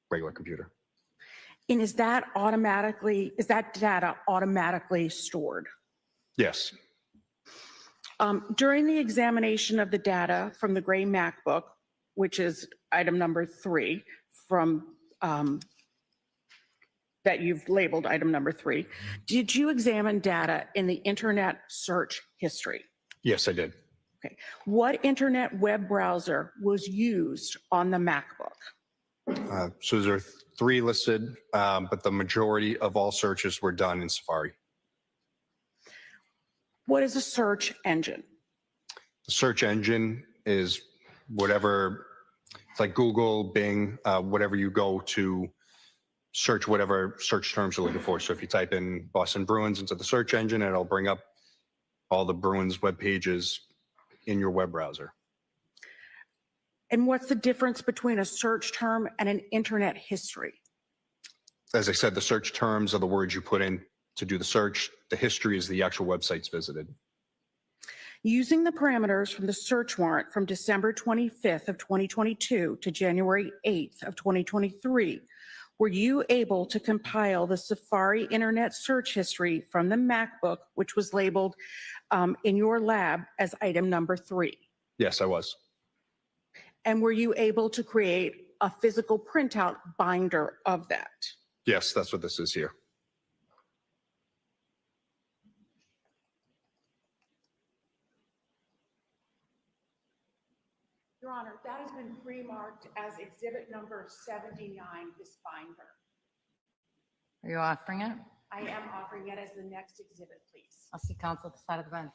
regular computer. And is that data automatically stored? Yes. During the examination of the data from the gray MacBook, which is item number 3 from that you've labeled item number 3, did you examine data in the internet search history? Yes, I did. Okay. What internet web browser was used on the MacBook? So there are 3 listed, but the majority of all searches were done in Safari. What is a search engine? The search engine is whatever, it's like Google, Bing, whatever you go to search whatever search terms you're looking for. So if you type in Boston Bruins into the search engine, it'll bring up all the Bruins web pages in your web browser. And what's the difference between a search term and an internet history? As I said, the search terms are the words you put in to do the search. The history is the actual websites visited. Using the parameters from the search warrant from December 25th of 2022 to January 8th of 2023, were you able to compile the Safari Internet search history from the MacBook, which was labeled in your lab as item number 3? Yes, I was. And were you able to create a physical printout binder of that? Yes, that's what this is here. Your Honor, that has been pre-marked as exhibit number 79, this binder. Are you offering it? I am offering it as the next exhibit, please. I'll see counsel at the side of the bench.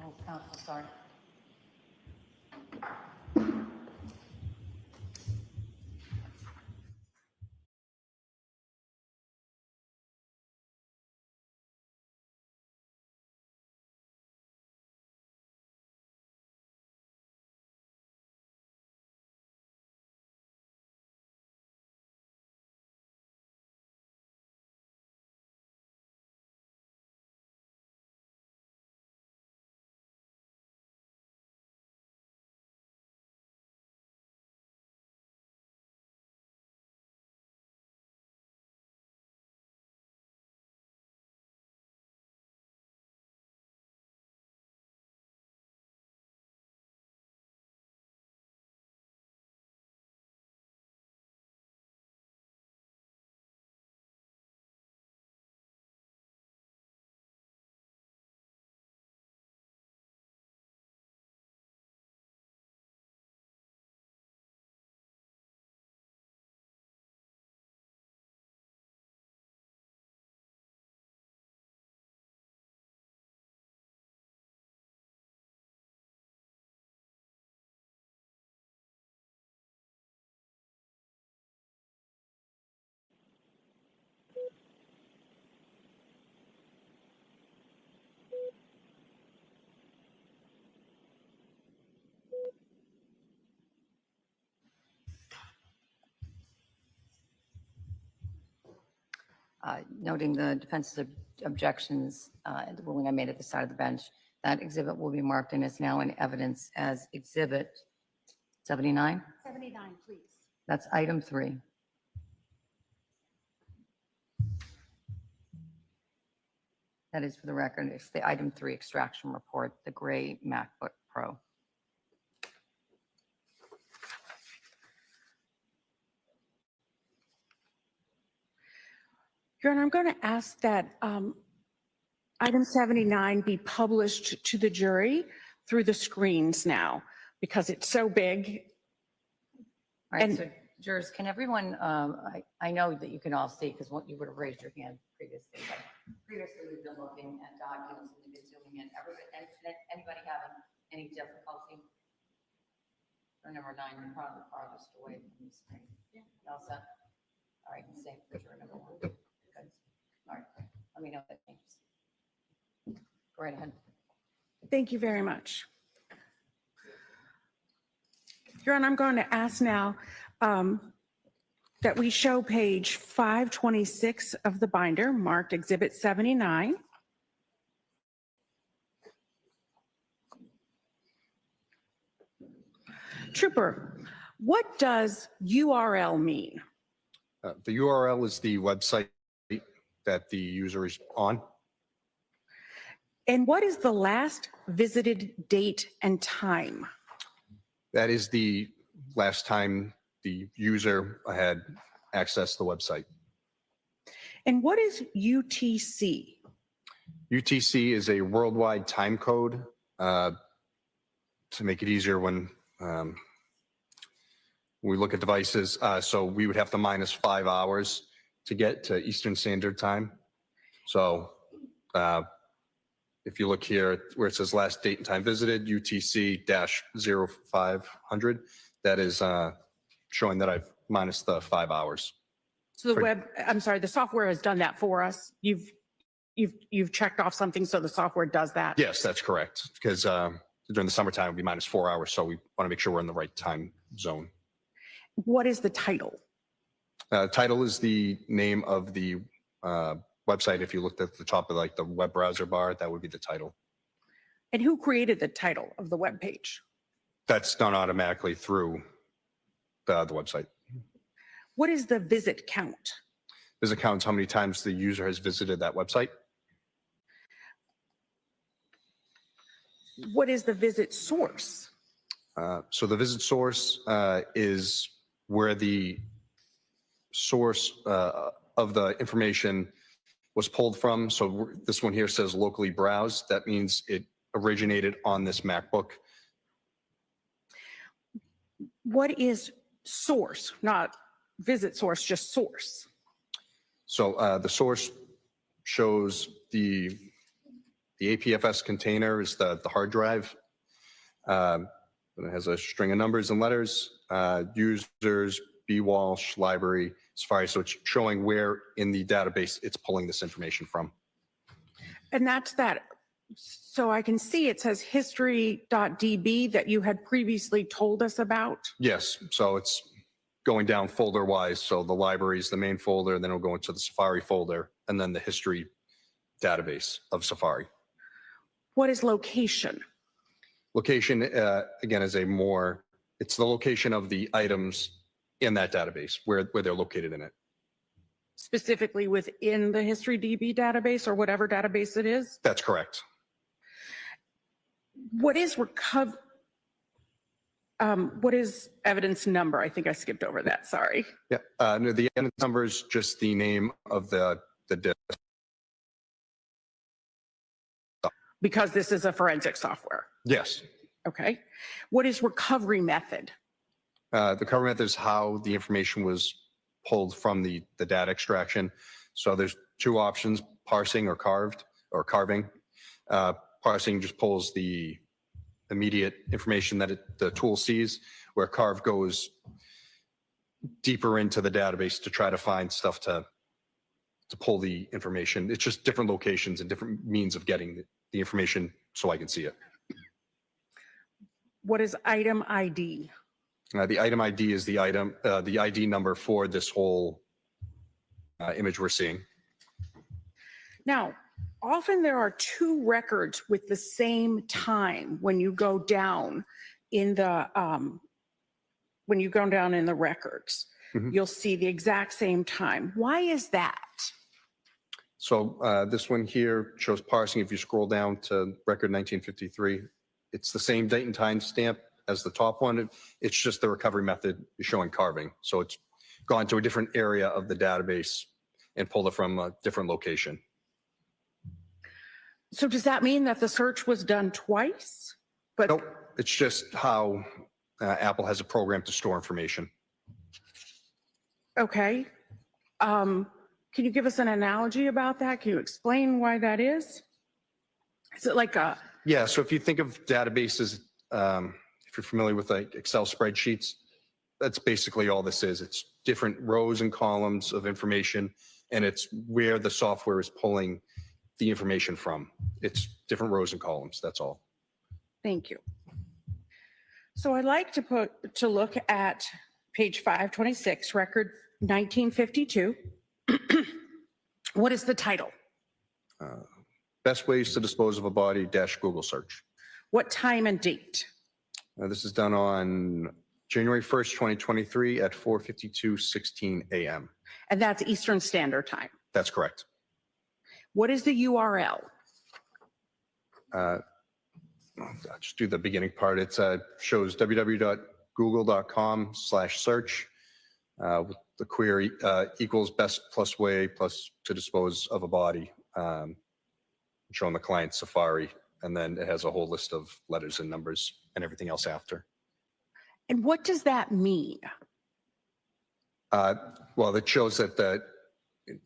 Oh, counsel, sorry. Noting the defense's objections, and the ruling I made at the side of the bench, that exhibit will be marked and is now in evidence as Exhibit 79. 79, please. That's item 3. That is for the record. It's the item 3 extraction report, the gray MacBook Pro. Your Honor, I'm going to ask that item 79 be published to the jury through the screens now, because it's so big. All right, And- so jurors, can everyone, I know that you can all see because you would have raised your hand previously, but previously we've been looking at documents and we've been zooming in. Anybody having any difficulty? Or number 9, you're probably the farthest away from the screen. Yeah. All set? All right, same for juror number 1. Good. All right, let me know if that changes. Go right ahead. Thank you very much. Your Honor, I'm going to ask now that we show page 526 of the binder marked Exhibit 79. Trooper, what does URL mean? The URL is the website that the user is on. And what is the last visited date and time? That is the last time the user had accessed the website. And what is UTC? UTC is a worldwide time code to make it easier when we look at devices. So we would have to minus 5 hours to get to Eastern Standard Time. So if you look here where it says last date and time visited, UTC-0500, that is showing that I've minus the 5 hours. So the software has done that for us. You've checked off something, so the software does that? Yes, that's correct. Because during the summertime, it would be minus 4 hours. So we want to make sure we're in the right time zone. What is the title? Title is the name of the website. If you looked at the top of like the web browser bar, that would be the title. And who created the title of the web page? That's done automatically through the website. What is the visit count? Visit counts how many times the user has visited that website. What is the visit source? So the visit source is where the source of the information was pulled from. So this one here says locally browsed. That means it originated on this MacBook. What is source? Not visit source, just source. So the source shows the The APFS container is the hard drive. It has a string of numbers and letters, users, B. Walsh, library, Safari. So it's showing where in the database it's pulling this information from. And that's that. So I can see it says history.db that you had previously told us about. Yes, so it's going down folder wise. So the library is the main folder, then it'll go into the Safari folder, and then the history database of Safari. What is location? Location, again, is it's the location of the items in that database, where they're located in it. Specifically within the history DB database or whatever database it is? That's correct. What is what is evidence number? I think I skipped over that, sorry. Yeah, no, the evidence number is just the name of the disk. Because this is a forensic software. Yes. Okay. What is recovery method? The recovery method is how the information was pulled from the data extraction. So there's two options, parsing or carving. Parsing just pulls the immediate information that the tool sees, where carve goes deeper into the database to try to find stuff to pull the information. It's just different locations and different means of getting the information so I can see it. What is item ID? The item ID is the ID number for this whole image we're seeing. Now, often there are two records with the same time when you go down in the records. Mhm. You'll see the exact same time. Why is that? So this one here shows parsing. If you scroll down to record 1953, it's the same date and time stamp as the top one. It's just the recovery method is showing carving. So it's gone to a different area of the database and pulled it from a different location. So does that mean that the search was done twice? But Nope, it's just how Apple has a program to store information. okay. Can you give us an analogy about that? Can you explain why that is? Is it like a, Yeah, so if you think of databases, if you're familiar with like Excel spreadsheets, that's basically all this is. It's different rows and columns of information, and it's where the software is pulling the information from. It's different rows and columns, that's all. thank you. So I'd like to look at page 526, record 1952. What is the title? Best ways to dispose of a body - Google search. What time and date? This is done on January 1st, 2023 at 4:52:16 a.m. And that's Eastern Standard Time. That's correct. What is the URL? I'll just do the beginning part. It shows www.google.com/search with the query equals best plus way plus to dispose of a body, showing the client Safari, and then it has a whole list of letters and numbers and everything else after. And what does that mean? Well, it shows that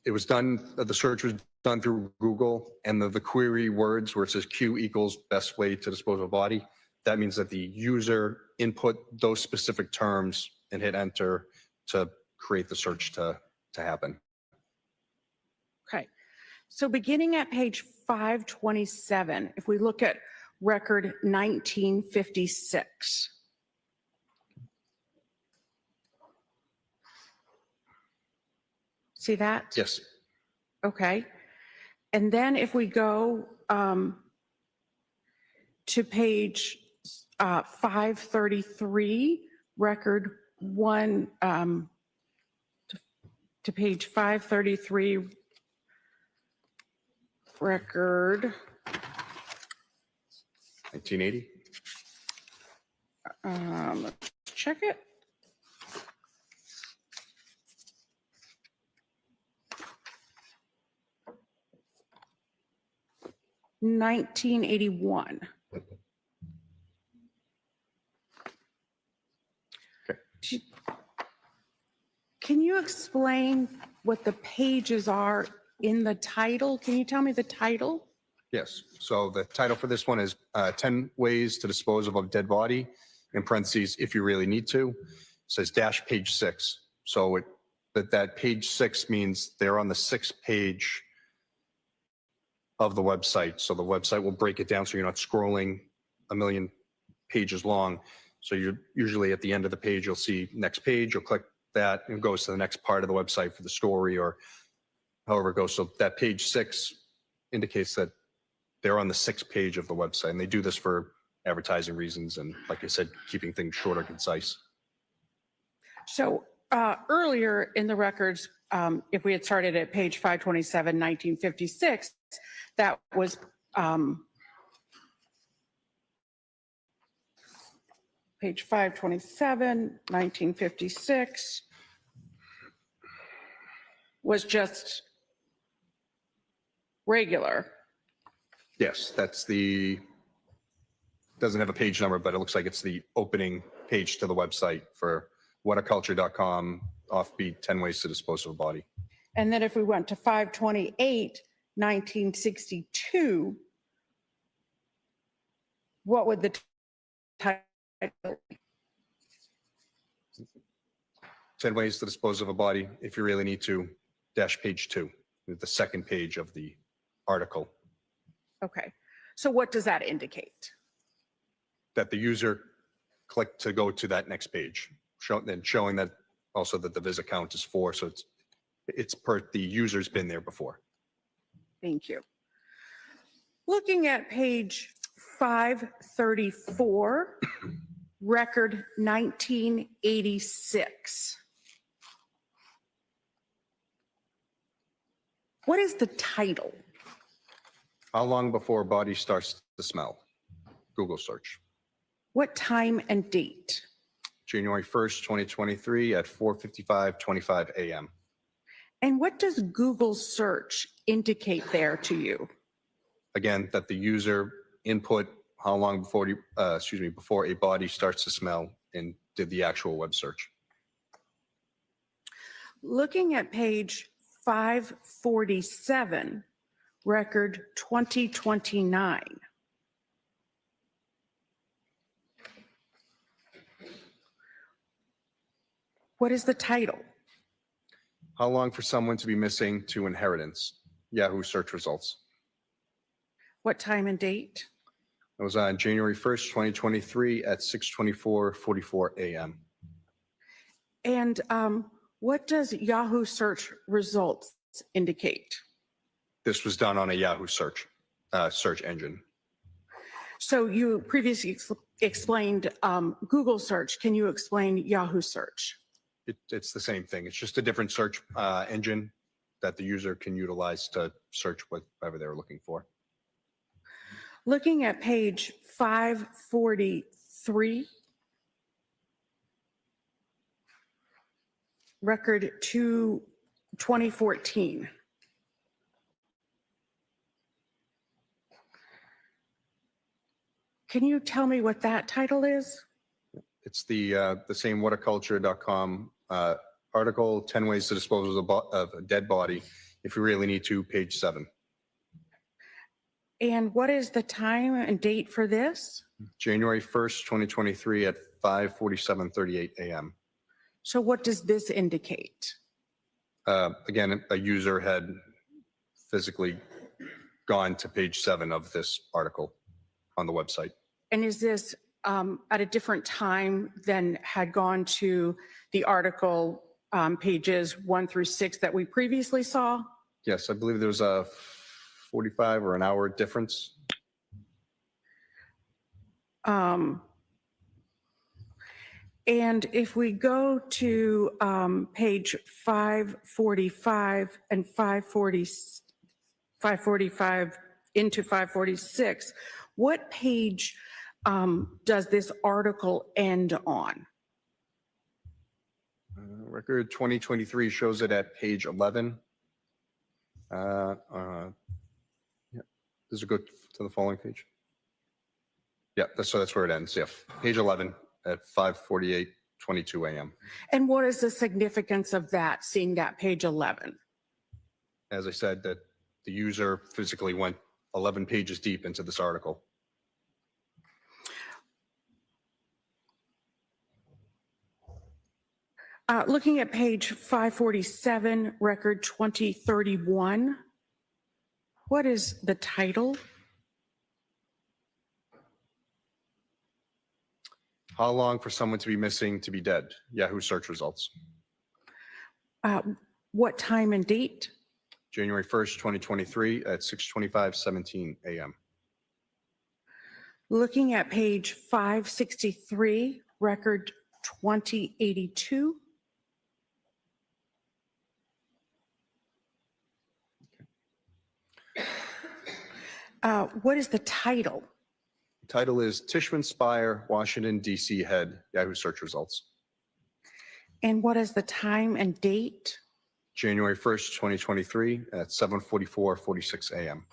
it was done, the search was done through Google, and the query words where it says Q equals best way to dispose of a body, that means that the user input those specific terms and hit enter to create the search to happen. Okay. So beginning at page 527, if we look at record 1956. See that? Yes. Okay. And then if we go to page 533, record one, to page 533, record 1980. let's check it. $1981. Okay. Can you explain what the pages are in the title? Can you tell me the title? Yes, so the title for this one is 10 Ways to Dispose of a Dead Body, in parentheses, if you really need to. It says dash page 6. So that page 6 means they're on the 6th page of the website. So the website will break it down so you're not scrolling a million pages long. So you're usually at the end of the page, you'll see next page, you'll click that and it goes to the next part of the website for the story or however it goes. So that page 6 indicates that they're on the 6th page of the website, and they do this for advertising reasons and, like I said, keeping things short or concise. So earlier in the records, if we had started at page 527, 1956, that was page 527, 1956 was just regular. Yes, that's doesn't have a page number, but it looks like it's the opening page to the website for whataculture.com, offbeat 10 ways to dispose of a body. And then if we went to 528, 1962, what would the title be? 10 ways to dispose of a body, if you really need to, dash page 2, the 2nd page of the article. Okay, so what does that indicate? That the user clicked to go to that next page, showing that also that the visit count is 4, so it's per the user's been there before. Thank you. Looking at page 534, record 1986. What is the title? How long before a body starts to smell? Google search. What time and date? January 1st, 2023 at 4:55:25 a.m. And what does Google search indicate there to you? Again, that the user input how long before before a body starts to smell and did the actual web search. Looking at page 547, record 2029. What is the title? How long for someone to be missing to inheritance? Yahoo search results. What time and date? It was on January 1st, 2023 at 6:24:44 a.m. And what does Yahoo search results indicate? This was done on a Yahoo search engine. So you previously explained Google search. Can you explain Yahoo search? It's the same thing. It's just a different search engine that the user can utilize to search whatever they're looking for. Looking at page 543, record 2014. Can you tell me what that title is? It's the same whataculture.com article, 10 ways to dispose of a dead body if you really need to, page 7. And what is the time and date for this? January 1st, 2023 at 5:47:38 a.m. So what does this indicate? Again, a user had physically gone to page 7 of this article on the website. And is this at a different time than had gone to the article pages 1 through 6 that we previously saw? Yes, I believe there was a 45 or an hour difference. And if we go to page 545 and 545 into 546, what page does this article end on? Record 2023 shows it at page 11. Does it go to the following page? Yeah, that's where it ends. Yeah, page 11 at 5:48:22 a.m. And what is the significance of that, seeing that page 11? As I said, that the user physically went 11 pages deep into this article. Looking at page 547, record 2031, what is the title? How long for someone to be missing to be dead? Yahoo search results. What time and date? January 1st, 2023 at 6:25:17 a.m. Looking at page 563, record 2082. What is the title? Title is Tishman Spire, Washington, D.C. head, Yahoo search results. And what is the time and date? January 1st, 2023 at 7:46 a.m.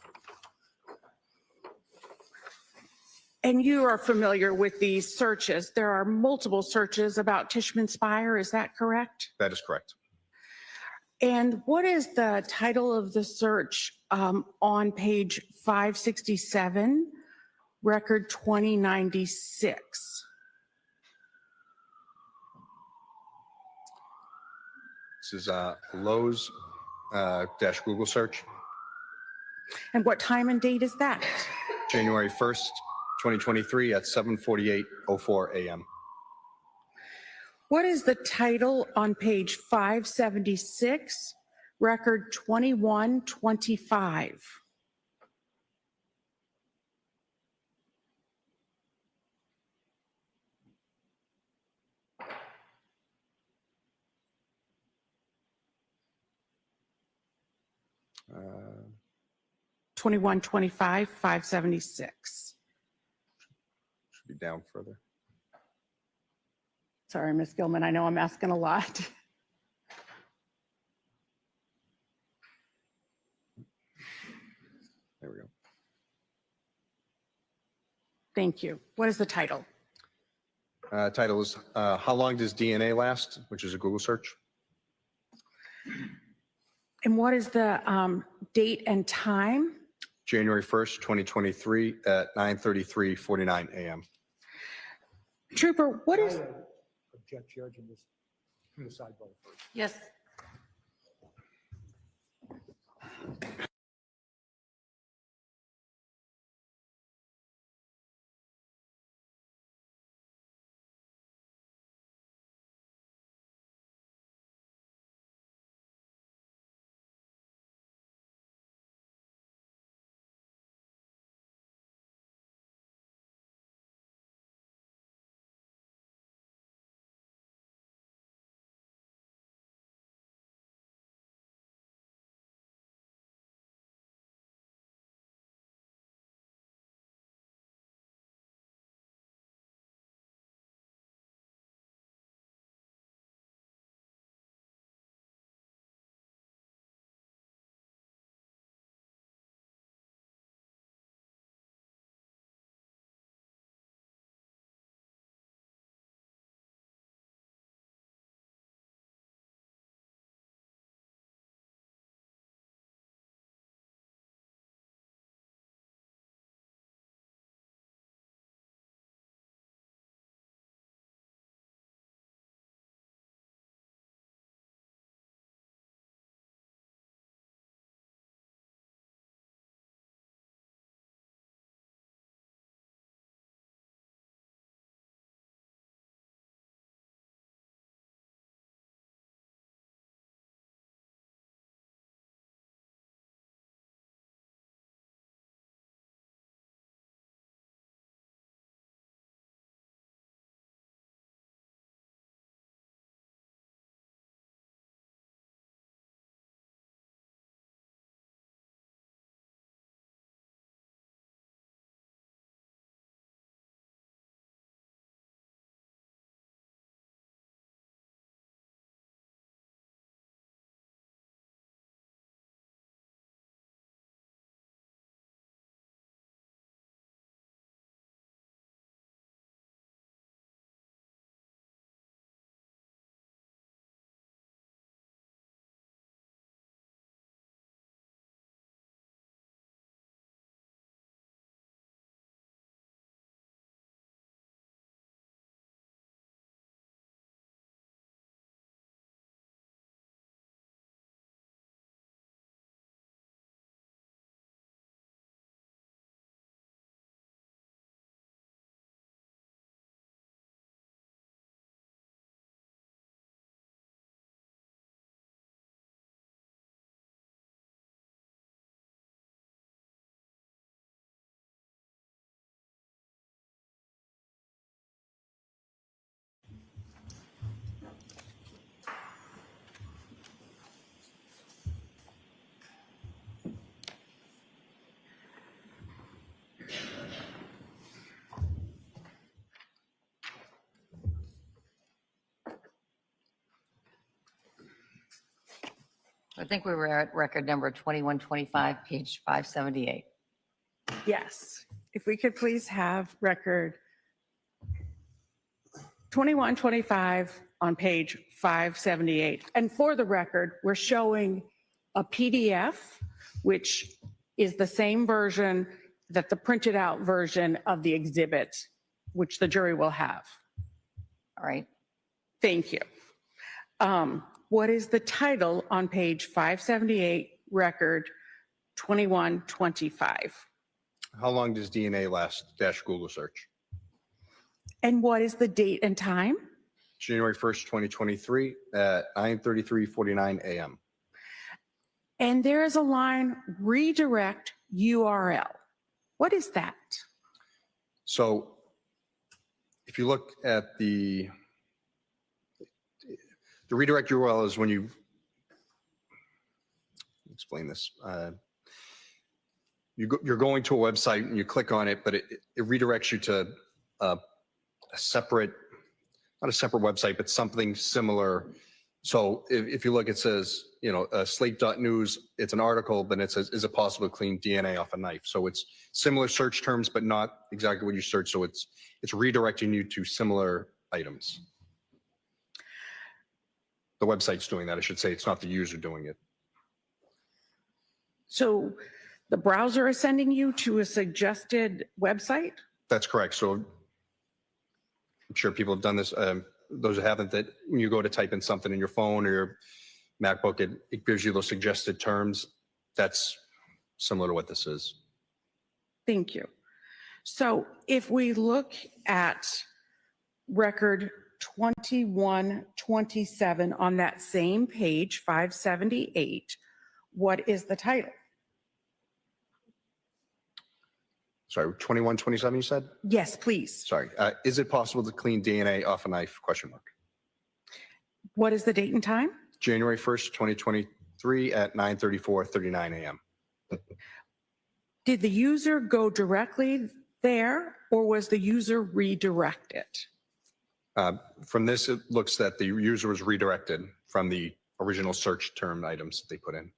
And you are familiar with these searches. There are multiple searches about Tishman Spire, is that correct? That is correct. And what is the title of the search on page 567, record 2096? This is Lowe's dash Google search. And what time and date is that? January 1st, 2023 at 7:48:04 a.m. What is the title on page 576, record 2125? Uh, 2125, 576. Should be down further. Sorry, Ms. Gilman, I know I'm asking a lot. There we go. Thank you. What is the title? Title is How Long Does DNA Last? Which is a Google search. And what is the date and time? January 1st, 2023 at 9:33:49 a.m. Trooper, what is, Object, Judge, in this, from the sidebar first. Yes. I think we were at record number 2125, page 578. Yes. If we could please have record 2125 on page 578. And for the record, we're showing a PDF, which is the same version that the printed out version of the exhibit, which the jury will have. All right. Thank you. What is the title on page 578, record 2125? How long does DNA last? Dash Google search. And what is the date and time? January 1st, 2023 at 9:33:49 a.m. And there is a line, redirect URL. What is that? So if you look at the redirect URL is when you explain this. You're going to a website and you click on it, but it redirects you to a separate, not a separate website, but something similar. So if you look, it says, slate.news, it's an article, but it says, is it possible to clean DNA off a knife? So it's similar search terms, but not exactly what you search. So it's redirecting you to similar items. The website's doing that, I should say. It's not the user doing it. So the browser is sending you to a suggested website? That's correct. So I'm sure people have done this. Those who haven't, that when you go to type in something in your phone or your MacBook, it gives you those suggested terms. That's similar to what this is. Thank you. So if we look at record 2127 on that same page, 578, what is the title? Sorry, 2127 you said? Yes, please. Sorry. Is it possible to clean DNA off a knife? Question mark. What is the date and time? January 1st, 2023 at 9:34:39 a.m. Did the user go directly there or was the user redirected? From this, it looks that the user was redirected from the original search term items that they put in.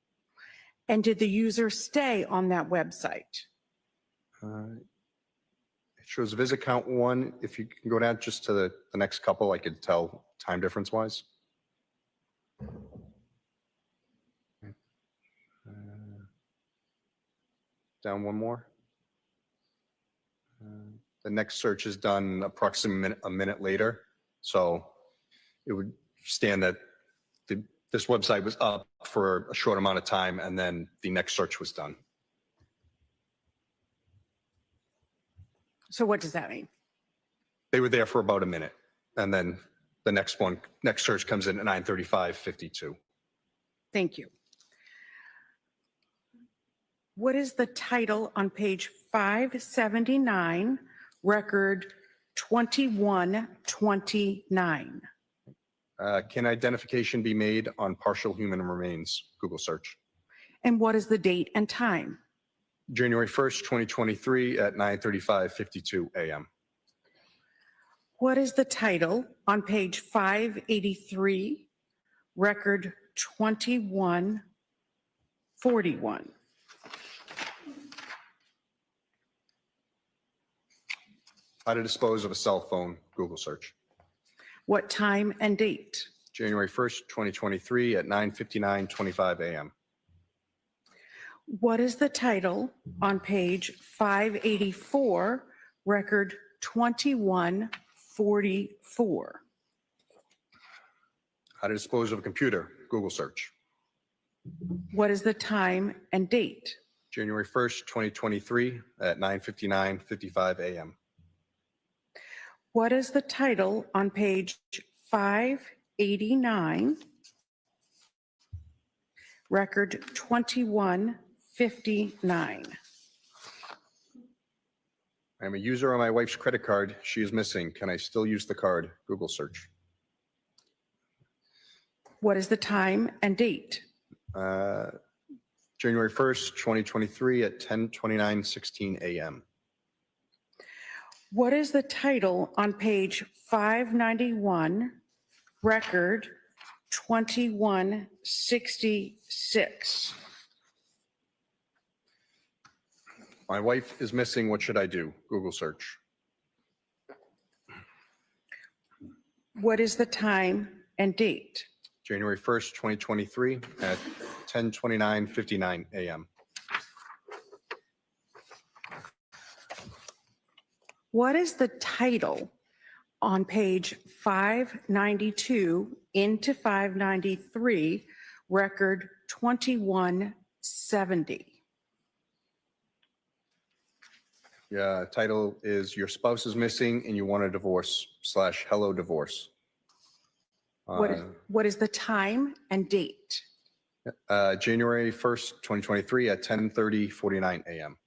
And did the user stay on that website? It shows visit count 1. If you can go down just to the next couple, I could tell time difference wise. Down one more. The next search is done approximately a minute later. So it would stand that this website was up for a short amount of time and then the next search was done. So what does that mean? They were there for about a minute and then the next search comes in at 9:35:52. Thank you. What is the title on page 579, record 2129? Can identification be made on partial human remains? Google search. And what is the date and time? January 1st, 2023 at 9:35:52 a.m. What is the title on page 583, record 2141? How to dispose of a cell phone? Google search. What time and date? January 1st, 2023 at 9:59:25 a.m. What is the title on page 584, record 2144? How to dispose of a computer? Google search. What is the time and date? January 1st, 2023 at 9:59:55 a.m. What is the title on page 589, record 2159? I'm a user on my wife's credit card. She is missing. Can I still use the card? Google search. What is the time and date? January 1st, 2023 at 10:29:16 a.m. What is the title on page 591, record 2166. My wife is missing. What should I do? Google search. What is the time and date? January 1st, 2023 at 10:29:59 a.m. What is the title on page 592 into 593, record 2170? Yeah, title is Your Spouse is Missing and You Want a Divorce / Hello Divorce. What is the time and date? January 1st, 2023 at 10:49 a.m.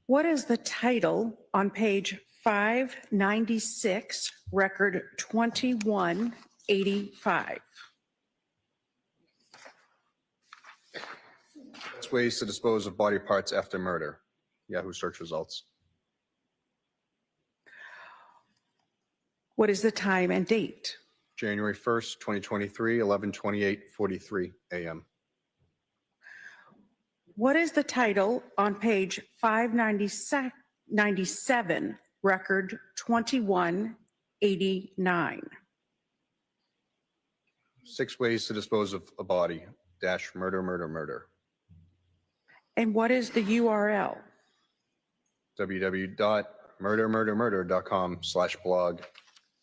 What is the title on page 596, record 2185? Best ways to dispose of body parts after murder. Yahoo search results. What is the time and date? January 1st, 2023, 11:28:43 a.m. What is the title on page 597, record 2189? 6 ways to dispose of a body - murder, murder, murder. And what is the URL? www.murdermurdermurder.com/blog.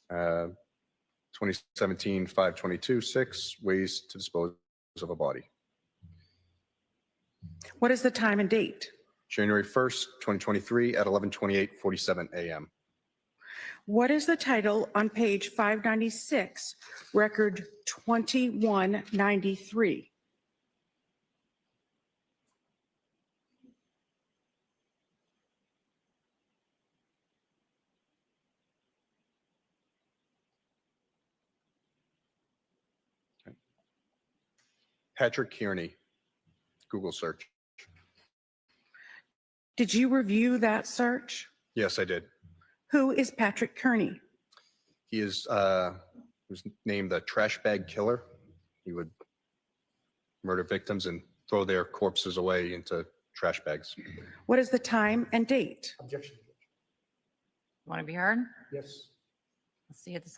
2017 522 6 ways to dispose of a body. What is the time and date? January 1st, 2023 at 11:28:47 a.m. What is the title on page 596, record 2193? Patrick Kearney. Google search. Did you review that search? Yes, I did. Who is Patrick Kearney? He is was named the trash bag killer. He would murder victims and throw their corpses away into trash bags. What is the time and date? Objection. Want to be heard? Yes. Let's see at the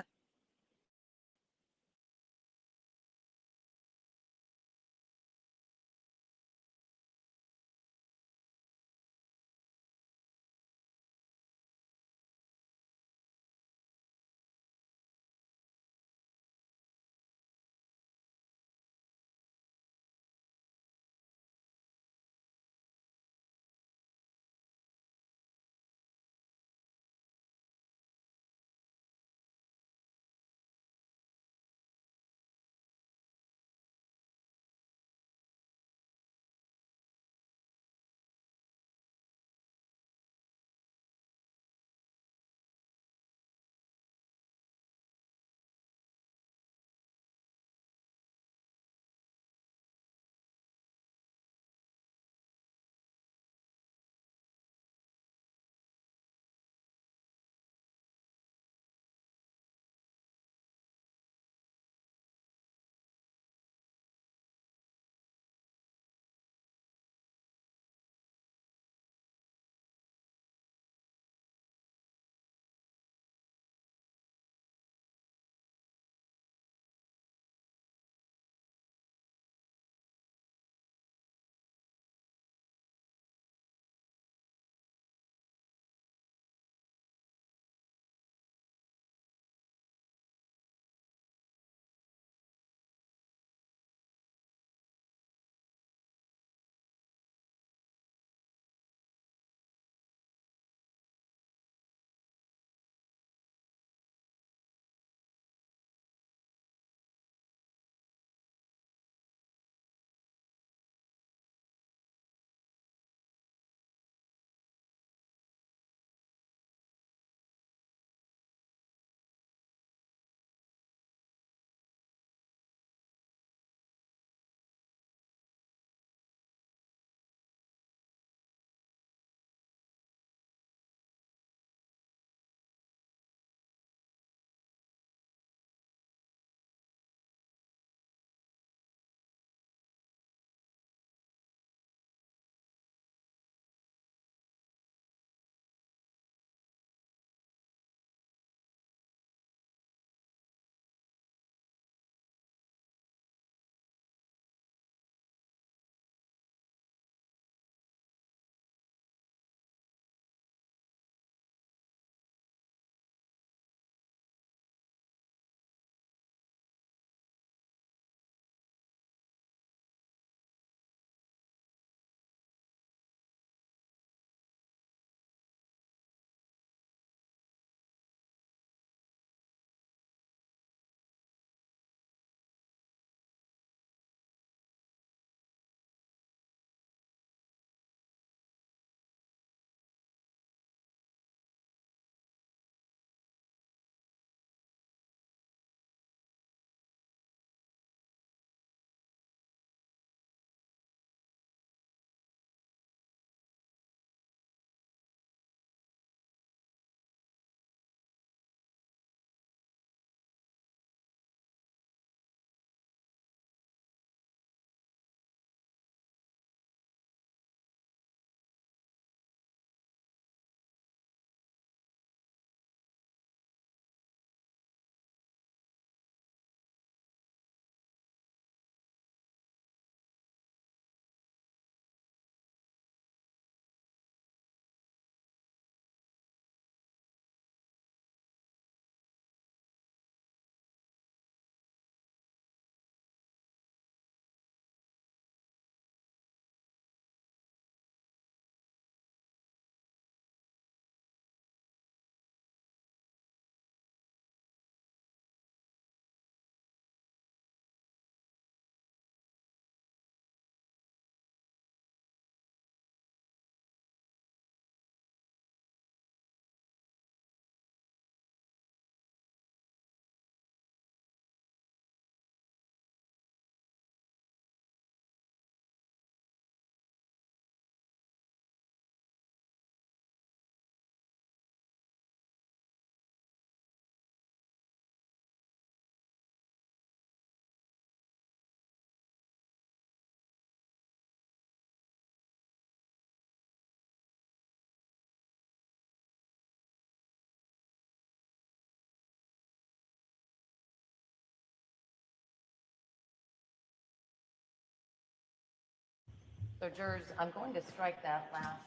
So jurors, I'm going to strike that last,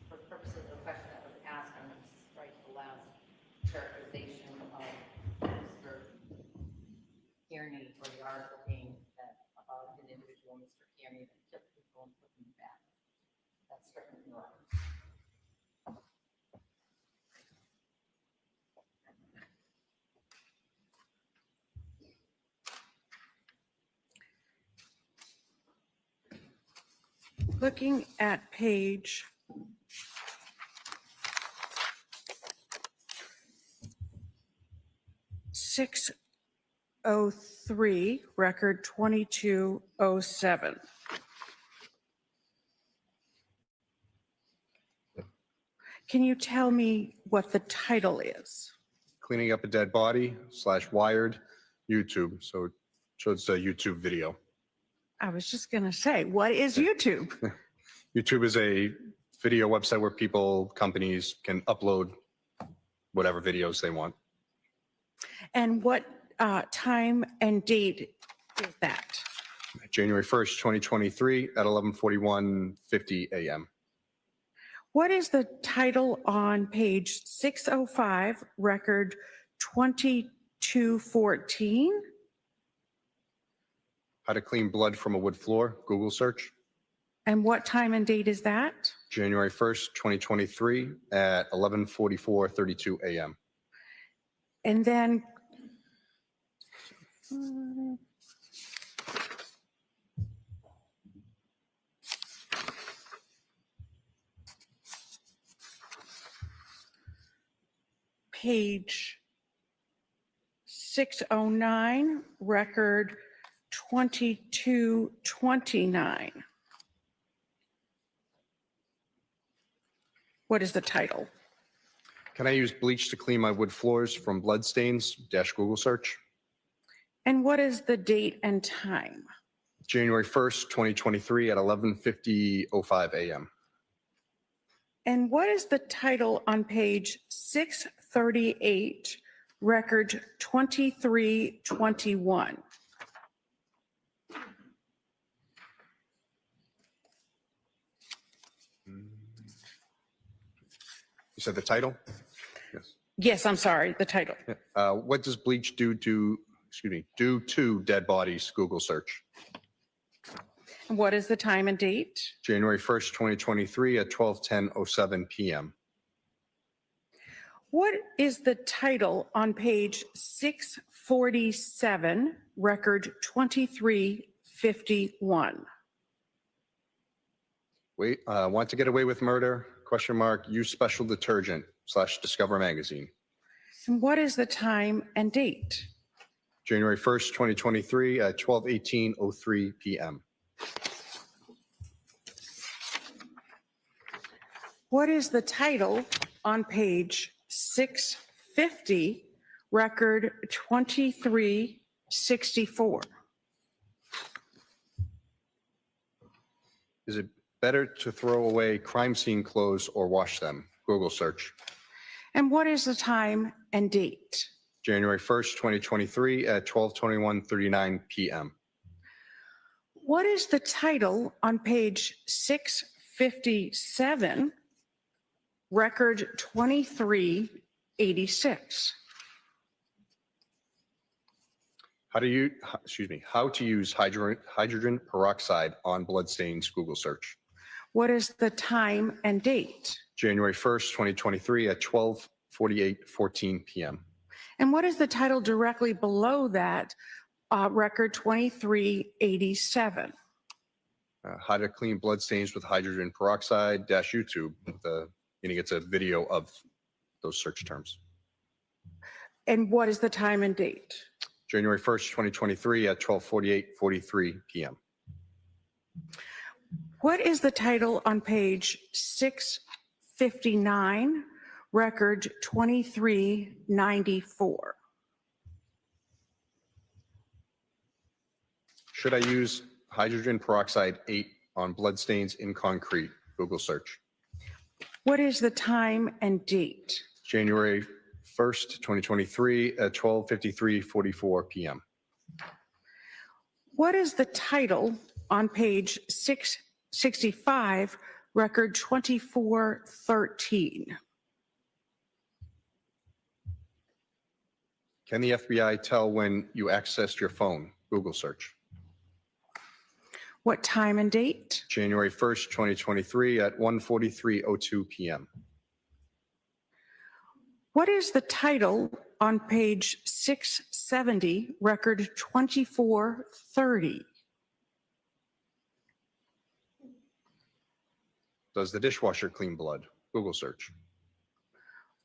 for purposes of the question that was asked, I'm going to strike the last characterization of Mr. Kearney for the article being that about an individual, Mr. Kearney, that killed people and put them back. That's stricken from the record. Looking at page 603, record 2207. Can you tell me what the title is? Cleaning up a dead body / wired YouTube. So it shows a YouTube video. I was just going to say, what is YouTube? YouTube is a video website where people, companies can upload whatever videos they want. And what time and date is that? January 1st, 2023 at 11:41:50 a.m. What is the title on page 605, record 2214? How to clean blood from a wood floor, Google search. And what time and date is that? January 1st, 2023 at 11:44:32 a.m. And then page 609, record 2229. What is the title? Can I use bleach to clean my wood floors from blood stains? Google search. And what is the date and time? January 1st, 2023 at 11:50:05 a.m. And what is the title on page 638, record 2321? You said the title? Yes. Yes, I'm sorry, the title. What does bleach do to dead bodies? Google search. And what is the time and date? January 1st, 2023 at 12:10:07 p.m. What is the title on page 647, record 2351? Wait, want to get away with murder? ? Use special detergent / Discover magazine. And what is the time and date? January 1st, 2023 at 12:18:03 p.m. What is the title on page 650, record 2364? Is it better to throw away crime scene clothes or wash them? Google search. And what is the time and date? January 1st, 2023 at 12:21:39 p.m. What is the title on page 657, record 2386? How to use hydrogen peroxide on bloodstains? Google search. What is the time and date? January 1st, 2023 at 12:48:14 p.m. And what is the title directly below that, record 2387? How to clean bloodstains with hydrogen peroxide - YouTube. It's a video of those search terms. And what is the time and date? January 1st, 2023 at 12:48:43 p.m. What is the title on page 659, record 2394? Should I use hydrogen peroxide 8 on bloodstains in concrete? Google search. What is the time and date? January 1st, 2023 at 12:53:44 p.m. What is the title on page 665, record 2413? Can the FBI tell when you accessed your phone? Google search. What time and date? January 1st, 2023 at 1:43:02 p.m. What is the title on page 670, record 2430? Does the dishwasher clean blood? Google search.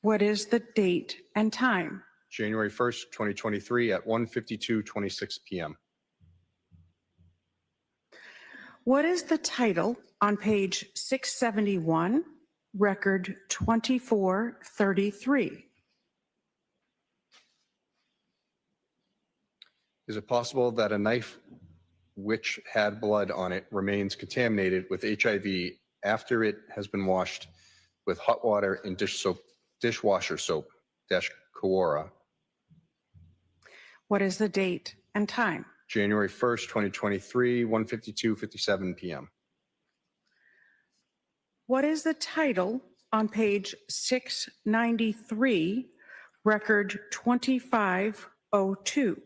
What is the date and time? January 1st, 2023 at 1:52:26 p.m. What is the title on page 671, record 2433? Is it possible that a knife which had blood on it remains contaminated with HIV after it has been washed with hot water and dishwasher soap, Quora, What is the date and time? January 1st, 2023, 1:52:57 p.m. What is the title on page 693, record 2502?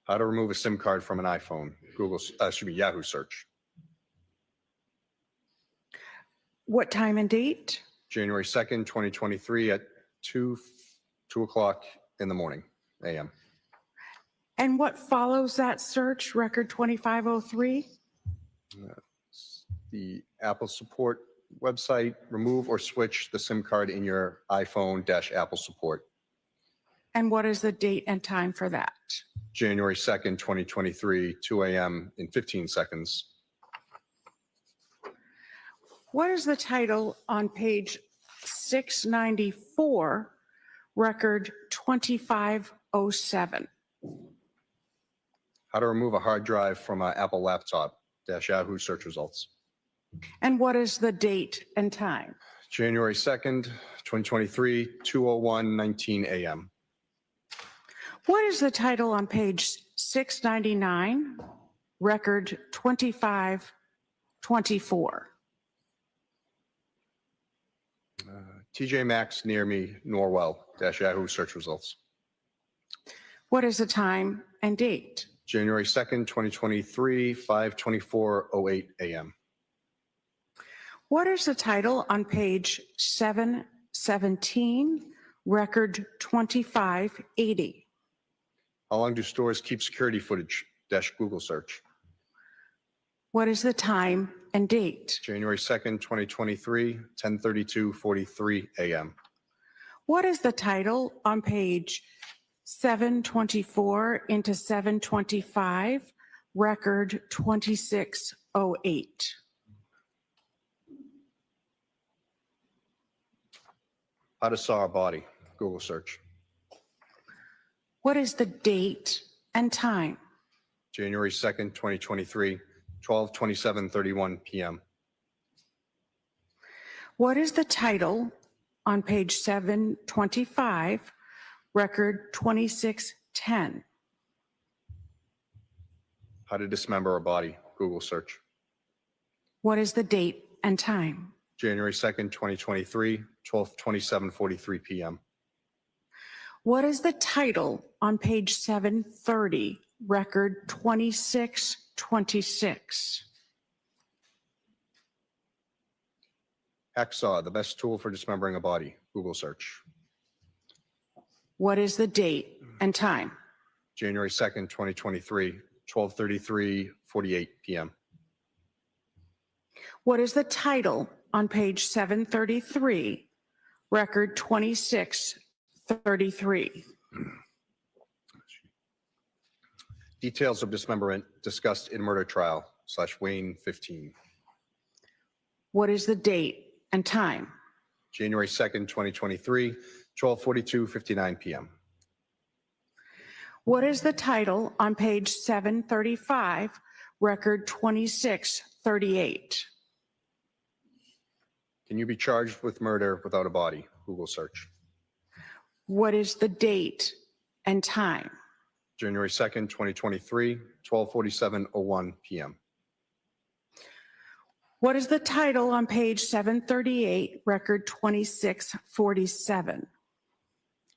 How to remove a SIM card from an iPhone, Yahoo search. What time and date? January 2nd, 2023 at 2 o'clock in the morning, a.m. And what follows that search, record 2503? The Apple support website, remove or switch the SIM card in your iPhone Apple support. And what is the date and time for that? January 2nd, 2023, 2 a.m. in 15 seconds. What is the title on page 694, record 2507? How to remove a hard drive from an Apple laptop, Yahoo search results. And what is the date and time? January 2nd, 2023, 2:01:19 a.m. What is the title on page 699, record 2524? TJ Maxx near me, Norwell, Yahoo search results. What is the time and date? January 2nd, 2023, 5:24:08 a.m. What is the title on page 717, record 2580? How long do stores keep security footage? Google search. What is the time and date? January 2nd, 2023, 10:32:43 a.m. What is the title on page 724 into 725, record 2608? How to saw a body? Google search. What is the date and time? January 2nd, 2023, 12:27:31 p.m. What is the title on page 725, record 2610? How to dismember a body? Google search. What is the date and time? January 2nd, 2023, 12:27:43 p.m. What is the title on page 730, record 2626? Hacksaw, the best tool for dismembering a body. Google search. What is the date and time? January 2nd, 2023, 12:33:48 p.m. What is the title on page 733, record 2633? Details of dismemberment discussed in murder trial / Wayne 15. What is the date and time? January 2nd, 2023, 12:42:59 p.m. What is the title on page 735, record 2638? Can you be charged with murder without a body? Google search. What is the date and time? January 2nd, 2023, 12:47:01 PM. What is the title on page 738, record 2647?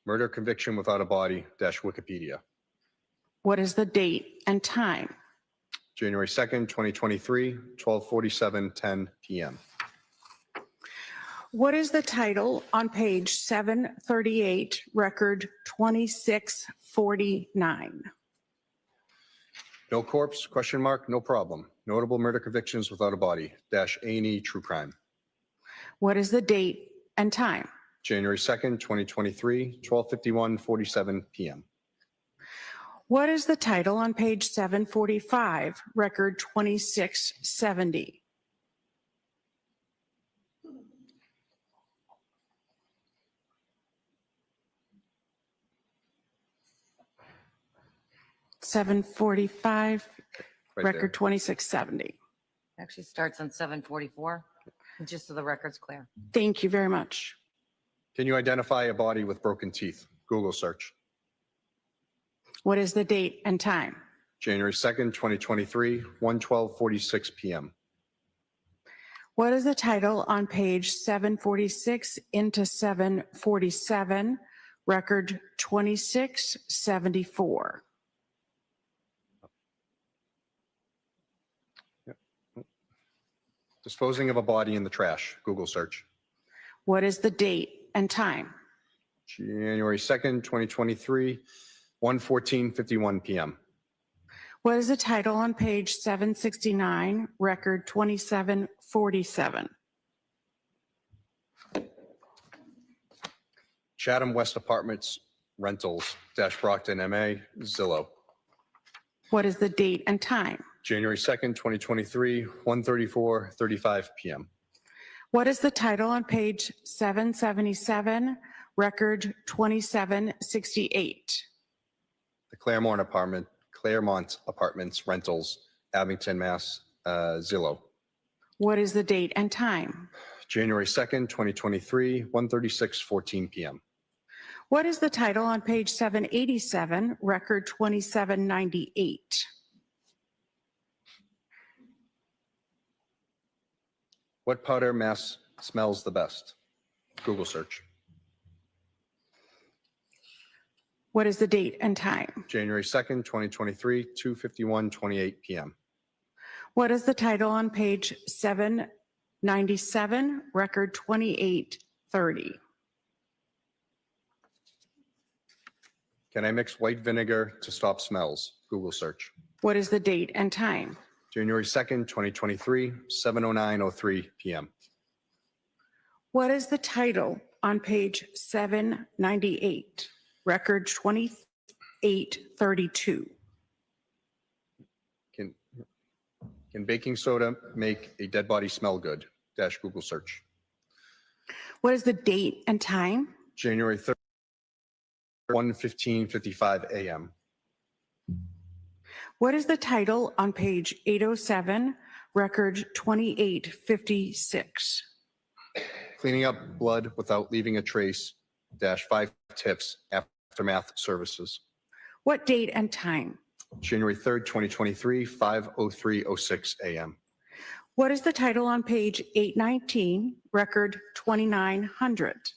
Murder conviction without a body dash Wikipedia. What is the date and time? January 2nd, 2023, 12:47:10 PM. What is the title on page 738, record 2649? No corpse, question mark, no problem. Notable murder convictions without a body dash A&E true crime. What is the date and time? January 2nd, 2023, 12:51:47 PM. What is the title on page 745, record 2670? $745, Right record there. 2670. Actually starts on 7:44, just so the record's clear. Thank you very much. Can you identify a body with broken teeth? Google search. What is the date and time? January 2nd, 2023, 1:12:46 PM. What is the title on page 746 into 747, record 2674? Disposing of a body in the trash. Google search. What is the date and time? January 2nd, 2023, 1:14:51 PM. What is the title on page 769, record 2747? Chatham West Apartments Rentals dash Brockton MA Zillow. What is the date and time? January 2nd, 2023, 1:34:35 PM. What is the title on page 777, record 2768? The Claremont Apartments Rentals, Abington, Mass. Zillow. What is the date and time? January 2nd, 2023, 1:36:14 PM. What is the title on page 787, record 2798? What powder mass smells the best? Google search. What is the date and time? January 2nd, 2023, 2:51:28 PM. What is the title on page 797, record 2830? Can I mix white vinegar to stop smells? Google search. What is the date and time? January 2nd, 2023, 7:09:03 PM. What is the title on page 798, record 2832? Can baking soda make a dead body smell good? Dash Google search. What is the date and time? January 3rd, 1:15:55 AM. What is the title on page 807, record 2856? Cleaning up blood without leaving a trace, dash 5 tips, aftermath services. What date and time? January 3rd, 2023, 5:03:06 AM. What is the title on page 819, record 2900?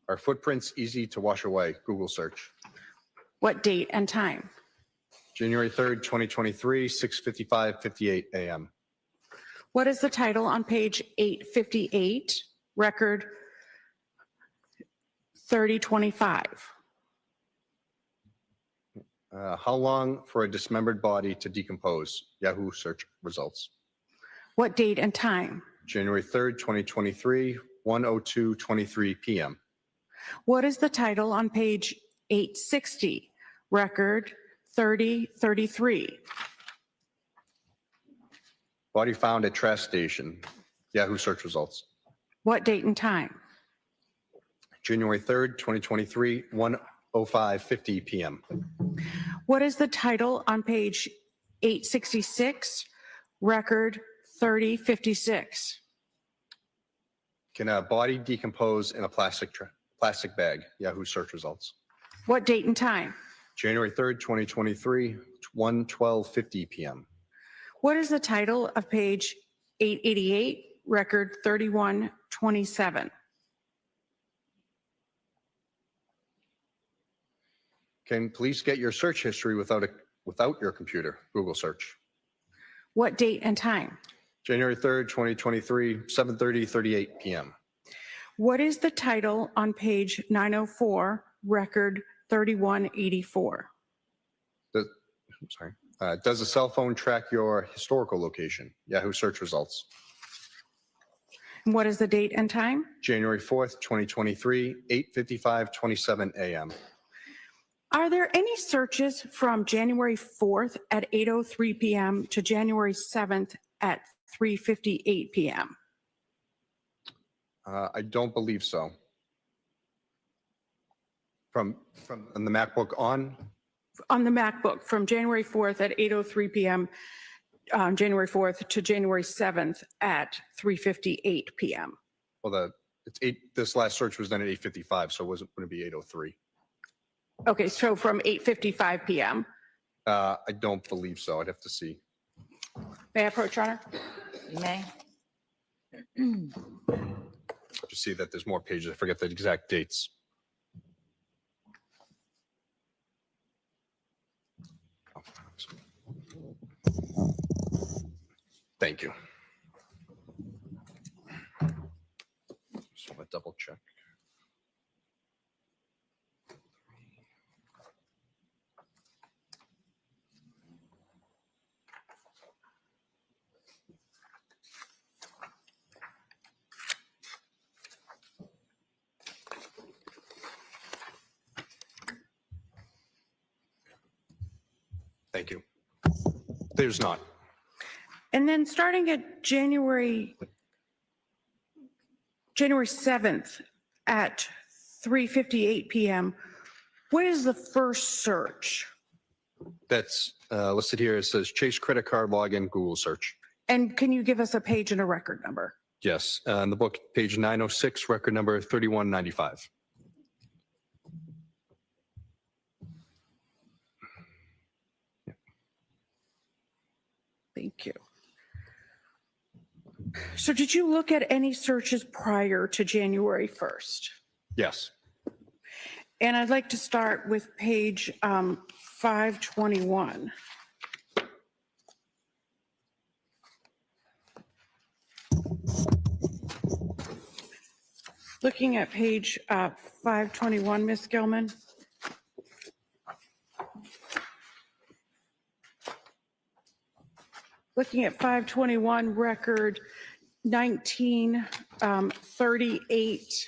Are footprints easy to wash away? Google search. What date and time? January 3rd, 2023, 6:55:58 AM. What is the title on page 858, record 3025? How long for a dismembered body to decompose? Yahoo search results. What date and time? January 3rd, 2023, 1:02:23 PM. What is the title on page 860, record 3033? Body found at trash station. Yahoo search results. What date and time? January 3rd, 2023, 1:05:50 PM. What is the title on page 866, record 3056? Can a body decompose in a plastic plastic bag, Yahoo search results. What date and time? January 3rd, 2023, 1:12:50 p.m. What is the title of page 888, record 3127? Can police get your search history without your computer? Google search. What date and time? January 3rd, 2023, 7:38 p.m. What is the title on page 904, record 3184? Does a cell phone track your historical location? Yahoo search results. And what is the date and time? January 4th, 2023, 8:55:27 a.m. Are there any searches from January 4th at 8:03 p.m. to January 7th at 3:58 p.m.? I don't believe so. From on the MacBook on? On the MacBook from January 4th at 8:03 p.m. January 4th to January 7th at 3:58 p.m. Well, this last search was done at 8:55, so it wasn't going to be 8:03. Okay, so from 8:55 p.m. I don't believe so. I'd have to see. May I approach, Your Honor? You may. Just see that there's more pages. I forget the exact dates. Thank you. So I'll double check. Thank you. There's not. And then starting at January 7th at 3:58 p.m., what is the first search? That's listed here. It says Chase credit card login Google search. And can you give us a page and a record number? Yes, in the book, page 906, record number 3195. Thank you. So did you look at any searches prior to January 1st? Yes. And I'd like to start with page 521. Looking at page 521, Ms. Gilman. Looking at 521, record 1938.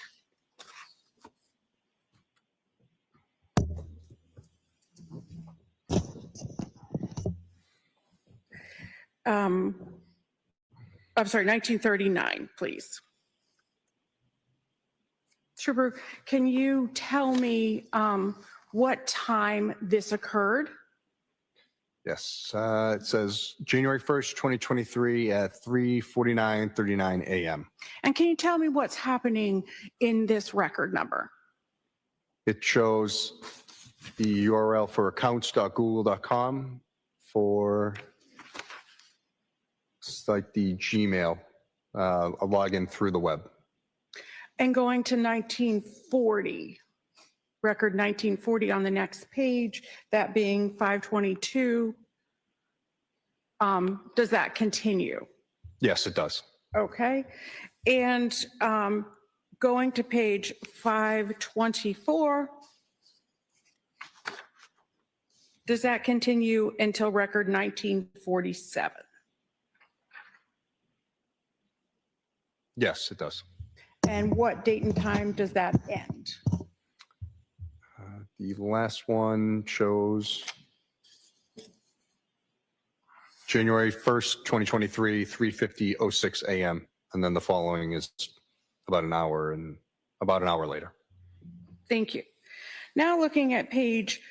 I'm sorry, 1939, please. Trooper, can you tell me what time this occurred? Yes, it says January 1st, 2023 at 3:49:39 a.m. And can you tell me what's happening in this record number? It shows the URL for accounts.google.com for it's like the Gmail, a login through the web. And going to 1940, record 1940 on the next page, that being 522. Does that continue? Yes, it does. Okay. And going to page 524, does that continue until record 1947? Yes, it does. And what date and time does that end? The last one shows January 1st, 2023, 3:50:06 a.m. And then the following is about an hour later. Thank you. Now looking at page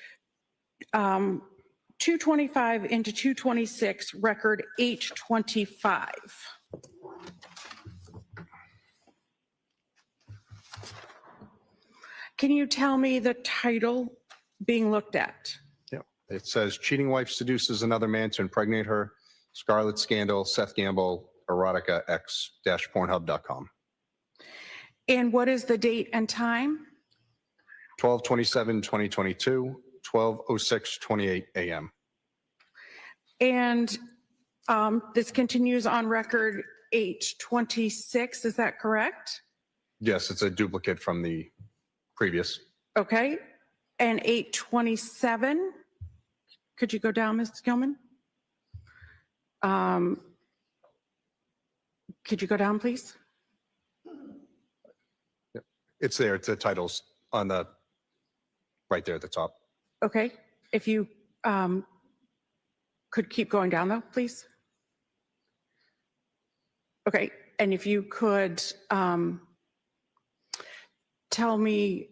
225 into 226, record 825. Can you tell me the title being looked at? Yep. It says cheating wife seduces another man to impregnate her. Scarlet Scandal, Seth Gamble, Erotica X-Pornhub.com. And what is the date and time? 12/27/2022, 12:06:28 a.m. And this continues on record 8/26, is that correct? Yes, it's a duplicate from the previous. Okay. And 8/27, could you go down, Ms. Gilman? Could you go down, please? It's there. It's the titles on the, right there at the top. Okay, if you could keep going down though, please. Okay, and if you could tell me,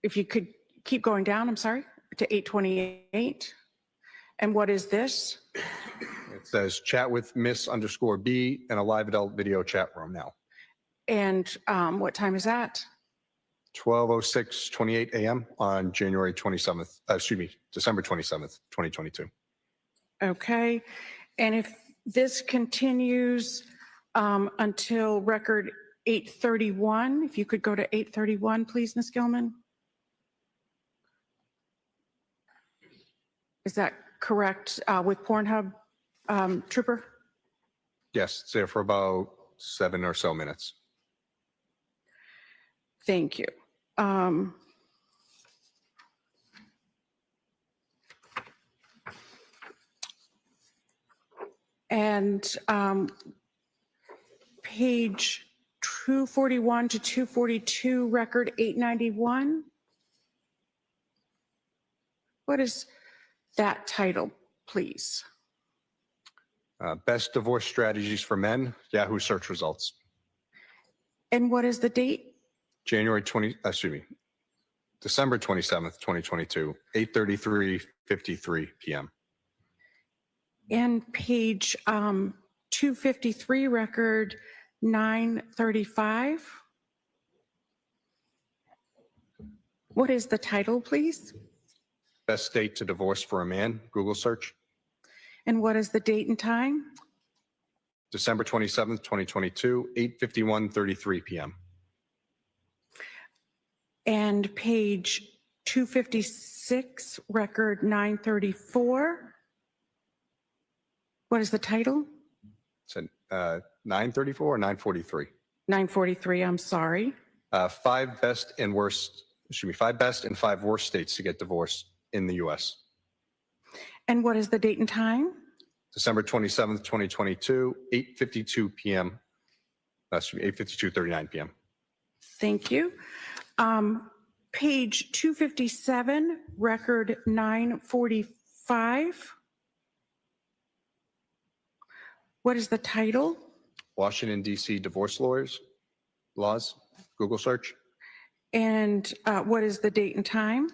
if you could keep going down, I'm sorry, to 8/28. And what is this? It says chat with Miss_B in a live adult video chat room now. And what time is that? 12:06:28 a.m. on January 27th, December 27th, 2022. Okay, and if this continues until record 8/31, if you could go to 8/31, please, Ms. Gilman. Is that correct with Pornhub, Trooper? Yes, it's there for about 7 or so minutes. Thank you. And page 241 to 242, record 891. What is that title, please? Best divorce strategies for men, Yahoo search results. And what is the date? December 27th, 2022, 8:33:53 p.m. And page 253, record 935. What is the title, please? Best date to divorce for a man, Google search. And what is the date and time? December 27th, 2022, 8:51:33 p.m. And page 256, record 934. What is the title? It's 934 or 943? 943, I'm sorry. 5 best and 5 worst states to get divorced in the U.S. And what is the date and time? December 27th, 2022, 8:52 p.m. That should be 8:52:39 p.m. Thank you. Page 257, record 945. What is the title? Washington, D.C. divorce laws, Google search. And what is the date and time?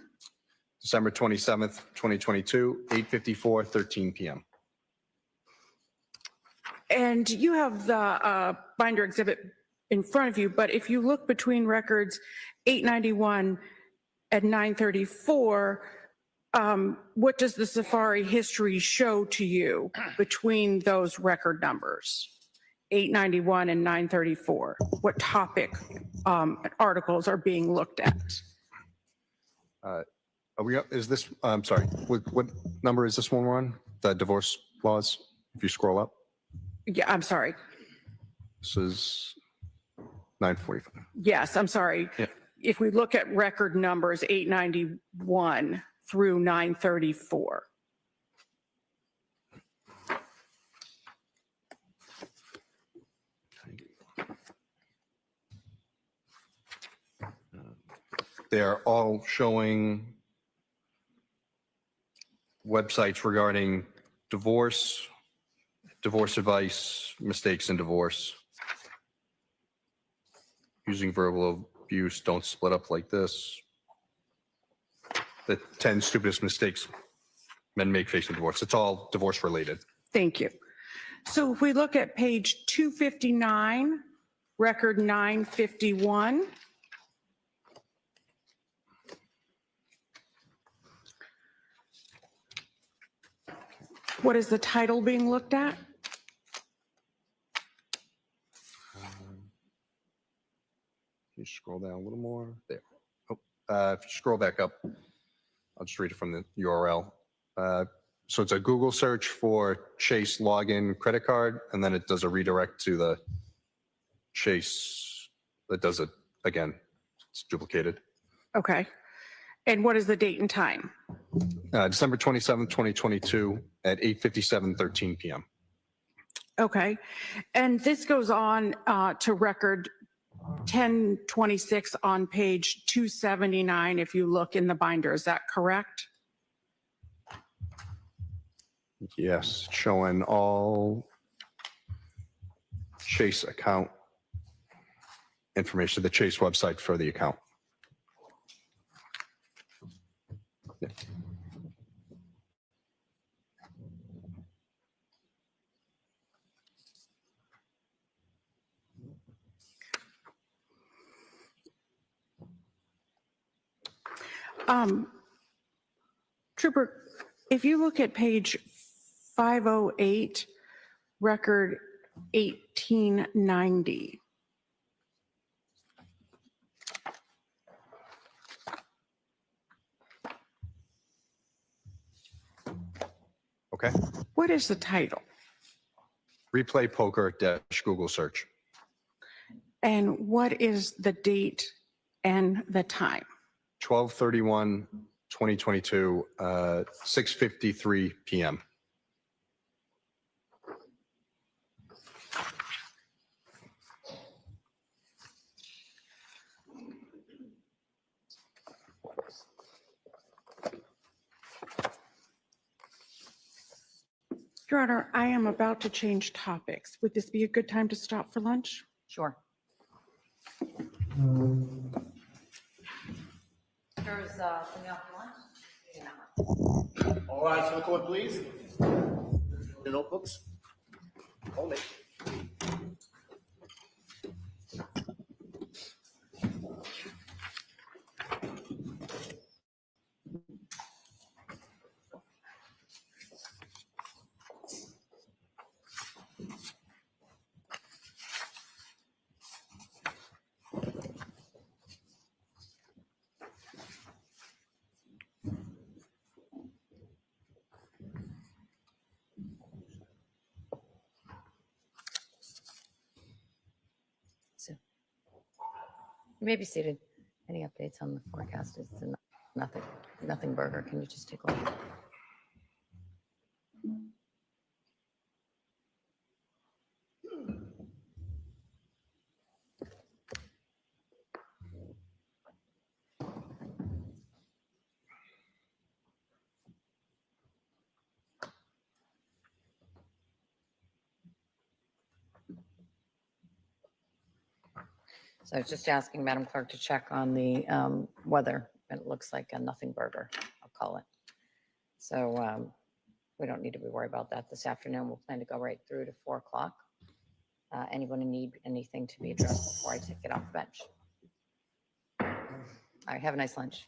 December 27th, 2022, 8:54:13 p.m. And you have the binder exhibit in front of you, but if you look between records 891 and 934, what does the Safari history show to you between those record numbers, 891 and 934? What topic articles are being looked at? Are we up? Is this, I'm sorry, what number is this one we're on? The divorce laws, if you scroll up? Yeah, I'm sorry. This is 945. Yes, I'm sorry. Yeah. If we look at record numbers 891 through 934. They're all showing websites regarding divorce, divorce advice, mistakes in divorce, using verbal abuse, don't split up like this, the 10 stupidest mistakes men make facing divorce. It's all divorce related. Thank you. So if we look at page 259, record 951. What is the title being looked at? Can you scroll down a little more? There. Oh, if you scroll back up, I'll just read it from the URL. So it's a Google search for Chase login credit card, and then it does a redirect to the Chase that does it again. It's duplicated. Okay. And what is the date and time? December 27th, 2022 at 8:57:13 p.m. Okay. And this goes on to record 1026 on page 279 if you look in the binder. Is that correct? Yes, showing all Chase account information, the Chase website for the account. Yeah. Trooper, if you look at page 508, record 1890. Okay. What is the title? Replay poker dash Google search. And what is the date and the time? 12/31/2022, 6:53 p.m. Your Honor, I am about to change topics. Would this be a good time to stop for lunch? Sure. There's something else you want? Yeah. All rise for the court, please. The notebooks. Hold it. So, you may be seated. Any updates on the forecast? It's nothing burger. Can you just take a look? So I was just asking Madam Clerk to check on the weather, and it looks like a nothing burger, I'll call it. So we don't need to be worried about that this afternoon. We'll plan to go right through to 4 o'clock. Anyone need anything to be addressed before I take it off the bench? All right, have a nice lunch.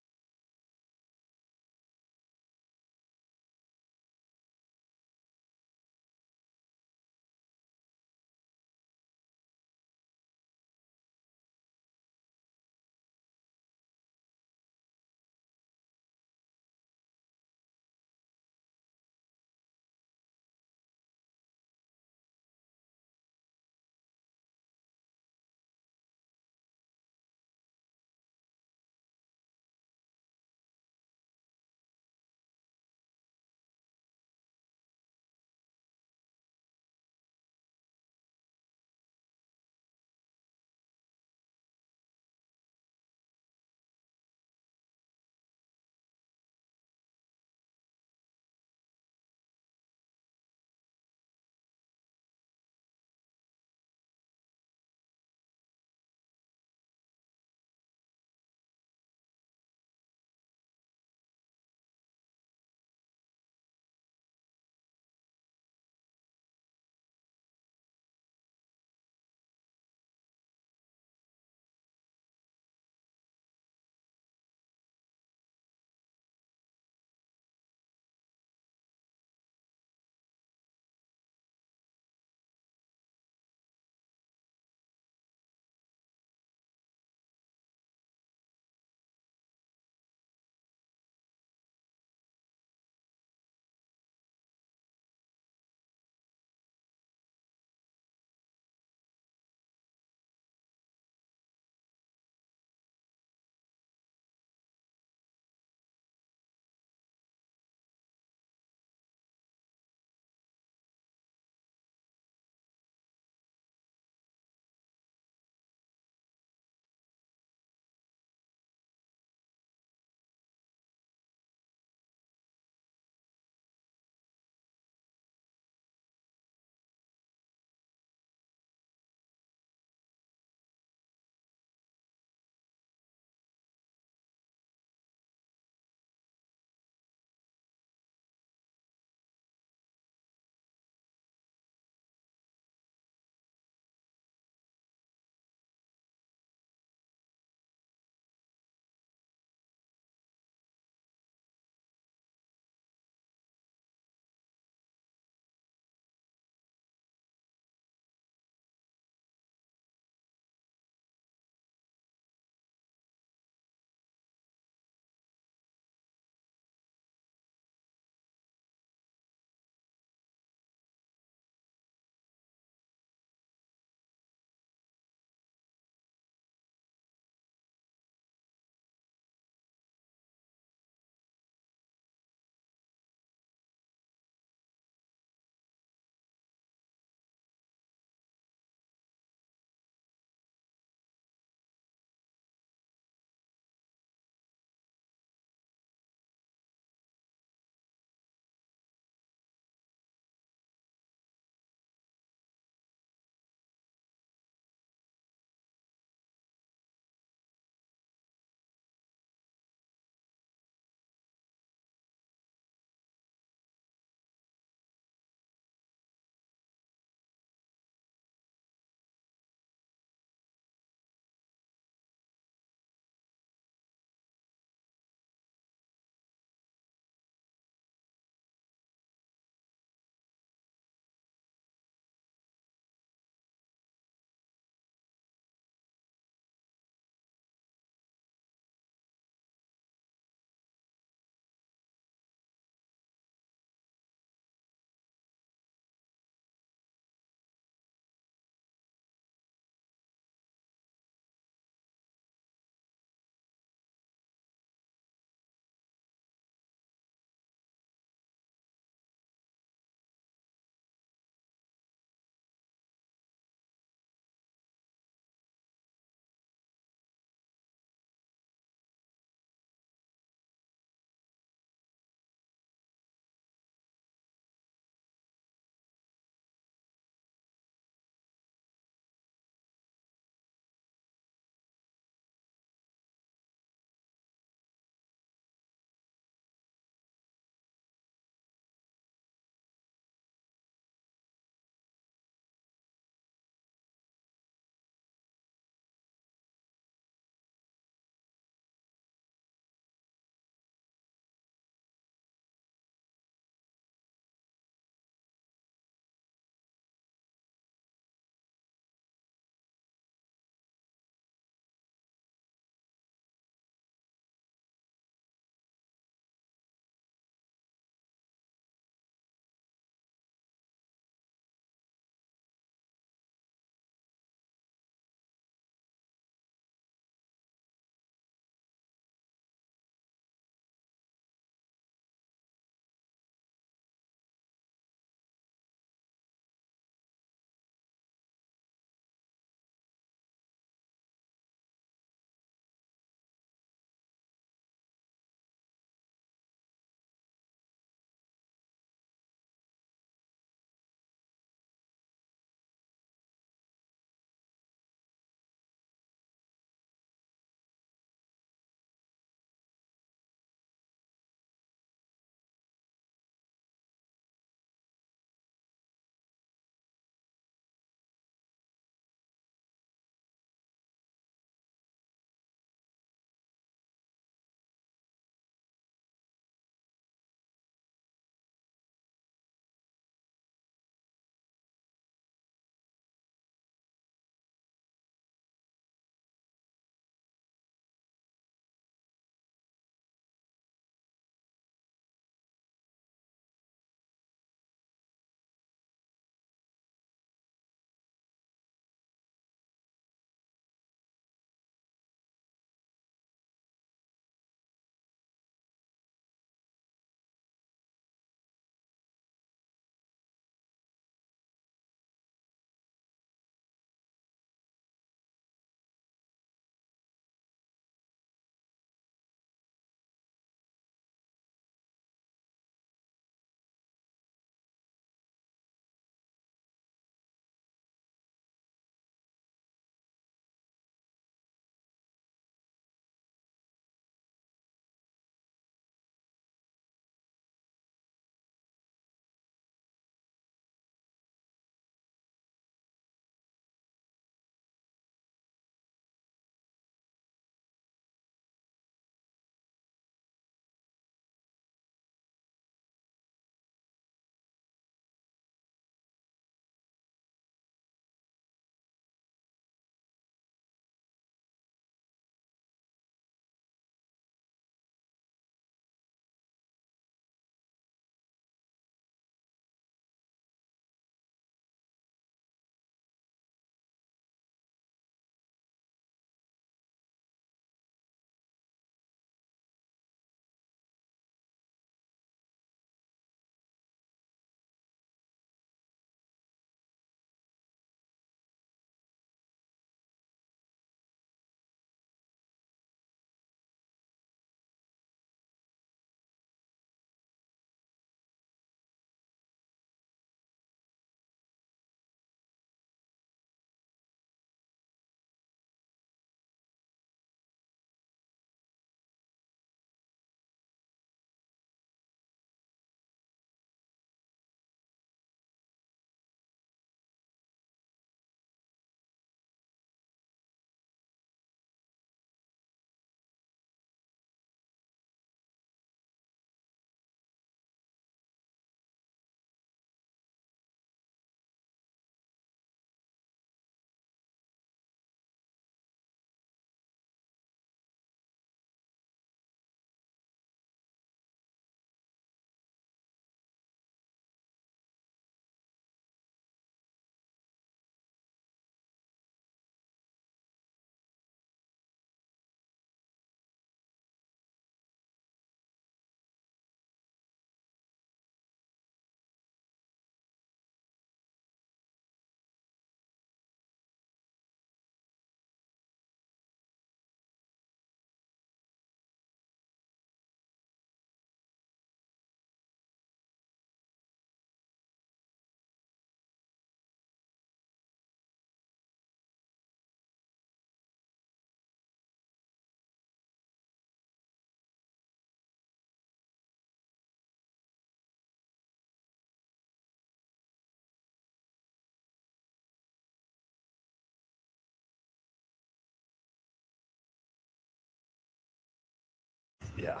Yeah.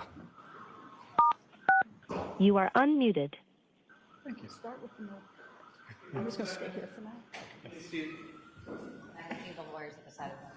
You are unmuted. Start with the note. I'm just going to stay here for now. I can see the lawyers at the side of them.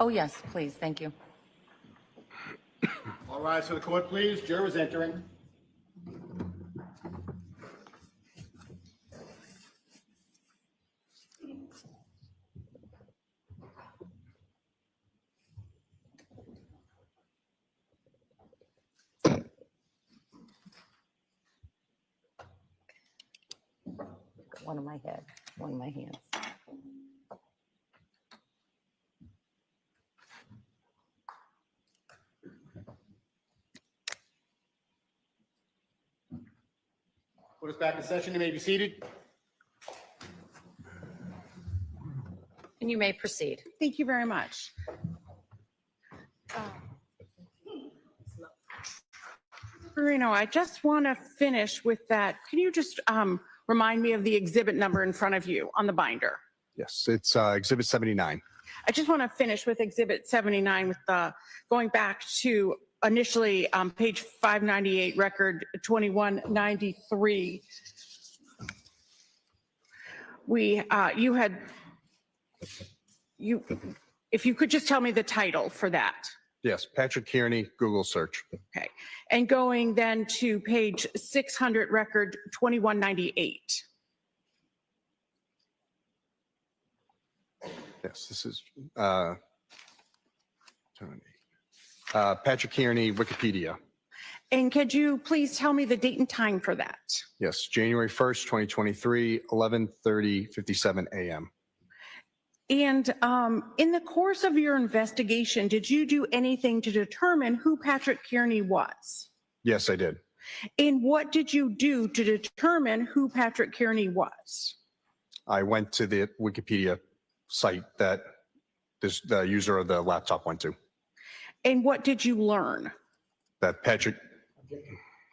Oh, yes, please. Thank you. All rise for the court, please. Jurors entering. One in my head, one in my hands. Put us back in session. You may be seated. And you may proceed. Thank you very much. Marino, I just want to finish with that. Can you just remind me of the exhibit number in front of you on the binder? Yes, it's Exhibit 79. I just want to finish with Exhibit 79 with going back to initially page 598, record 2193. If you could just tell me the title for that. Yes, Patrick Kearney, Google search. Okay. And going then to page 600, record 2198. Yes, this is Patrick Kearney, Wikipedia. And could you please tell me the date and time for that? Yes, January 1st, 2023, 11:57 a.m. And in the course of your investigation, did you do anything to determine who Patrick Kearney was? Yes, I did. And what did you do to determine who Patrick Kearney was? I went to the Wikipedia site that the user of the laptop went to. And what did you learn? That Patrick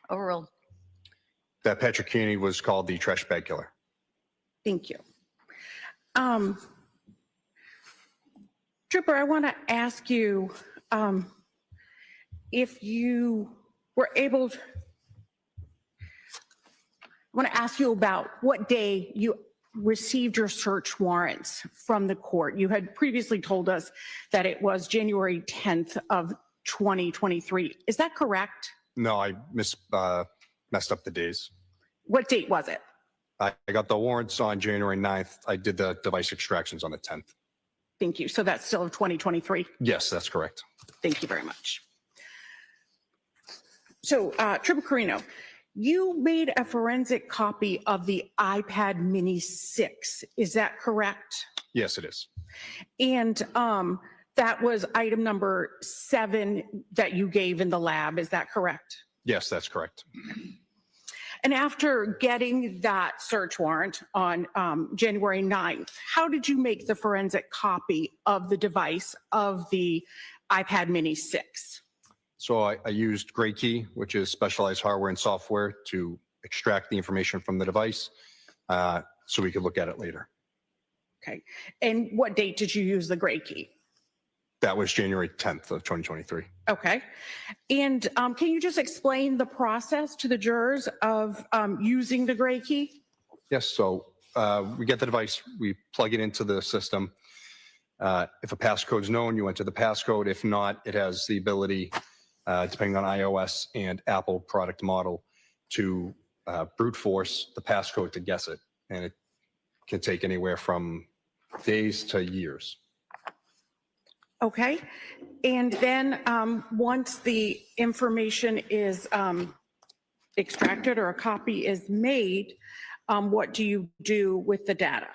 Overruled. Kearney was called the trash bag killer. Thank you. Trooper, I want to ask you if you were able to, I want to ask you about what day you received your search warrants from the court. You had previously told us that it was January 10th of 2023. Is that correct? No, I messed up the days. What date was it? I got the warrants on January 9th. I did the device extractions on the 10th. Thank you. So that's still 2023? Yes, that's correct. Thank you very much. So, Trooper Carino, you made a forensic copy of the iPad Mini 6. Is that correct? Yes, it is. And that was item number 7 that you gave in the lab. Is that correct? Yes, that's correct. And after getting that search warrant on January 9th, how did you make the forensic copy of the device of the iPad Mini 6? So I used Gray Key, which is specialized hardware and software, to extract the information from the device so we could look at it later. Okay. And what date did you use the Gray Key? That was January 10th of 2023. Okay. And can you just explain the process to the jurors of using the Gray Key? Yes, so we get the device, we plug it into the system. If a passcode is known, you enter the passcode. If not, it has the ability, depending on iOS and Apple product model, to brute force the passcode to guess it. And it can take anywhere from days to years. Okay. And then once the information is extracted or a copy is made, what do you do with the data?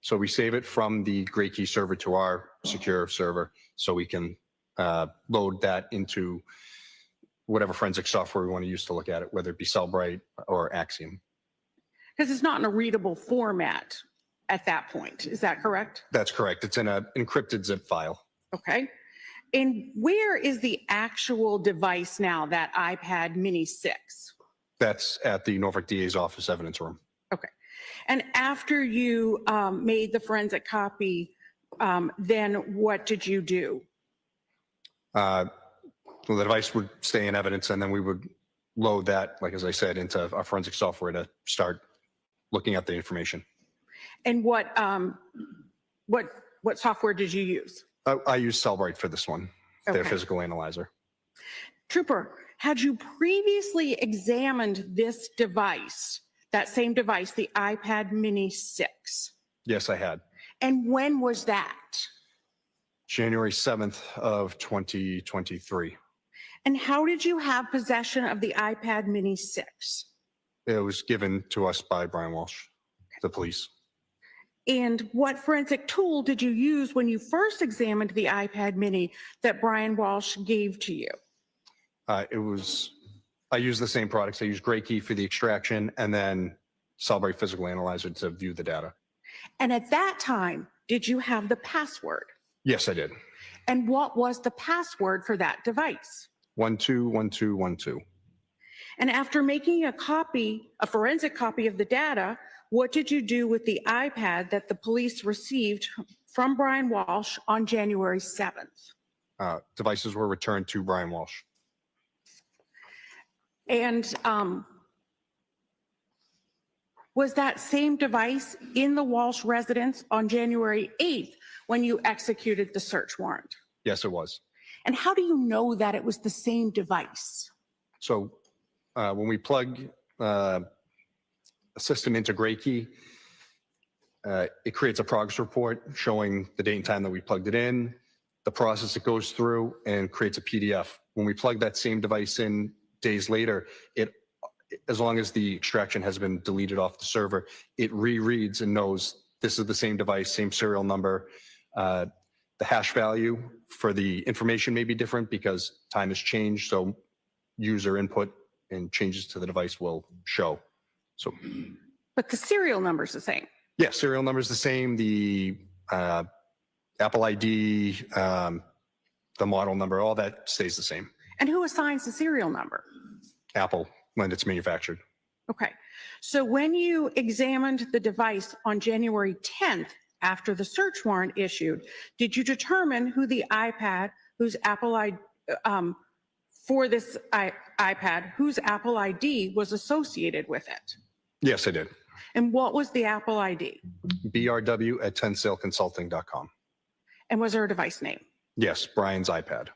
So we save it from the Gray Key server to our secure server so we can load that into whatever forensic software we want to use to look at it, whether it be Cellbrite or Axiom. Because it's not in a readable format at that point. Is that correct? That's correct. It's in an encrypted zip file. Okay. And where is the actual device now, that iPad Mini 6? That's at the Norfolk DA's office evidence room. Okay. And after you made the forensic copy, then what did you do? Well, the device would stay in evidence, and then we would load that, like as I said, into our forensic software to start looking at the information. And what software did you use? I use Cellbrite for this one, their Okay. physical analyzer. Trooper, had you previously examined this device, that same device, the iPad Mini 6? Yes, I had. And when was that? January 7th of 2023. And how did you have possession of the iPad Mini 6? It was given to us by Brian Walshe, the police. And what forensic tool did you use when you first examined the iPad Mini that Brian Walshe gave to you? I used the same products. I used Gray Key for the extraction and then Cellbrite Physical Analyzer to view the data. And at that time, did you have the password? Yes, I did. And what was the password for that device? 121212. And after making a forensic copy of the data, what did you do with the iPad that the police received from Brian Walshe on January 7th? Devices were returned to Brian Walshe. And was that same device in the Walshe residence on January 8th when you executed the search warrant? Yes, it was. And how do you know that it was the same device? So when we plug a system into Gray Key, It creates a progress report showing the date and time that we plugged it in, the process it goes through, and creates a PDF. When we plug that same device in days later, as long as the extraction has been deleted off the server, it rereads and knows this is the same device, same serial number. The hash value for the information may be different because time has changed, so user input and changes to the device will show. So, But the serial number's the same. yeah, serial number is the same. The Apple ID, the model number, all that stays the same. And who assigns the serial number? Apple, when it's manufactured. Okay. So when you examined the device on January 10th, after the search warrant issued, did you determine who the iPad, whose Apple ID, for this iPad, whose Apple ID was associated with it? Yes, I did. And what was the Apple ID? brw@tensaleconsulting.com. And was there a device name? Yes, Brian's iPad.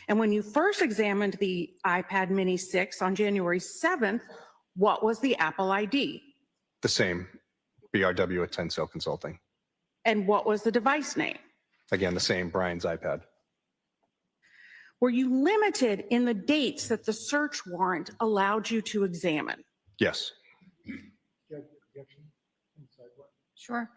And when you first examined the iPad Mini 6 on January 7th, what was the Apple ID? The same, brw@tensaleconsulting. And what was the device name? Again, the same, Brian's iPad. Were you limited in the dates that the search warrant allowed you to examine? Yes. Sure.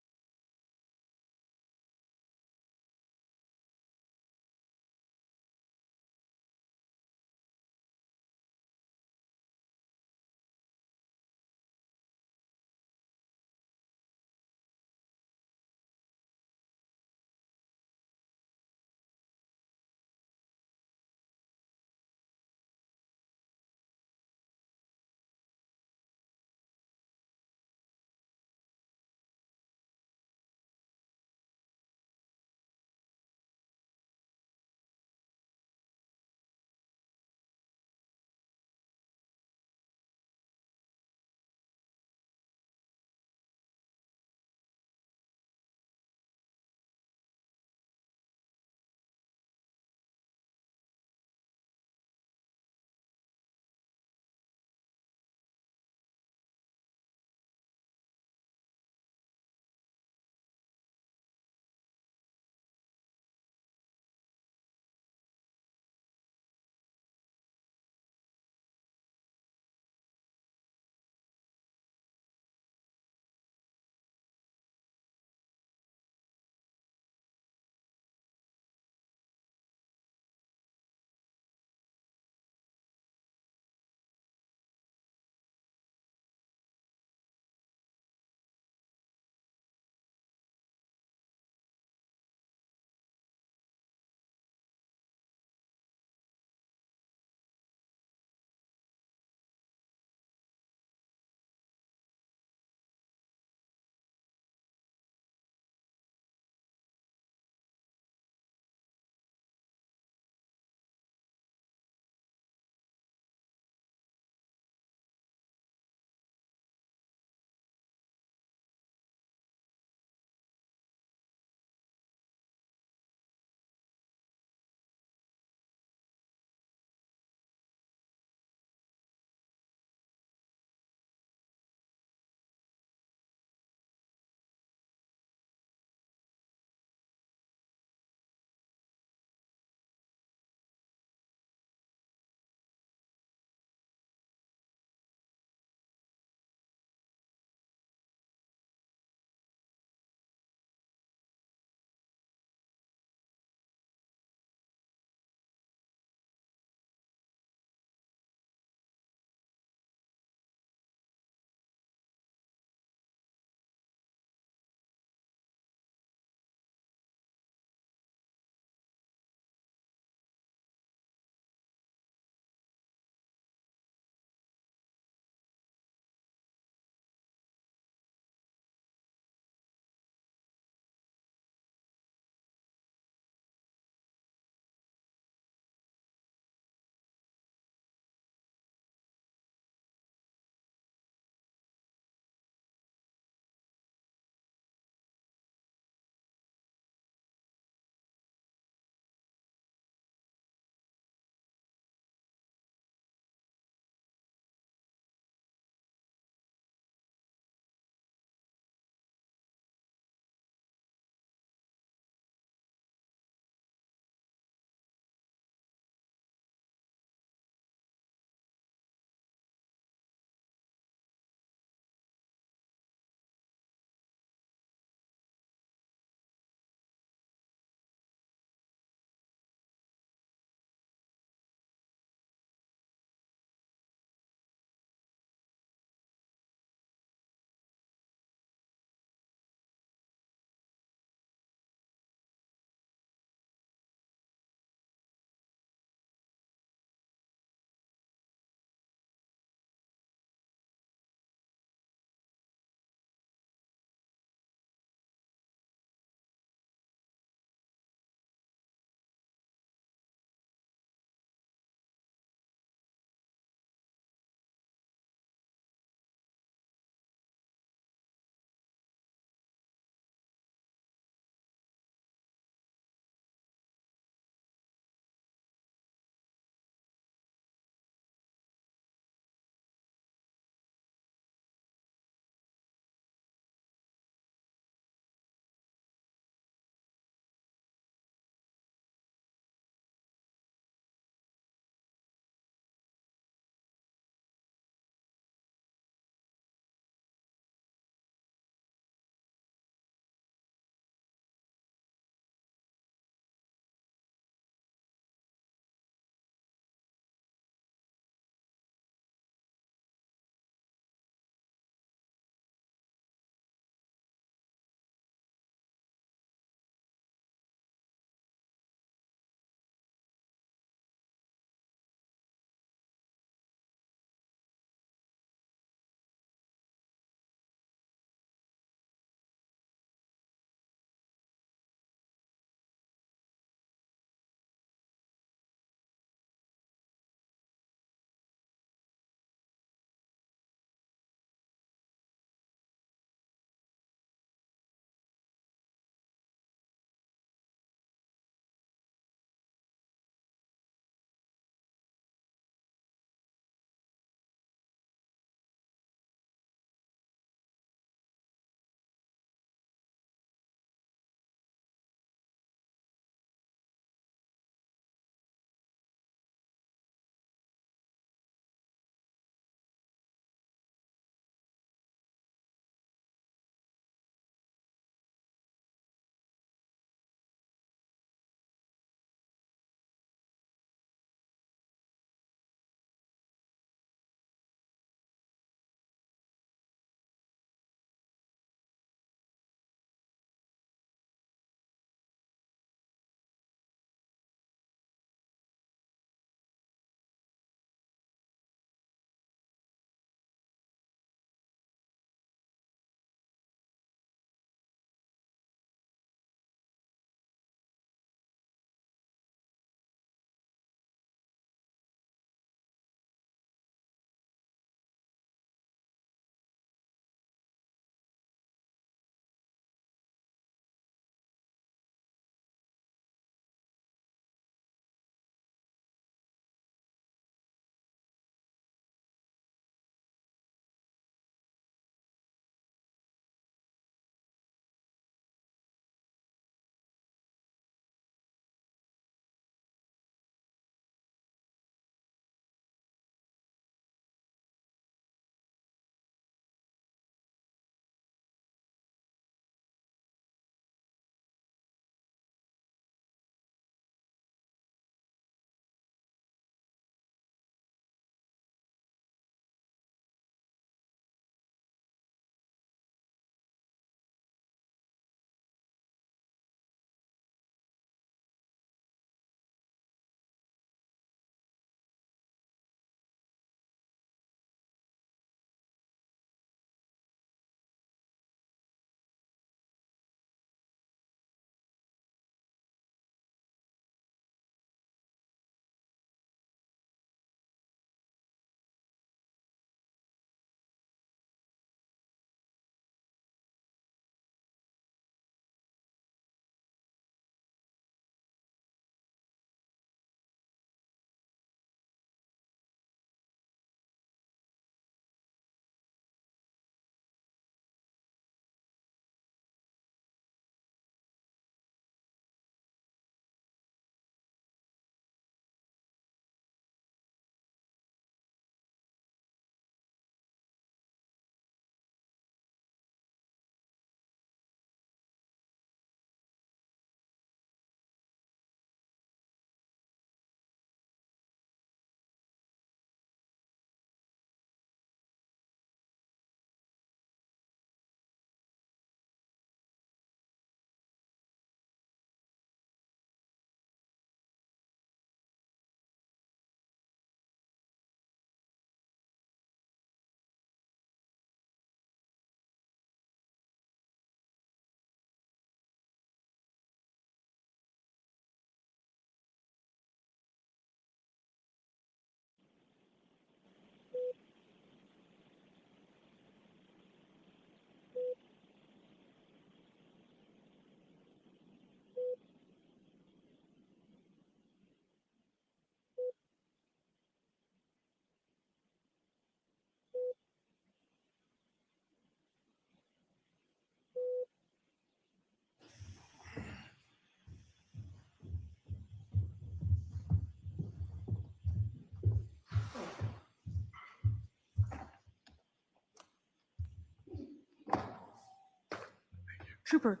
Trooper,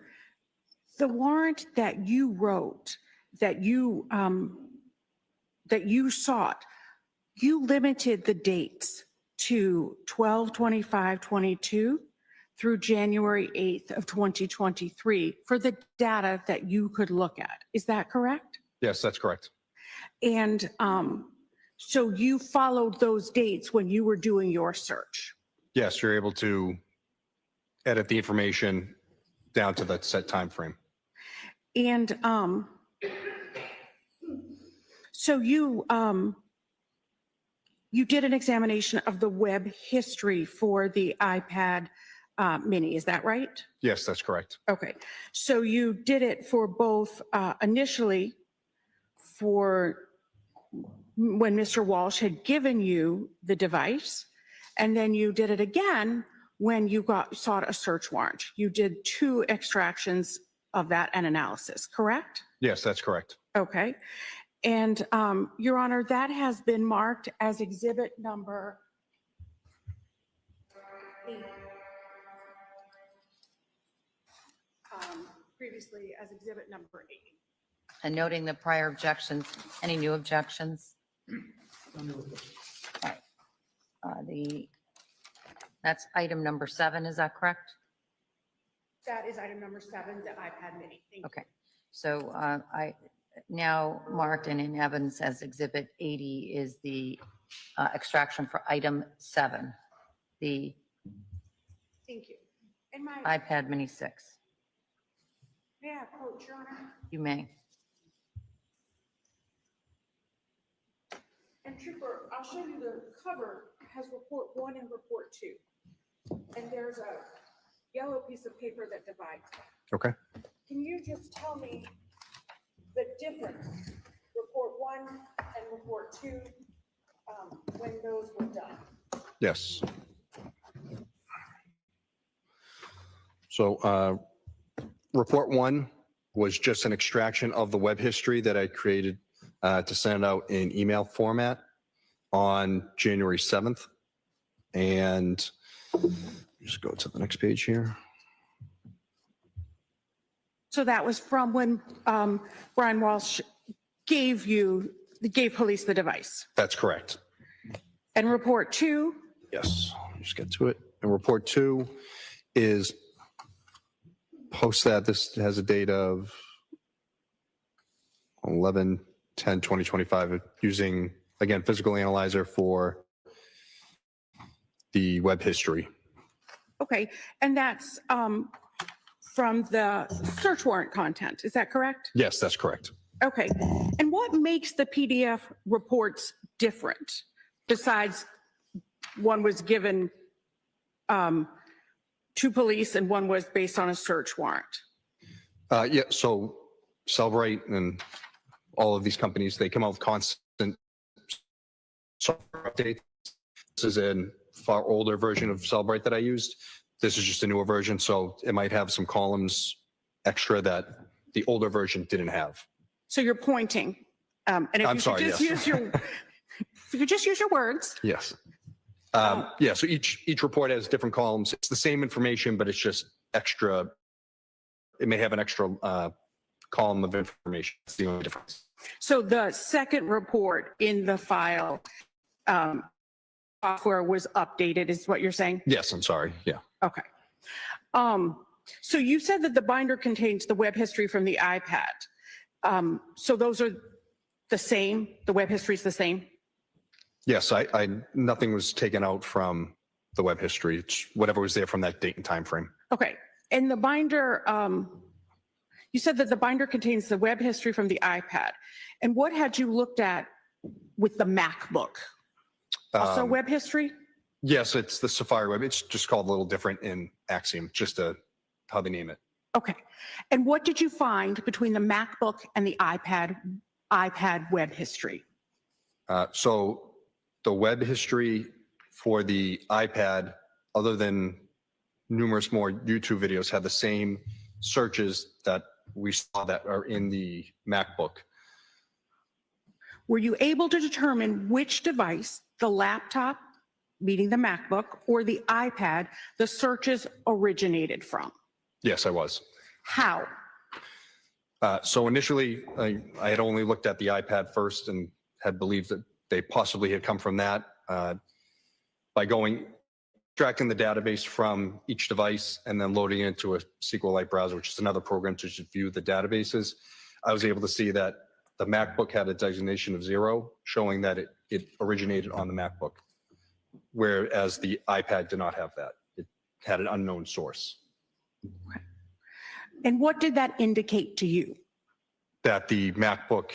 the warrant that you wrote, that you sought, you limited the dates to 12/25/22 through January 8th of 2023 for the data that you could look at. Is that correct? Yes, that's correct. And so you followed those dates when you were doing your search? Yes, you're able to edit the information down to that set time frame. And so you did an examination of the web history for the iPad mini, is that right? Yes, that's correct. Okay, so you did it for both initially for when Mr. Walsh had given you the device, and then you did it again when you sought a search warrant. You did 2 extractions of that and analysis, correct? Yes, that's correct. Okay. And Your Honor, that has been marked as exhibit number 8. Previously as exhibit number 8. And noting the prior objections, any new objections? Right. That's item number 7, is that correct? That is item number 7, the iPad mini. Thank you. Okay, so I now marked and in evidence as exhibit 80 is the extraction for item 7, the Thank you. And my, iPad mini 6. may I approach, Your Honor? You may. And Trooper, I'll show you the cover has report 1 and report 2. And there's a yellow piece of paper that divides them. Okay. Can you just tell me the difference, report 1 and report 2, when those were done? Yes. So report 1 was just an extraction of the web history that I created to send out in email format on January 7th. And just go to the next page here. So that was from when Brian Walshe gave police the device. That's correct. And report 2? Yes, let me just get to it. And report 2 is post that. This has a date of 11/10/2025 using, again, physical analyzer for the web history. Okay, and that's from the search warrant content, is that correct? Yes, that's correct. Okay, and what makes the PDF reports different besides one was given to police and one was based on a search warrant? Yeah, so Cellbrite and all of these companies, they come out with constant software updates. This is a far older version of Cellbrite that I used. This is just a newer version, so it might have some columns extra that the older version didn't have. So you're pointing, and if I'm you sorry, could just yes. if you could just use your words. Yes. Yeah, so each report has different columns. It's the same information, but it's just extra. It may have an extra column of information. That's the only difference. So the second report in the file software was updated, is what you're saying? Yes, I'm sorry. Yeah. Okay. So you said that the binder contains the web history from the iPad. So those are the same? The web history is the same? Yes, nothing was taken out from the web history. It's whatever was there from that date and time frame. Okay. And the binder, you said that the binder contains the web history from the iPad. And what had you looked at with the MacBook? Also web history? Yes, it's the Safari Web. It's just called a little different in Axiom, just how they name it. Okay. And what did you find between the MacBook and the iPad web history? So the web history for the iPad, other than numerous more YouTube videos, had the same searches that we saw that are in the MacBook. Were you able to determine which device, the laptop, meaning the MacBook, or the iPad, the searches originated from? Yes, I was. How? So initially, I had only looked at the iPad first and had believed that they possibly had come from that. By extracting the database from each device and then loading it into a SQLite browser, which is another program to just view the databases, I was able to see that the MacBook had a designation of 0, showing that it originated on the MacBook, whereas the iPad did not have that. It had an unknown source. And what did that indicate to you? That the MacBook,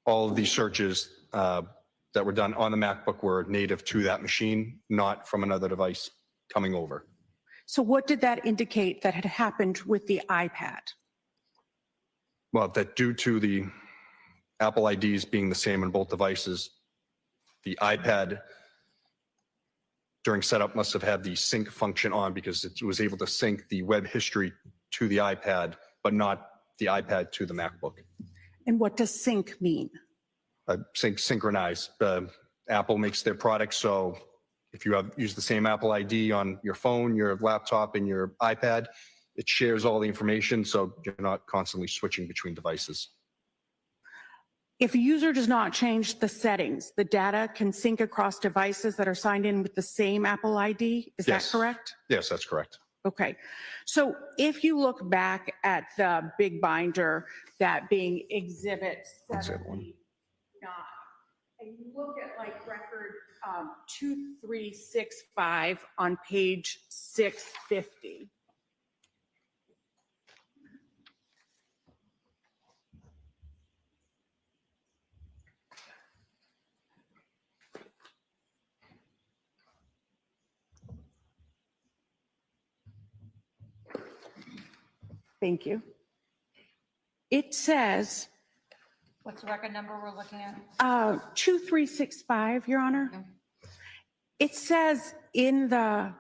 all of these searches that were done on the MacBook were native to that machine, not from another device coming over. So what did that indicate that had happened with the iPad? Well, that due to the Apple IDs being the same on both devices, the iPad during setup must have had the sync function on because it was able to sync the web history to the iPad, but not the iPad to the MacBook. And what does sync mean? Synchronize. Apple makes their products so if you use the same Apple ID on your phone, your laptop, and your iPad, it shares all the information so you're not constantly switching between devices. If a user does not change the settings, the data can sync across devices that are signed in with the same Apple ID. Is Yes. that correct? Yes, that's correct. Okay. So if you look back at the big binder, that being exhibit That's it, one. 79, and you look at like record 2365 on page 650. Thank you. It says What's the record number we're looking at? 2365, Your Honor. Okay. It says in the,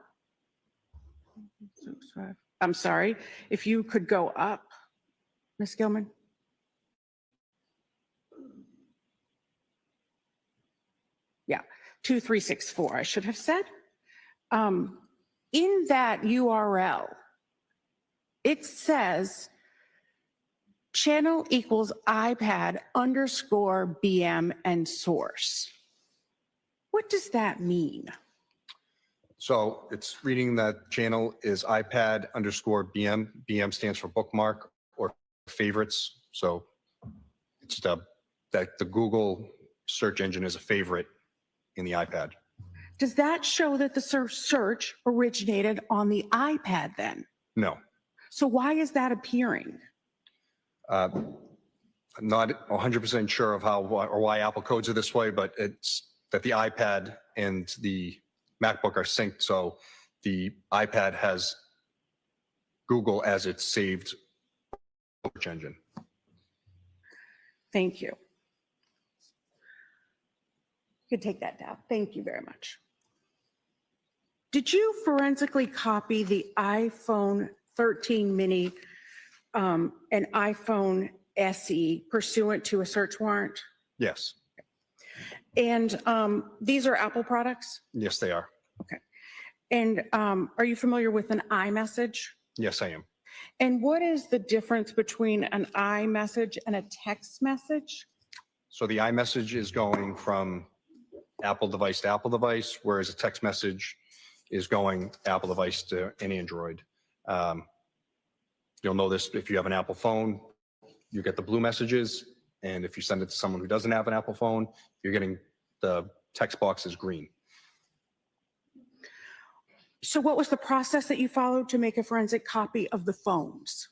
I'm sorry, if you could go up, Ms. Gilman. Yeah, 2364, I should have said. In that URL, it says channel equals iPad underscore BM and source. What does that mean? So it's reading that channel is iPad underscore BM. BM stands for bookmark or favorites. So it's that the Google search engine is a favorite in the iPad. Does that show that the search originated on the iPad then? No. So why is that appearing? I'm not 100% sure of how or why Apple codes it this way, but it's that the iPad and the MacBook are synced. So the iPad has Google as its saved search engine. Thank you. You can take that down. Thank you very much. Did you forensically copy the iPhone 13 mini and iPhone SE pursuant to a search warrant? Yes. And these are Apple products? Yes, they are. Okay. And are you familiar with an iMessage? Yes, I am. And what is the difference between an iMessage and a text message? So the iMessage is going from Apple device to Apple device, whereas a text message is going Apple device to an Android. You'll know this if you have an Apple phone, you get the blue messages. And if you send it to someone who doesn't have an Apple phone, you're getting the text box is green. So what was the process that you followed to make a forensic copy of the phones?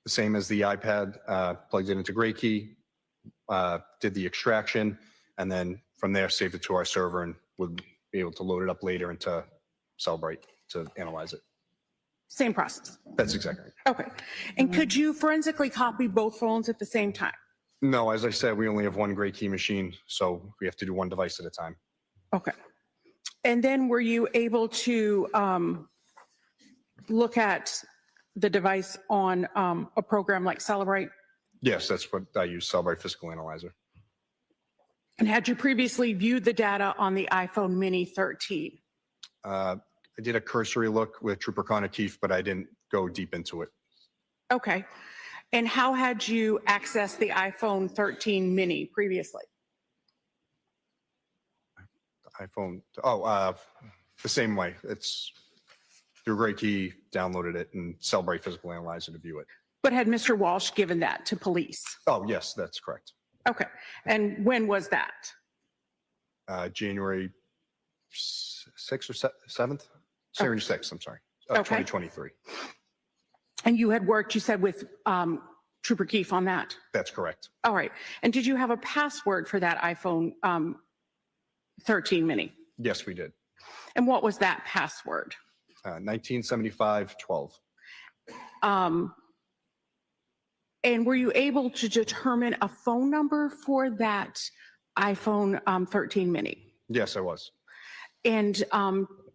The same as the iPad, plugged it into GrayKey, did the extraction, and then from there saved it to our server and would be able to load it up later into Celebrate to analyze it. Same process. That's exactly right. Okay. And could you forensically copy both phones at the same time? No, as I said, we only have one GrayKey machine, so we have to do one device at a time. Okay. And then were you able to look at the device on a program like Celebrate? Yes, that's what I use, Celebrate Physical Analyzer. And had you previously viewed the data on the iPhone Mini 13? I did a cursory look with Trooper Connor Keefe, but I didn't go deep into it. Okay. And how had you accessed the iPhone 13 mini previously? iPhone, the same way. It's through Great Key, downloaded it and Celebrate Physical Analyzer to view it. But had Mr. Walsh given that to police? Oh, yes, that's correct. Okay. And when was that? January 6th or 7th? January 6th, I'm sorry, of Okay. 2023. And you had worked, you said, with Trooper Keefe on that? That's correct. All right. And did you have a password for that iPhone 13 mini? Yes, we did. And what was that password? 1975-12. And were you able to determine a phone number for that iPhone 13 mini? Yes, I was. And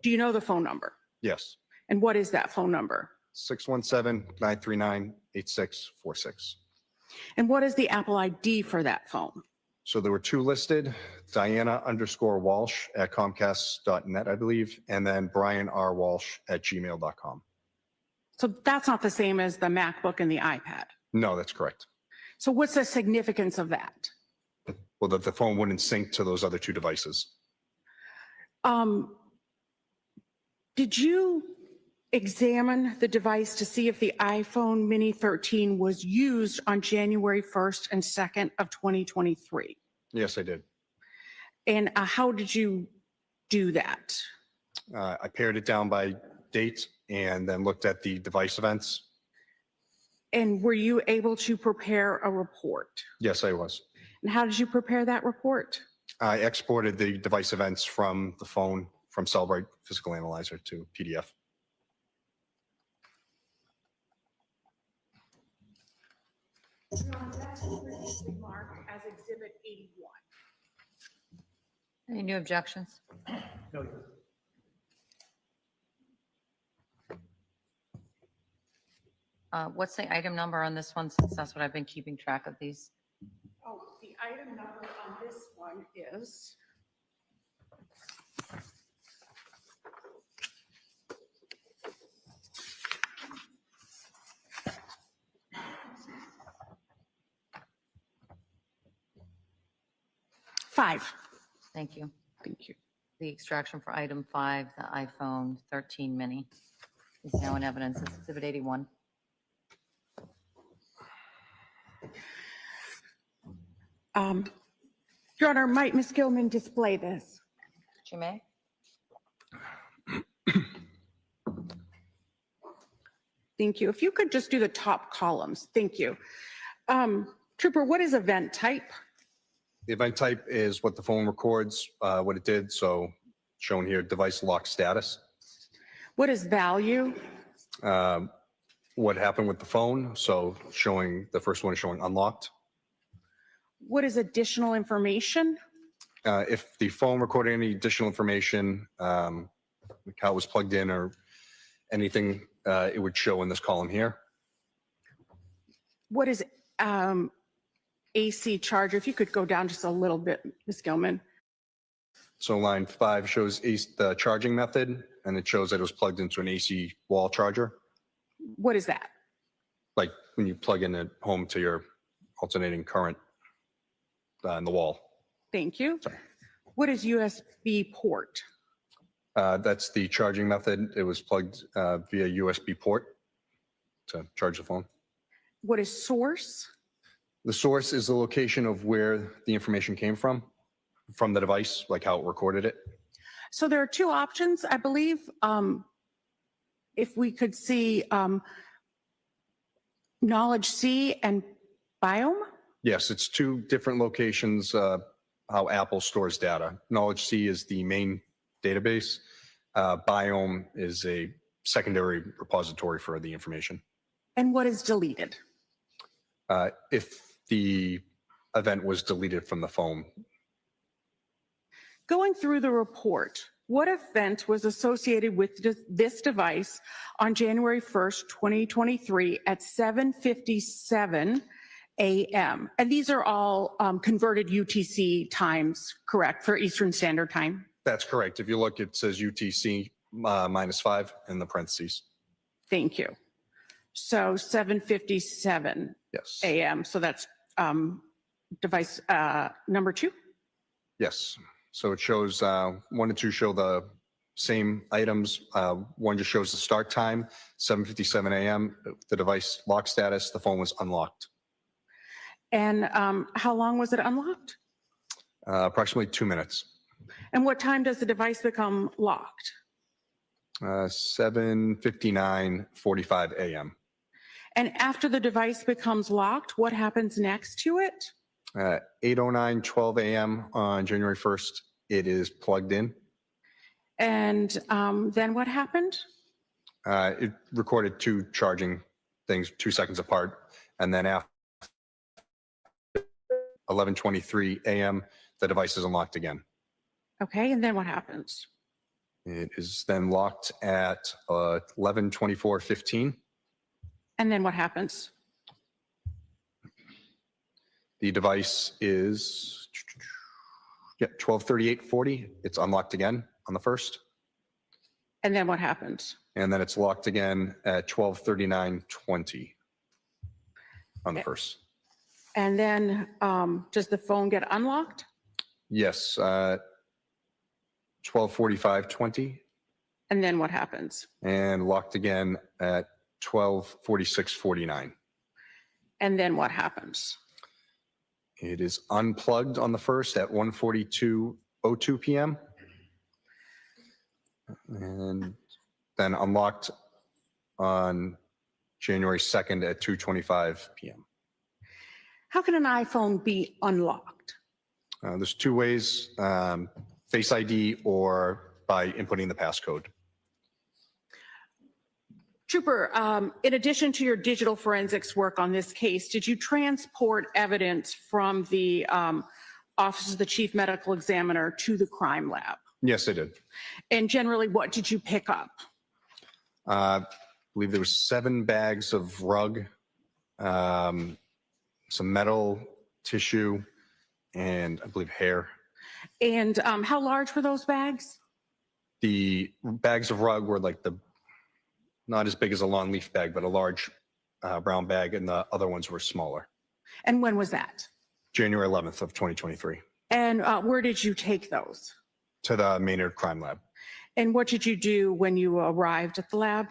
do you know the phone number? Yes. And what is that phone number? 617-939-8646. And what is the Apple ID for that phone? So there were two listed, Diana_Walsh at Comcast.net, I believe, and then Brian R. Walsh at gmail.com. So that's not the same as the MacBook and the iPad. No, that's correct. So what's the significance of that? Well, that the phone wouldn't sync to those other two devices. Did you examine the device to see if the iPhone mini 13 was used on January 1st and 2nd of 2023? Yes, I did. And how did you do that? I pared it down by date and then looked at the device events. And were you able to prepare a report? Yes, I was. And how did you prepare that report? I exported the device events from the phone from Celebrate Physical Analyzer to PDF. Marked as Exhibit 81. Any new objections? No, What's the item number on this one, since that's what I've been keeping track of these? Oh, the item number on this one is five. Thank you. Thank you. The extraction for item 5, the iPhone 13 mini, is now in evidence. It's Exhibit 81. Your Honor, might Ms. Gilman display this? She may. Thank you. If you could just do the top columns. Thank you. Trooper, what is event type? The event type is what the phone records, what it did. So shown here, device lock status. What is value? What happened with the phone. So showing, the first one is showing unlocked. What is additional information? If the phone recorded any additional information, how it was plugged in or anything, it would show in this column here. What is AC charger? If you could go down just a little bit, Ms. Gilman. So line 5 shows the charging method, and it shows that it was plugged into an AC wall charger. What is that? Like when you plug in at home to your alternating current in the wall. Thank you. Sorry. What is USB port? That's the charging method. It was plugged via USB port to charge the phone. What is source? The source is the location of where the information came from the device, like how it recorded it. So there are two options, I believe. If we could see knowledge C and biome. Yes, it's two different locations, how Apple stores data. Knowledge C is the main database. Biome is a secondary repository for the information. And what is deleted? If the event was deleted from the phone. Going through the report, what event was associated with this device on January 1st, 2023 at 7:57 a.m.? And these are all converted UTC times, correct, for Eastern Standard Time? That's correct. If you look, it says UTC -5 in the parentheses. Thank you. So 7:57 Yes. a.m. So that's device number 2. Yes. So it shows, 1 and 2 show the same items. 1 just shows the start time, 7:57 a.m. The device lock status, the phone was unlocked. And how long was it unlocked? Approximately 2 minutes. And what time does the device become locked? 7:59:45 a.m. And after the device becomes locked, what happens next to it? 8:09:12 a.m. on January 1st, it is plugged in. And then what happened? It recorded 2 charging things 2 seconds apart. And then after 11:23 a.m., the device is unlocked again. Okay, and then what happens? It is then locked at 11:24:15. And then what happens? The device is 12:38:40. It's unlocked again on the 1st. And then what happens? And then it's locked again at 12:39:20 on the 1st. And then does the phone get unlocked? Yes, 12:45:20 And then what happens? and locked again at 12:46:49. And then what happens? It is unplugged on the 1st at 1:42:02 p.m. and then unlocked on January 2nd at 2:25 p.m. How can an iPhone be unlocked? There's 2 ways, Face ID or by inputting the passcode. Trooper, in addition to your digital forensics work on this case, did you transport evidence from the Office of the Chief Medical Examiner to the crime lab? Yes, I did. And generally, what did you pick up? I believe there was 7 bags of rug, some metal tissue, and I believe hair. And how large were those bags? The bags of rug were like not as big as a lawn leaf bag, but a large brown bag, and the other ones were smaller. And when was that? January 11th of 2023, And where did you take those? to the Maynard Crime Lab. And what did you do when you arrived at the lab?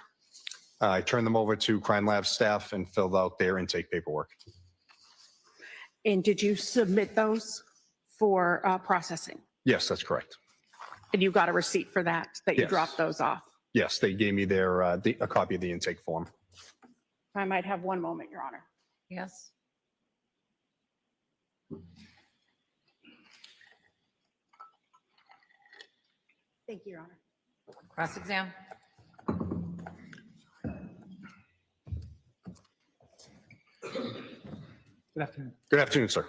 I turned them over to Crime Lab staff and filled out their intake paperwork. And did you submit those for processing? Yes, that's correct. And you got a receipt for that you Yes. dropped those off? Yes, they gave me a copy of the intake form. I might have one moment, Your Honor. Yes. Thank you, Your Honor. Cross-exam. Good afternoon. Good afternoon, sir.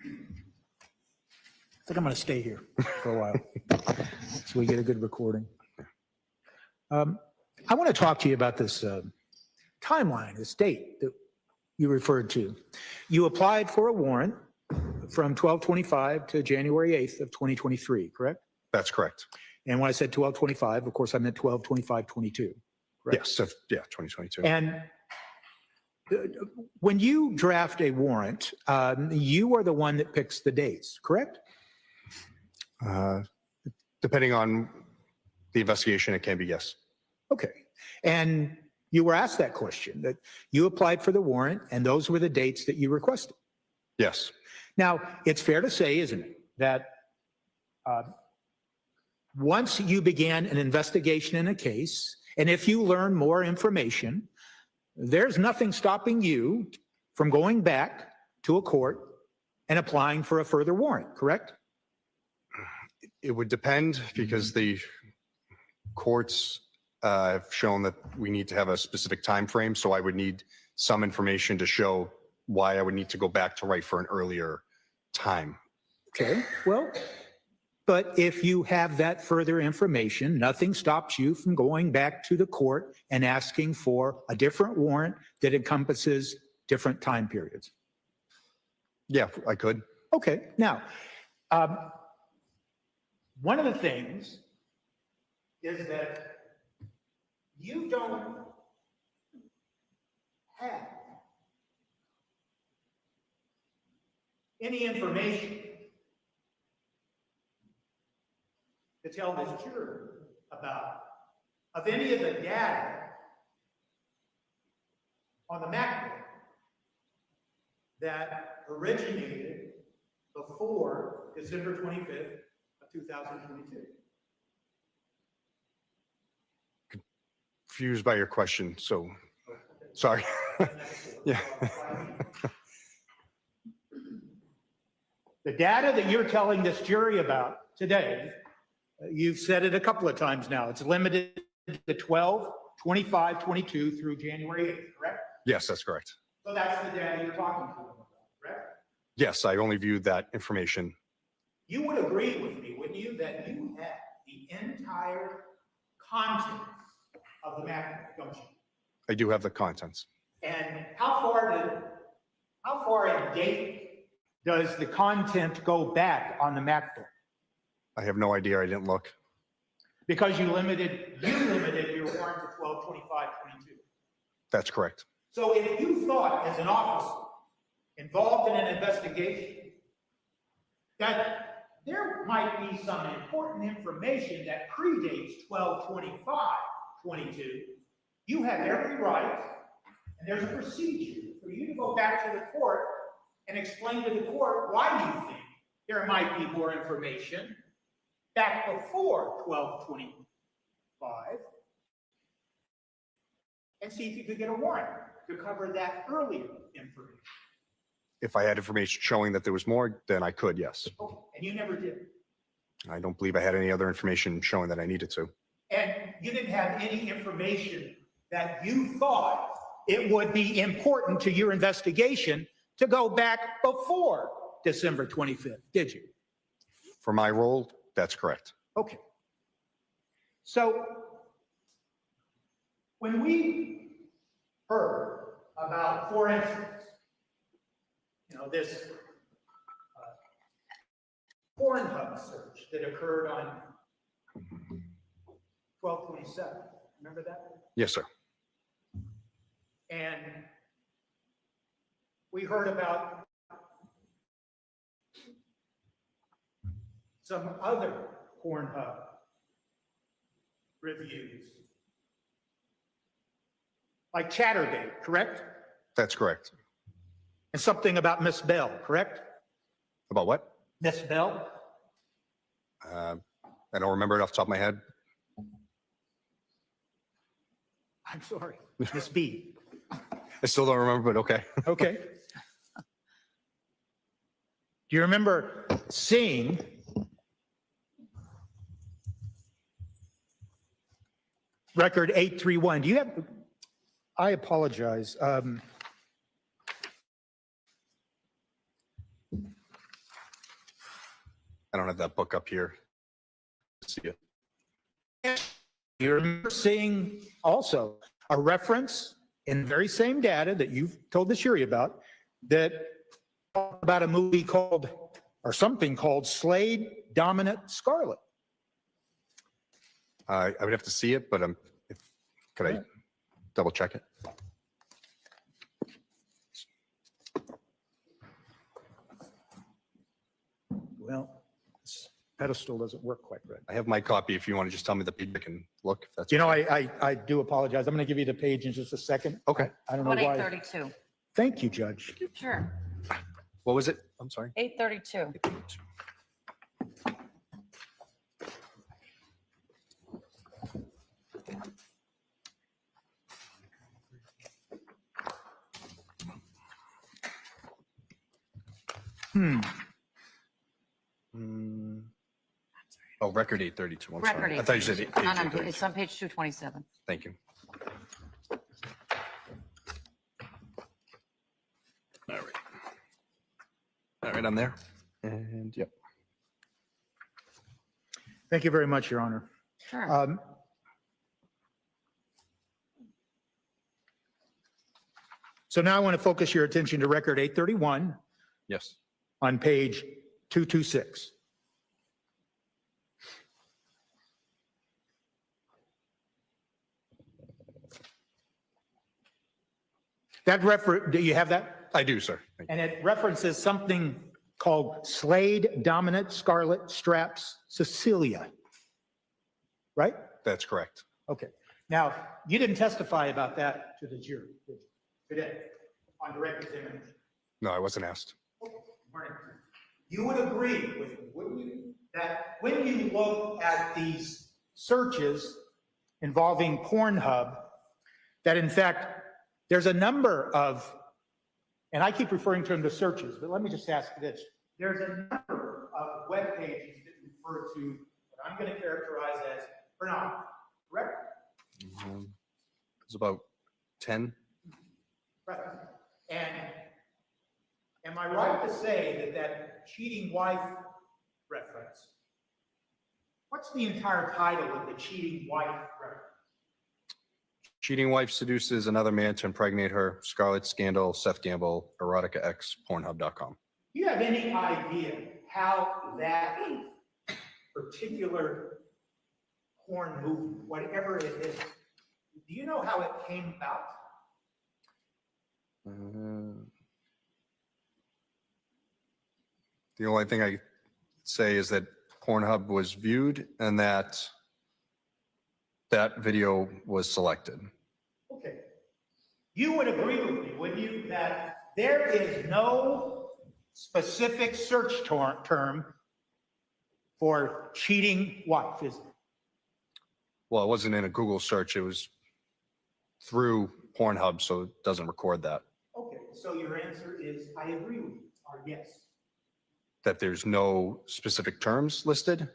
I think I'm going to stay here for a while so we get a good recording. I want to talk to you about this timeline, this date that you referred to. You applied for a warrant from 12/25 to January 8th of 2023, correct? That's correct. And when I said 12/25, of course, I meant 12/25/22. Correct. Yes, 2022. And when you draft a warrant, you are the one that picks the dates, correct? Depending on the investigation, it can be yes. Okay. And you were asked that question, that you applied for the warrant and those were the dates that you requested. Yes. Now, it's fair to say, isn't it, that once you began an investigation in a case, and if you learn more information, there's nothing stopping you from going back to a court and applying for a further warrant, correct? It would depend because the courts have shown that we need to have a specific time frame. So I would need some information to show why I would need to go back to write for an earlier time. Okay, well, but if you have that further information, nothing stops you from going back to the court and asking for a different warrant that encompasses different time periods. Yeah, I could. Okay, now, one of the things is that you don't have any information to tell this jury about of any of the data on the MacBook that originated before December 25th of 2022. Confused by your question, so, sorry. Yeah. The data that you're telling this jury about today, you've said it a couple of times now, it's limited to 12, 25, 22 through January 8th, correct? Yes, that's correct. So that's the data you're talking to them about, correct? Yes, I only viewed that information. You would agree with me, wouldn't you, that you have the entire contents of the MacBook, don't you? I do have the contents. And how far in date does the content go back on the MacBook? I have no idea. I didn't look. Because you limited your warrant to 12, 25, 22. That's correct. So if you thought as an officer involved in an investigation that there might be some important information that predates 12, 25, 22, you have every right, and there's a procedure for you to go back to the court and explain to the court why you think there might be more information back before 12/25, and see if you could get a warrant to cover that earlier information. If I had information showing that there was more, then I could, yes. Oh, and you never did. I don't believe I had any other information showing that I needed to. And you didn't have any information that you thought it would be important to your investigation to go back before December 25th, did you? For my role, that's correct. Okay. So when we heard about, for instance, this Pornhub search that occurred on 12/27, remember that? Yes, sir. And we heard about some other Pornhub reviews, like Chattergate, correct? That's correct. And something about Miss Bell, correct? About what? Miss Bell? I don't remember it off the top of my head. I'm sorry, Miss B. I still don't remember, but okay. Okay. Do you remember seeing record 831? Do you have, I apologize. I don't have that book up here. See it. Do you remember seeing also a reference in the very same data that you've told the jury about, that about a movie called, or something called Slade Dominant Scarlet? I would have to see it, but could I double check it? Well, this pedestal doesn't work quite right. I have my copy. If you want to just tell me the page, I can look. If that's You know, okay. I do apologize. I'm going to give you the page in just a second. Okay. I don't know What, why. 8:32? Thank you, Judge. Sure. What was it? I'm sorry. 8:32. Oh, record 832. I'm Record sorry. I thought you said 8:32. No, no, 832. it's on page 227. Thank you. All right. All right, I'm there. And yep. Thank you very much, Your Honor. Sure. So now I want to focus your attention to record 831 Yes. on page 226. Do you have that? I do, sir. Thank you. And it references something called Slade Dominant Scarlet Straps Cecilia. Right? That's correct. Okay. Now, you didn't testify about that to the jury did you, today on direct examination. No, I wasn't asked. You would agree with me, wouldn't you, that when you look at these searches involving Pornhub, that in fact, there's a number of, and I keep referring to them as searches, but let me just ask this. There's a number of web pages that refer to what I'm going to characterize as pornography, correct? It's about 10. Right. And am I right to say that that cheating wife reference, what's the entire title of the cheating wife reference? Cheating wife seduces another man to impregnate her. Scarlet Scandal, Seth Gamble, Erotica X, Pornhub.com. Do you have any idea how that particular porn movie, whatever it is, do you know how it came about? The only thing I say is that Pornhub was viewed and that that video was selected. Okay. You would agree with me, wouldn't you, that there is no specific search term for cheating wife, is there? Well, it wasn't in a Google search. It was through Pornhub, so it doesn't record that. Okay, so your answer is, I agree with you, or yes. That there's no specific terms listed?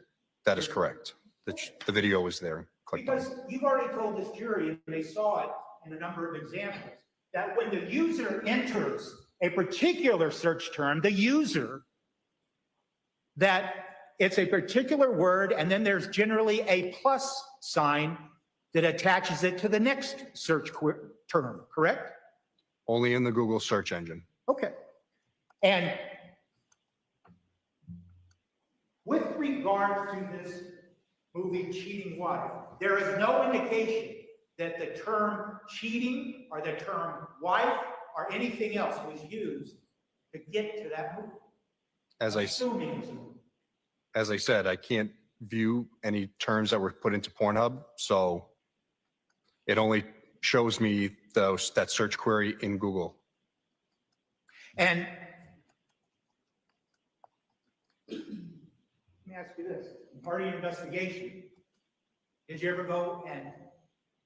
That is correct. The video was there. Clicked on it. Because you've already told this jury, and they saw it in a number of examples, that when the user enters a particular search term, the user, that it's a particular word, and then there's generally a plus sign that attaches it to the next search term, correct? Only in the Google search engine. Okay. And with regard to this movie Cheating Wife, there is no indication that the term cheating or the term wife or anything else was used to get to that movie. As I said, I can't view any terms that were put into Pornhub, so it only shows me that search query in Google. And let me ask you this, part of your investigation, did you ever go and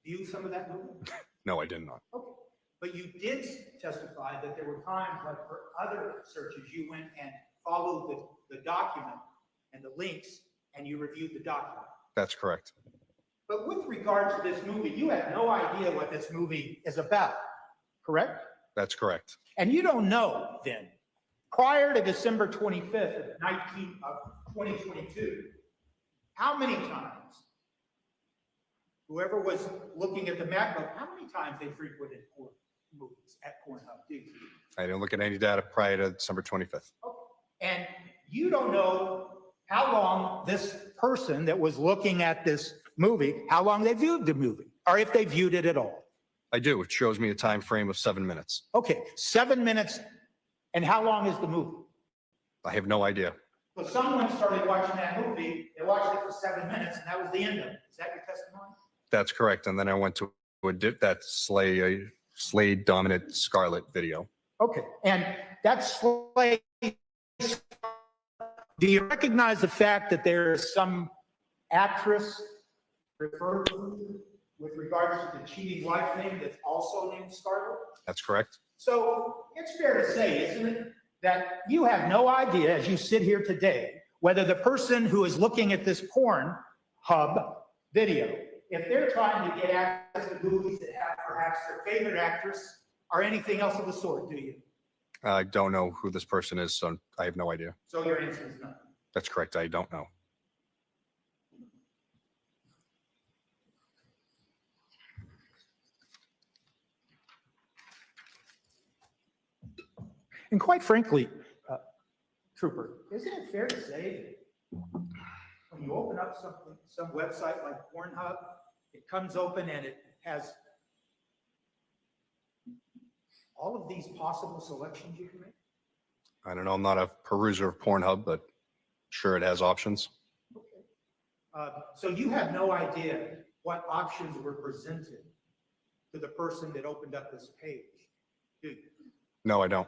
view some of that movie? No, I did not. Okay, but you did testify that there were times, like for other searches, you went and followed the document and the links, and you reviewed the document. That's correct. But with regard to this movie, you have no idea what this movie is about, correct? That's correct. And you don't know then, prior to December 25th of 2022, how many times, whoever was looking at the MacBook, how many times they frequented movies at Pornhub, do you? I didn't look at any data prior to December 25th. Okay. And you don't know how long this person that was looking at this movie, how long they viewed the movie, or if they viewed it at all. I do. It shows me a time frame of 7 minutes. Okay, 7 minutes. And how long is the movie? I have no idea. So someone started watching that movie, they watched it for 7 minutes, and that was the end of it. Is that your testimony? That's correct. And then I went to that Slade Dominant Scarlet video. Okay, and that's Slade. Do you recognize the fact that there is some actress referred to with regards to the cheating wife thing that's also named Scarlet? That's correct. So it's fair to say, isn't it, that you have no idea as you sit here today, whether the person who is looking at this Pornhub video, if they're trying to get access to movies that have perhaps their favorite actress or anything else of the sort, do you? I don't know who this person is, so I have no idea. So your answer is no. That's correct. I don't know. And quite frankly, Trooper, isn't it fair to say that when you open up some website like Pornhub, it comes open and it has All of these possible selections you can make? I don't know, I'm not a peruser of Pornhub, but sure it has options. So you have no idea what options were presented to the person that opened up this page, do you? No, I don't.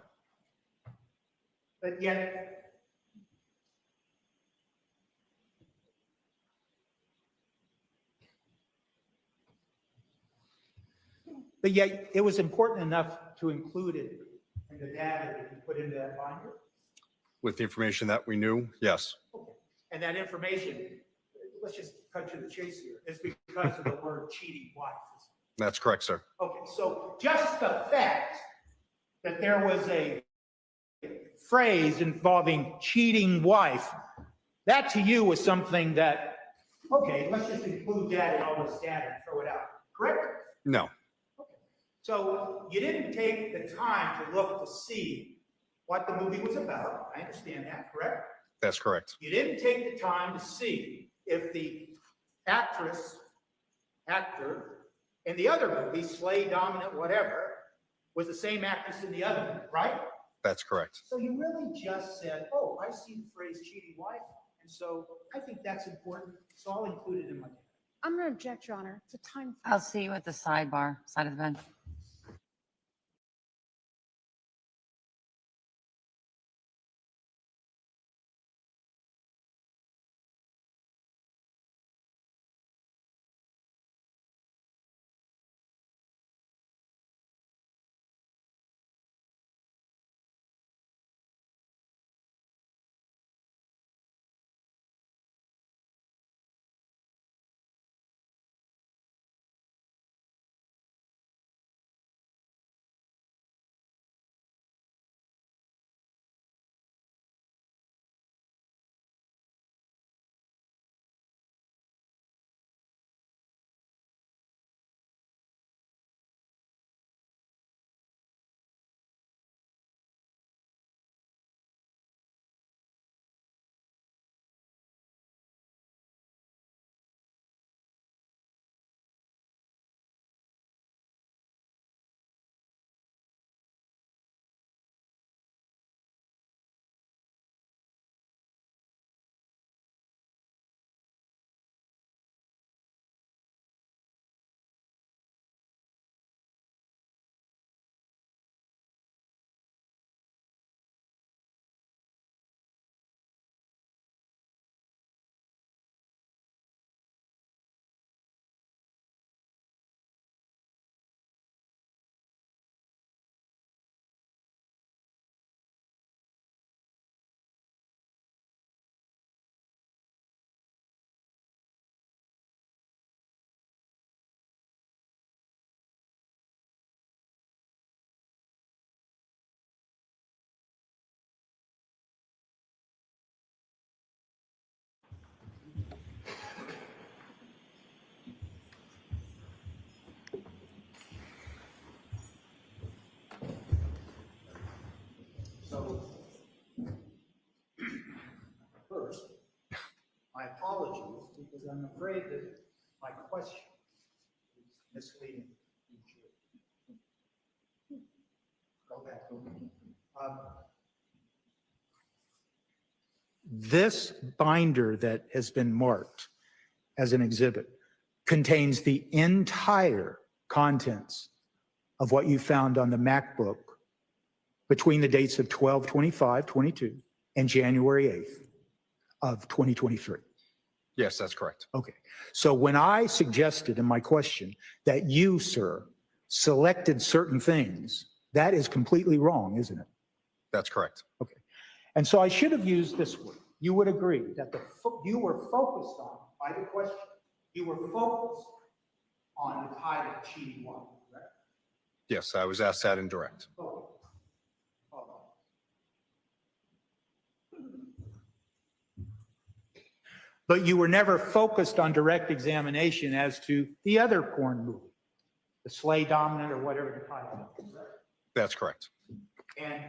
But yet, it was important enough to include it in the data that you put into that binder. With the information that we knew, yes. And that information, let's just cut to the chase here, is because of the word cheating wife. That's correct, sir. Okay, so just the fact that there was a phrase involving cheating wife, that to you was something that, okay, let's just include that in all this data and throw it out, correct? No, So you didn't take the time to look to see what the movie was about. I understand that, correct? that's correct. You didn't take the time to see if the actor in the other movie, Slay, Dominant, whatever, was the same actress in the other movie, right? That's correct. So you really just said, oh, I see the phrase cheating wife, and so I think that's important, so I'll include it in my data. I'm going to object, Your Honor. It's a time. I'll see you at the sidebar, side of the bench. So, first, my apologies, because I'm afraid that my question is misleading. Go back. This binder that has been marked as an exhibit contains the entire contents of what you found on the MacBook between the dates of 12/25/22 and January 8th of 2023. Yes, that's correct. Okay. So when I suggested in my question that you, sir, selected certain things, that is completely wrong, isn't it? That's correct. Okay. And so I should have used this word. You would agree that you were focused on, by the question, you were focused on the title cheating wife, correct? Yes, I was asked that in direct. Okay. But you were never focused on direct examination as to the other porn movie, the Slay Dominant or whatever the title is. That's correct. And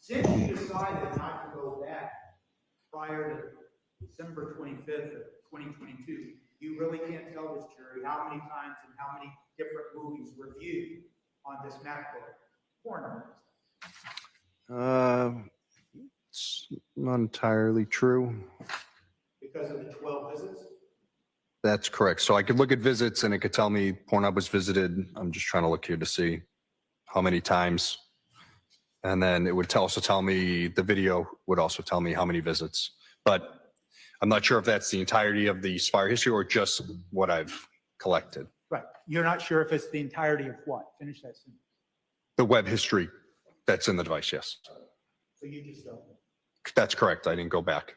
since you decided not to go back prior to December 25th of 2022, you really can't tell this jury how many times and how many different movies were viewed on this MacBook porno? It's not entirely true. Because of the 12 visits? That's correct. So I could look at visits and it could tell me Pornhub was visited. I'm just trying to look here to see how many times. And then it would also tell me, the video would also tell me how many visits. But I'm not sure if that's the entirety of the Spire history or just what I've collected. Right. You're not sure if it's the entirety of what? Finish that sentence. The web history that's in the device, yes. So you just don't. That's correct. I didn't go back.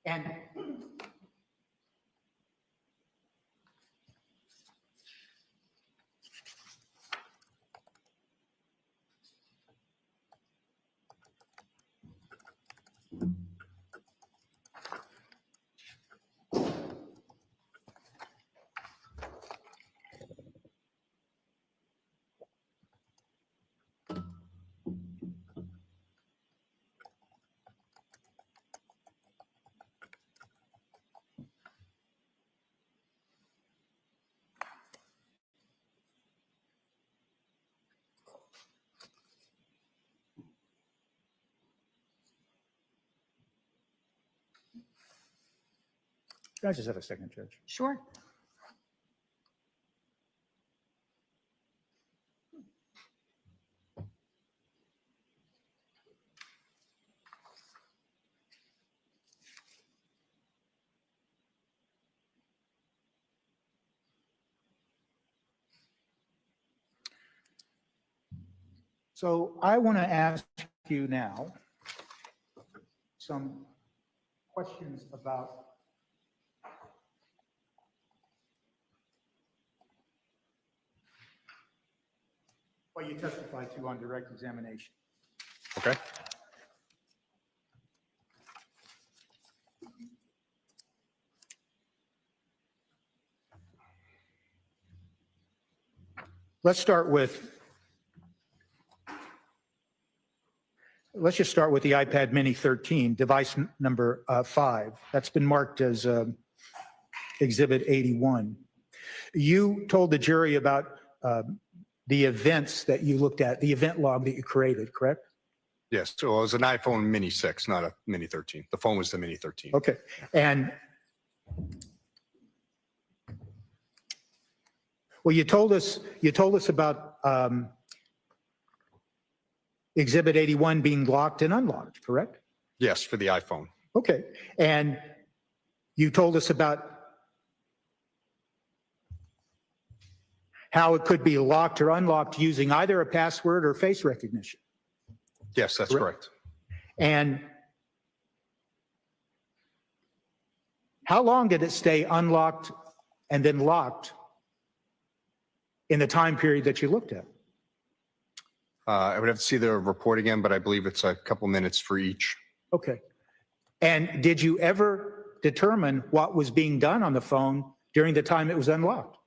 And can I just have a second, Judge? Sure. So I want to ask you now some questions about what you testified to on direct examination. Okay. Let's just start with the iPad Mini 13, device number 5. That's been marked as Exhibit 81. You told the jury about the events that you looked at, the event log that you created, correct? Yes. So it was an iPhone Mini 6, not a Mini 13. The phone was the Mini 13. Okay. And well, you told us about Exhibit 81 being locked and unlocked, correct? Yes, for the iPhone. Okay. And you told us about how it could be locked or unlocked using either a password or face recognition. Yes, that's correct. And how long did it stay unlocked and then locked in the time period that you looked at? I would have to see the report again, but I believe it's a couple minutes for each. Okay. And did you ever determine what was being done on the phone during the time it was unlocked?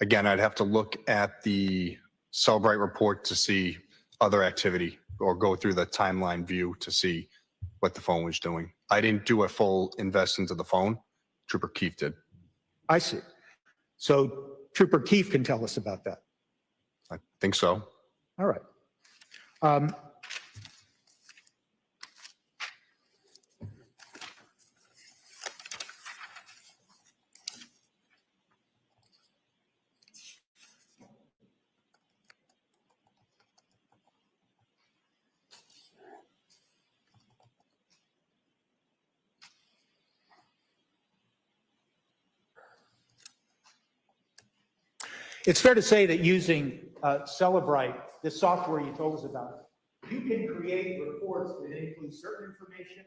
Again, I'd have to look at the Cellbrite report to see other activity or go through the timeline view to see what the phone was doing. I didn't do a full invest into the phone. Trooper Keefe did. I see. So Trooper Keefe can tell us about that. I think so. All right. It's fair to say that using Celebrite, this software you told us about, you can create reports that include certain information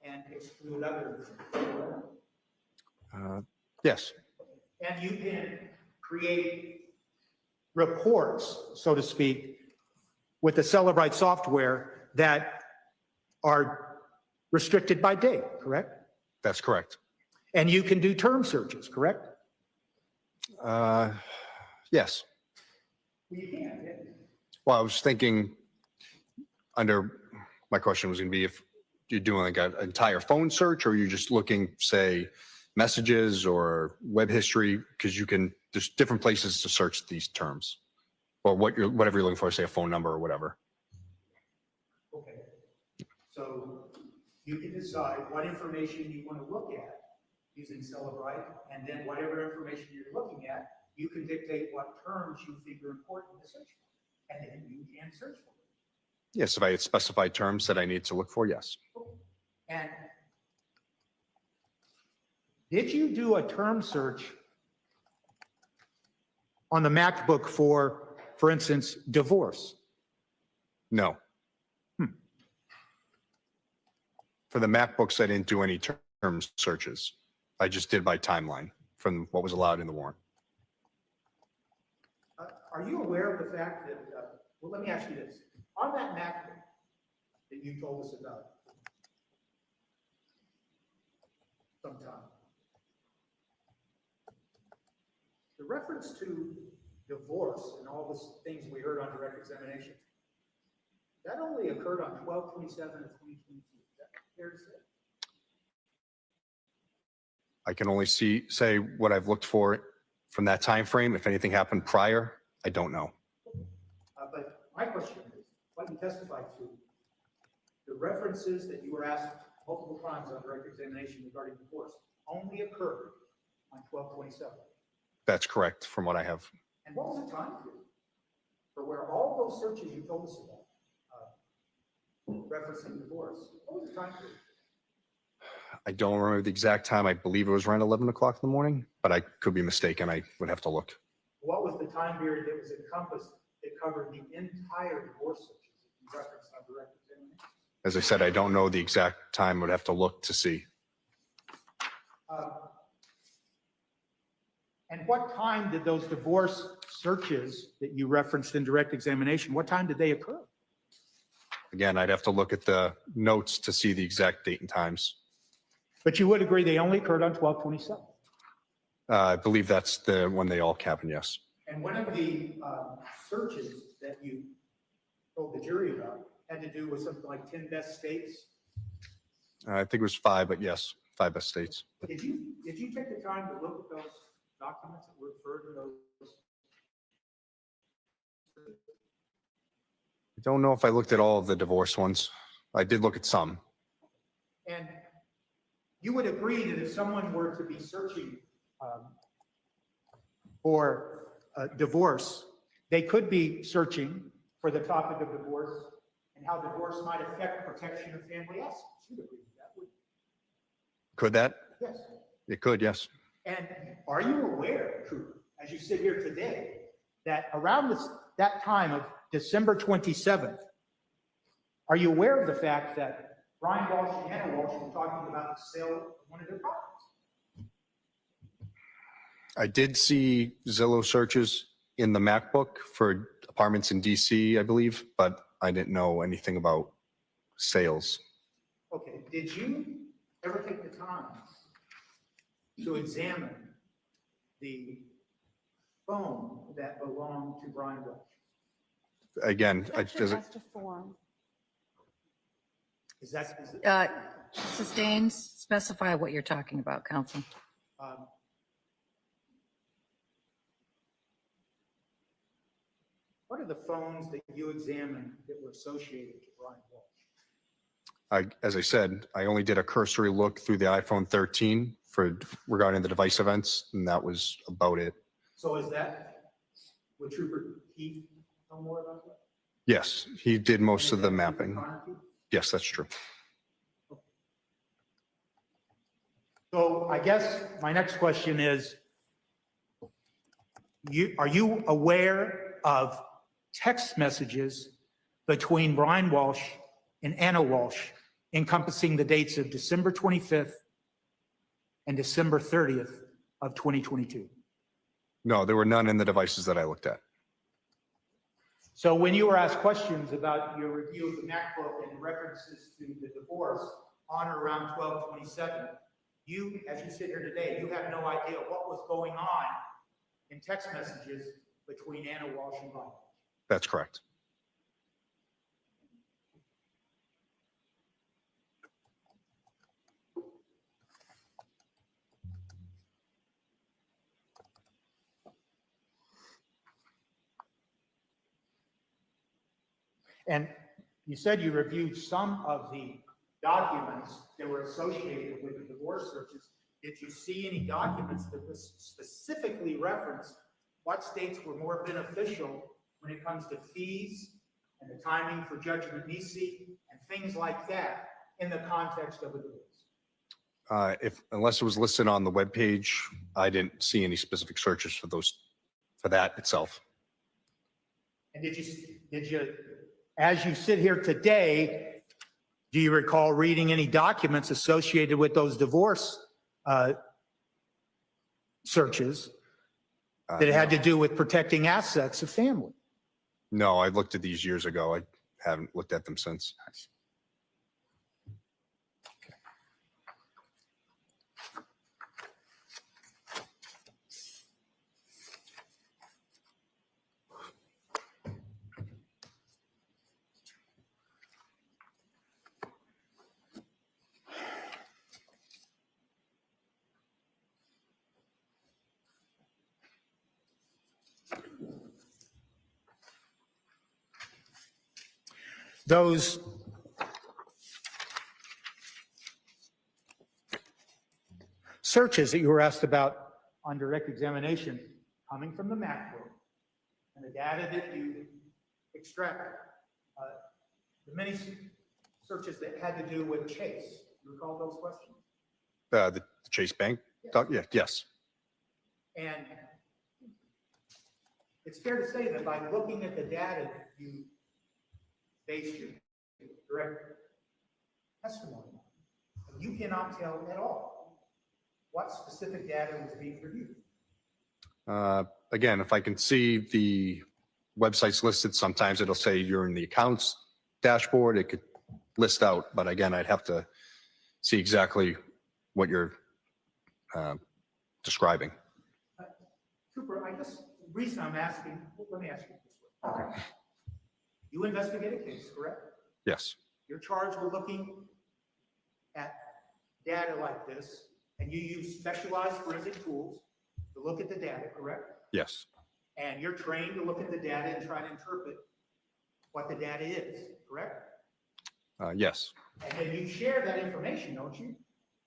and exclude other information. Yes. And you can create reports, so to speak, with the Celebrite software that are restricted by date, correct? That's correct. And you can do term searches, correct? Yes. Well, you can. Well, I was thinking my question was going to be if you're doing like an entire phone search or you're just looking, say, messages or web history, because there's different places to search these terms. or whatever you're looking for, say a phone number or whatever. Okay. So you can decide what information you want to look at using Celebrite, and then whatever information you're looking at, you can dictate what terms you think are important to search for, and then you can search for it. Yes, if I had specified terms that I need to look for, yes. And did you do a term search on the MacBook for instance, divorce? No. For the MacBooks, I didn't do any term searches. I just did by timeline from what was allowed in the warrant. Are you aware of the fact that, well, let me ask you this. On that MacBook that you told us about sometime, the reference to divorce and all the things we heard on direct examination, that only occurred on 12/27 of 2022. Is that fair to say? I can only say what I've looked for from that time frame. If anything happened prior, I don't know. But my question is, what you testified to, the references that you were asked multiple times on direct examination regarding divorce only occurred on 12/27. That's correct from what I have. And what was the time period for where all those searches you told us about, referencing divorce, what was the time period? I don't remember the exact time. I believe it was around 11 o'clock in the morning, but I could be mistaken. I would have to look. What was the time period that was encompassed that covered the entire divorce searches that you referenced on direct examination? As I said, I don't know the exact time. I would have to look to see. And what time did those divorce searches that you referenced in direct examination, what time did they occur? Again, I'd have to look at the notes to see the exact date and times. But you would agree they only occurred on 12/27. I believe that's the one they all happen, yes. And one of the searches that you told the jury about had to do with something like 10 best states. I think it was 5, but yes, 5 best states. Did you take the time to look at those documents that refer to those? I don't know if I looked at all of the divorce ones. I did look at some. And you would agree that if someone were to be searching for divorce, they could be searching for the topic of divorce and how divorce might affect protection of family assets. You'd agree with that, wouldn't Could that? you? Yes. It could, yes. And are you aware, Trooper, as you sit here today, that around that time of December 27th, are you aware of the fact that Brian Walshe and Andy Worhol were talking about the sale of one of their properties? I did see Zillow searches in the MacBook for apartments in DC, I believe, but I didn't know anything about sales. Okay, did you ever take the time to examine the phone that belonged to Brian Walshe? Again, Is that, Sustains, specify what you're talking about, counsel. what are the phones that you examined that were associated to Brian Walshe? As I said, I only did a cursory look through the iPhone 13 regarding the device events, and that was about it. So would Trooper Keith know more about that? Yes, he did most of the mapping. Yes, that's true. So I guess my next question is, are you aware of text messages between Brian Walshe and Anna Walshe encompassing the dates of December 25th and December 30th of 2022? No, there were none in the devices that I looked at. So when you were asked questions about your review of the MacBook and references to the divorce on or around 12/27, you, as you sit here today, you have no idea what was going on in text messages between Anna Walshe and Brian. That's correct. And you said you reviewed some of the documents that were associated with the divorce searches. Did you see any documents that was specifically referenced what states were more beneficial when it comes to fees and the timing for judgment nisi and things like that in the context of a divorce? Unless it was listed on the webpage, I didn't see any specific searches for that itself. And did you, as you sit here today, do you recall reading any documents associated with those divorce searches that had to do with protecting assets of family? No, I looked at these years ago. I haven't looked at them since. Those searches that you were asked about on direct examination coming from the macro and the data that you extracted, the many searches that had to do with Chase. You recall those questions? The Chase Bank? Yeah, yes. And it's fair to say that by looking at the data that you based your direct testimony on, you cannot tell at all what specific data was being reviewed. Again, if I can see the websites listed, sometimes it'll say you're in the accounts dashboard. It could list out, but again, I'd have to see exactly what you're describing. Cooper, I guess the reason I'm asking, let me ask you this way. Okay. You investigate a case, correct? Yes. You're charged with looking at data like this, and you use specialized forensic tools to look at the data, correct? Yes. And you're trained to look at the data and try to interpret what the data is, correct? Yes. And then you share that information, don't you,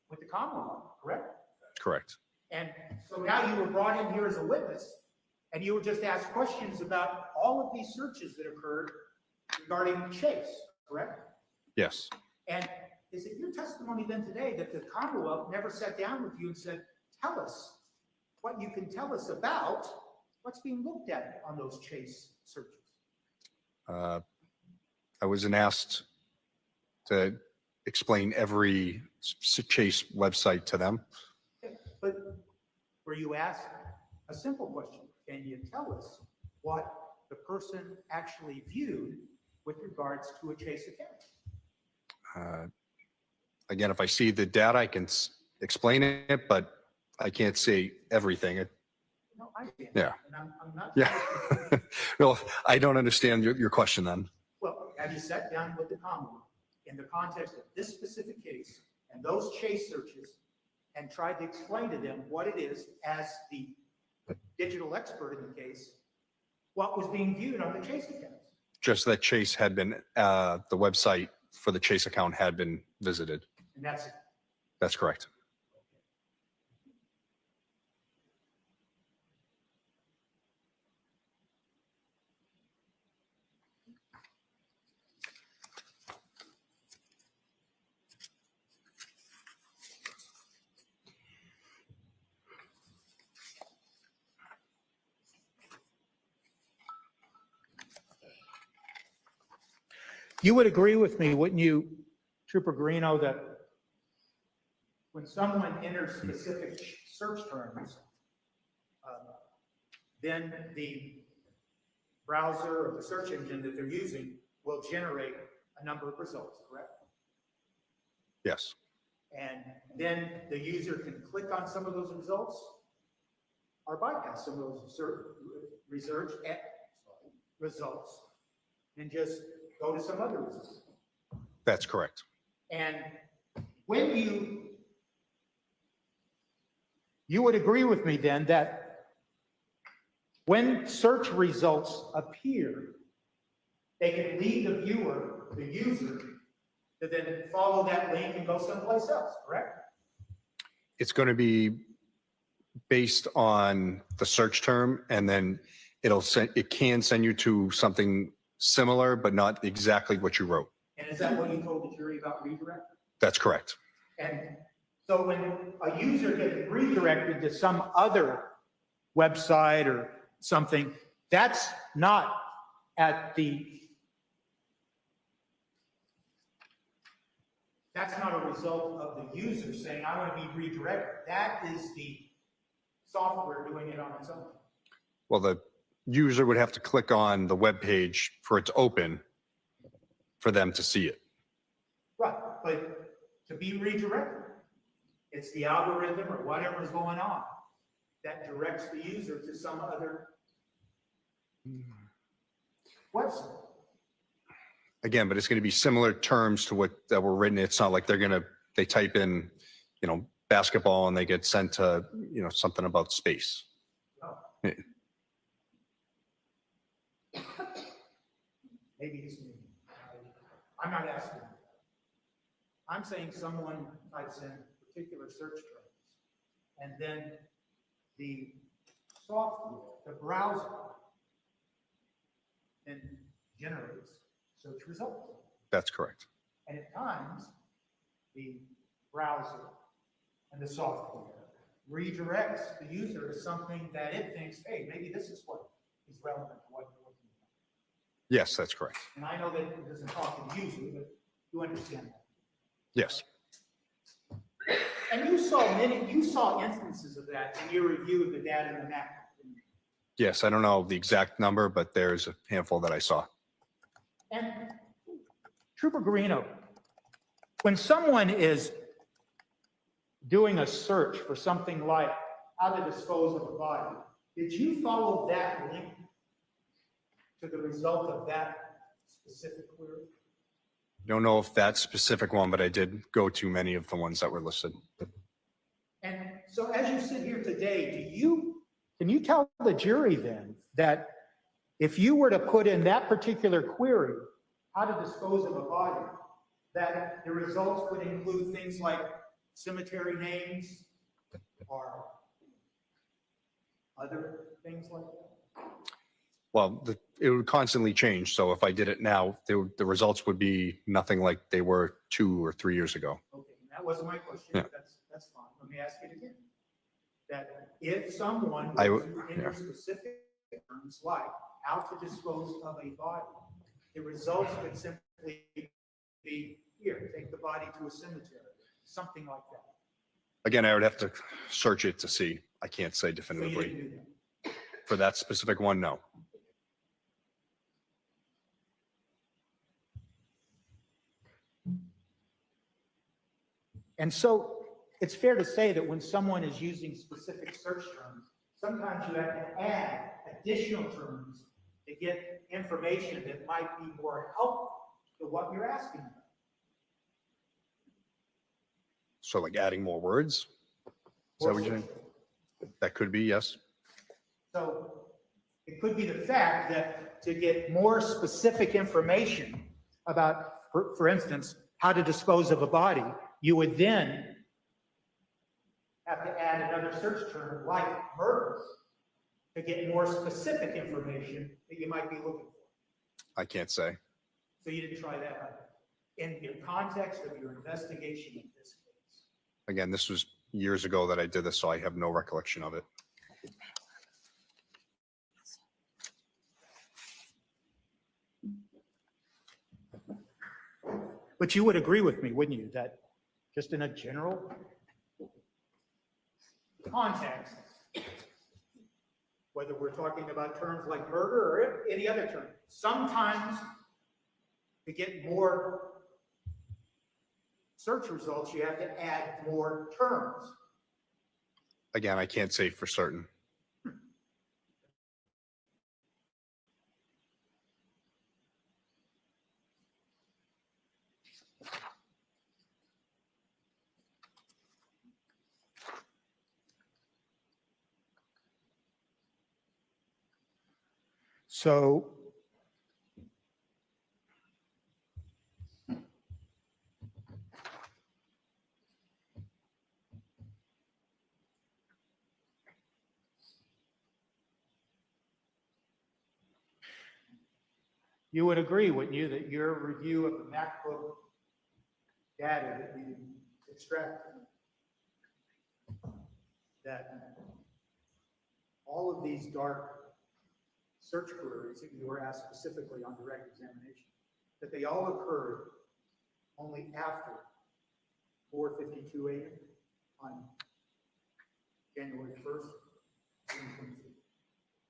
with the Commonwealth, correct? Correct. And so now you were brought in here as a witness, and you were just asked questions about all of these searches that occurred regarding Chase, correct? Yes. And is it your testimony then today that the Commonwealth never sat down with you and said, tell us what you can tell us about what's being looked at on those Chase searches? I wasn't asked to explain every Chase website to them. But were you asked a simple question? Can you tell us what the person actually viewed with regards to a Chase account? Again, if I see the data, I can explain it, but I can't say everything. No, I can't. Yeah. And I'm not. Yeah. Well, I don't understand your question then. Well, have you sat down with the Commonwealth in the context of this specific case and those Chase searches and tried to explain to them what it is as the digital expert in the case, what was being viewed on the Chase accounts? Just that Chase had been, the website for the Chase account had been visited. And that's it. That's correct. You would agree with me, wouldn't you, Trooper Greeno, that when someone enters specific search terms, then the browser or the search engine that they're using will generate a number of results, correct? Yes. And then the user can click on some of those results or bypass some of those results and just go to some other results. That's correct. And when you would agree with me then that when search results appear they can lead the viewer, the user, to then follow that link and go someplace else, correct? It's going to be based on the search term, and then it can send you to something similar, but not exactly what you wrote. And is that what you told the jury about redirect? That's correct. And so when a user gets redirected to some other website or something, that's not at the, that's not a result of the user saying, I want to be redirected. That is the software doing it on its own. Well, the user would have to click on the web page for it to open for them to see it. Right, but to be redirected, it's the algorithm or whatever's going on that directs the user to some other website. Again, but it's going to be similar terms to what that were written. It's not like they type in, basketball and they get sent to, something about space. Oh. Maybe it's me. I'm not asking. I'm saying someone types in particular search terms, and then the software, the browser, then generates search results. That's correct. And at times, the browser and the software redirects the user to something that it thinks, hey, maybe this is what is relevant to what you're looking at. Yes, that's correct. And I know that it doesn't talk to the user, but you understand that. Yes. And you saw instances of that in your review of the data in the map. Yes, I don't know the exact number, but there's a handful that I saw. And Trooper Guarino, when someone is doing a search for something like how to dispose of a body, did you follow that link to the result of that specific query? Don't know if that specific one, but I did go to many of the ones that were listed. And so as you sit here today, can you tell the jury then that if you were to put in that particular query, how to dispose of a body, that the results would include things like cemetery names or other things like that? Well, it would constantly change. So if I did it now, the results would be nothing like they were 2 or 3 years ago. Okay, that wasn't my question. Yeah. That's fine. Let me ask it again. That if someone I was would- in yeah. specific terms like how to dispose of a body, the results could simply be, here, take the body to a cemetery, something like that. Again, I would have to search it to see. I can't say So you definitively. didn't do that. For that specific one, no. And so it's fair to say that when someone is using specific search terms, sometimes you have to add additional terms to get information that might be more helpful to what you're asking about. So like adding more words? Is that what you're saying? That could be, yes. So it could be the fact that to get more specific information about, for instance, how to dispose of a body, you would then have to add another search term like murder to get more specific information that you might be looking for. I can't say. So you didn't try that out in your context of your investigation in this case. Again, this was years ago that I did this, so I have no recollection of it. But you would agree with me, wouldn't you, that just in a general context, whether we're talking about terms like murder or any other term, sometimes to get more search results, you have to add more terms. Again, I can't say for certain. So You would agree, wouldn't you, that your review of the MacBook data that you extracted, that all of these dark search queries that you were asked specifically on direct examination, that they all occurred only after 4:52 a.m. on January 1st, 2023?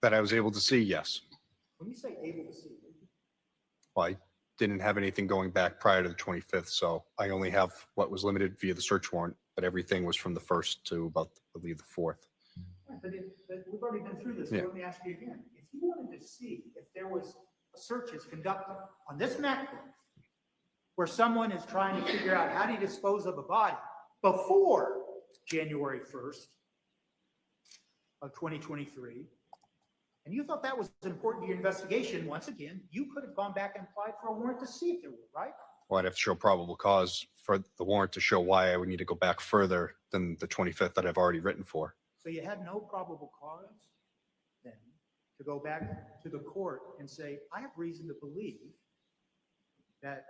That I was able to see, yes. When you say able to see, Well, I didn't have anything going back prior to the 25th, so I only have what was limited via the search warrant, but everything was from the 1st to about, I believe, the 4th. but we've already been through this, so Yeah. let me ask you again. If you wanted to see if there was a searches conducted on this MacBook where someone is trying to figure out how to dispose of a body before January 1st of 2023, and you thought that was important to your investigation, once again, you could have gone back and applied for a warrant to see if there were, right? Well, I'd have to show probable cause for the warrant to show why I would need to go back further than the 25th that I've already written for. So you had no probable cause then to go back to the court and say, I have reason to believe that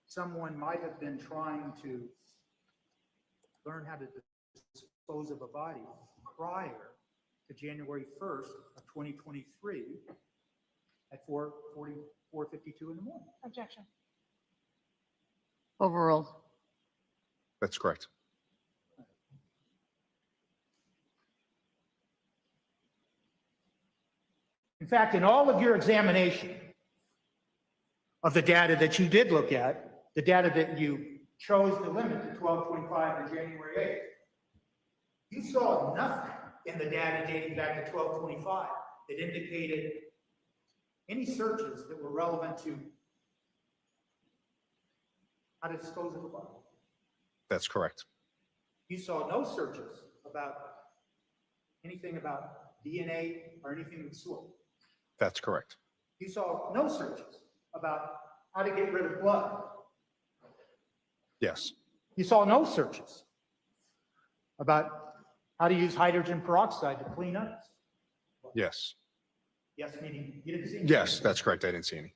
someone might have been trying to learn how to dispose of a body prior to January 1st of 2023 at 4:52 in the morning. Objection. Overruled. That's correct. In fact, in all of your examination of the data that you did look at, the data that you chose to limit to 12/25 and January 8th, you saw nothing in the data dating back to 12/25 that indicated any searches that were relevant to how to dispose of a body. That's correct. You saw no searches about anything about DNA or anything of the sort. That's correct. You saw no searches about how to get rid of blood. Yes. You saw no searches about how to use hydrogen peroxide to clean up. Yes. Yes, meaning you didn't see any. Yes, that's correct. I didn't see any.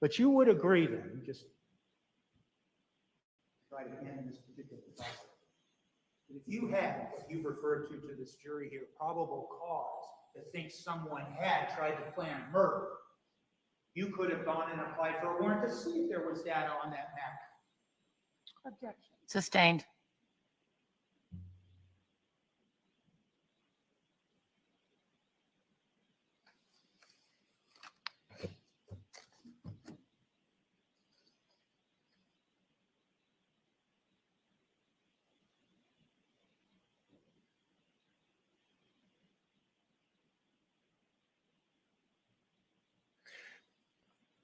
But you would agree then, just try to end this particular process, that if you had what you've referred to this jury here, probable cause to think someone had tried to plan murder, you could have gone and applied for a warrant to see if there was data on that map. Objection. Sustained.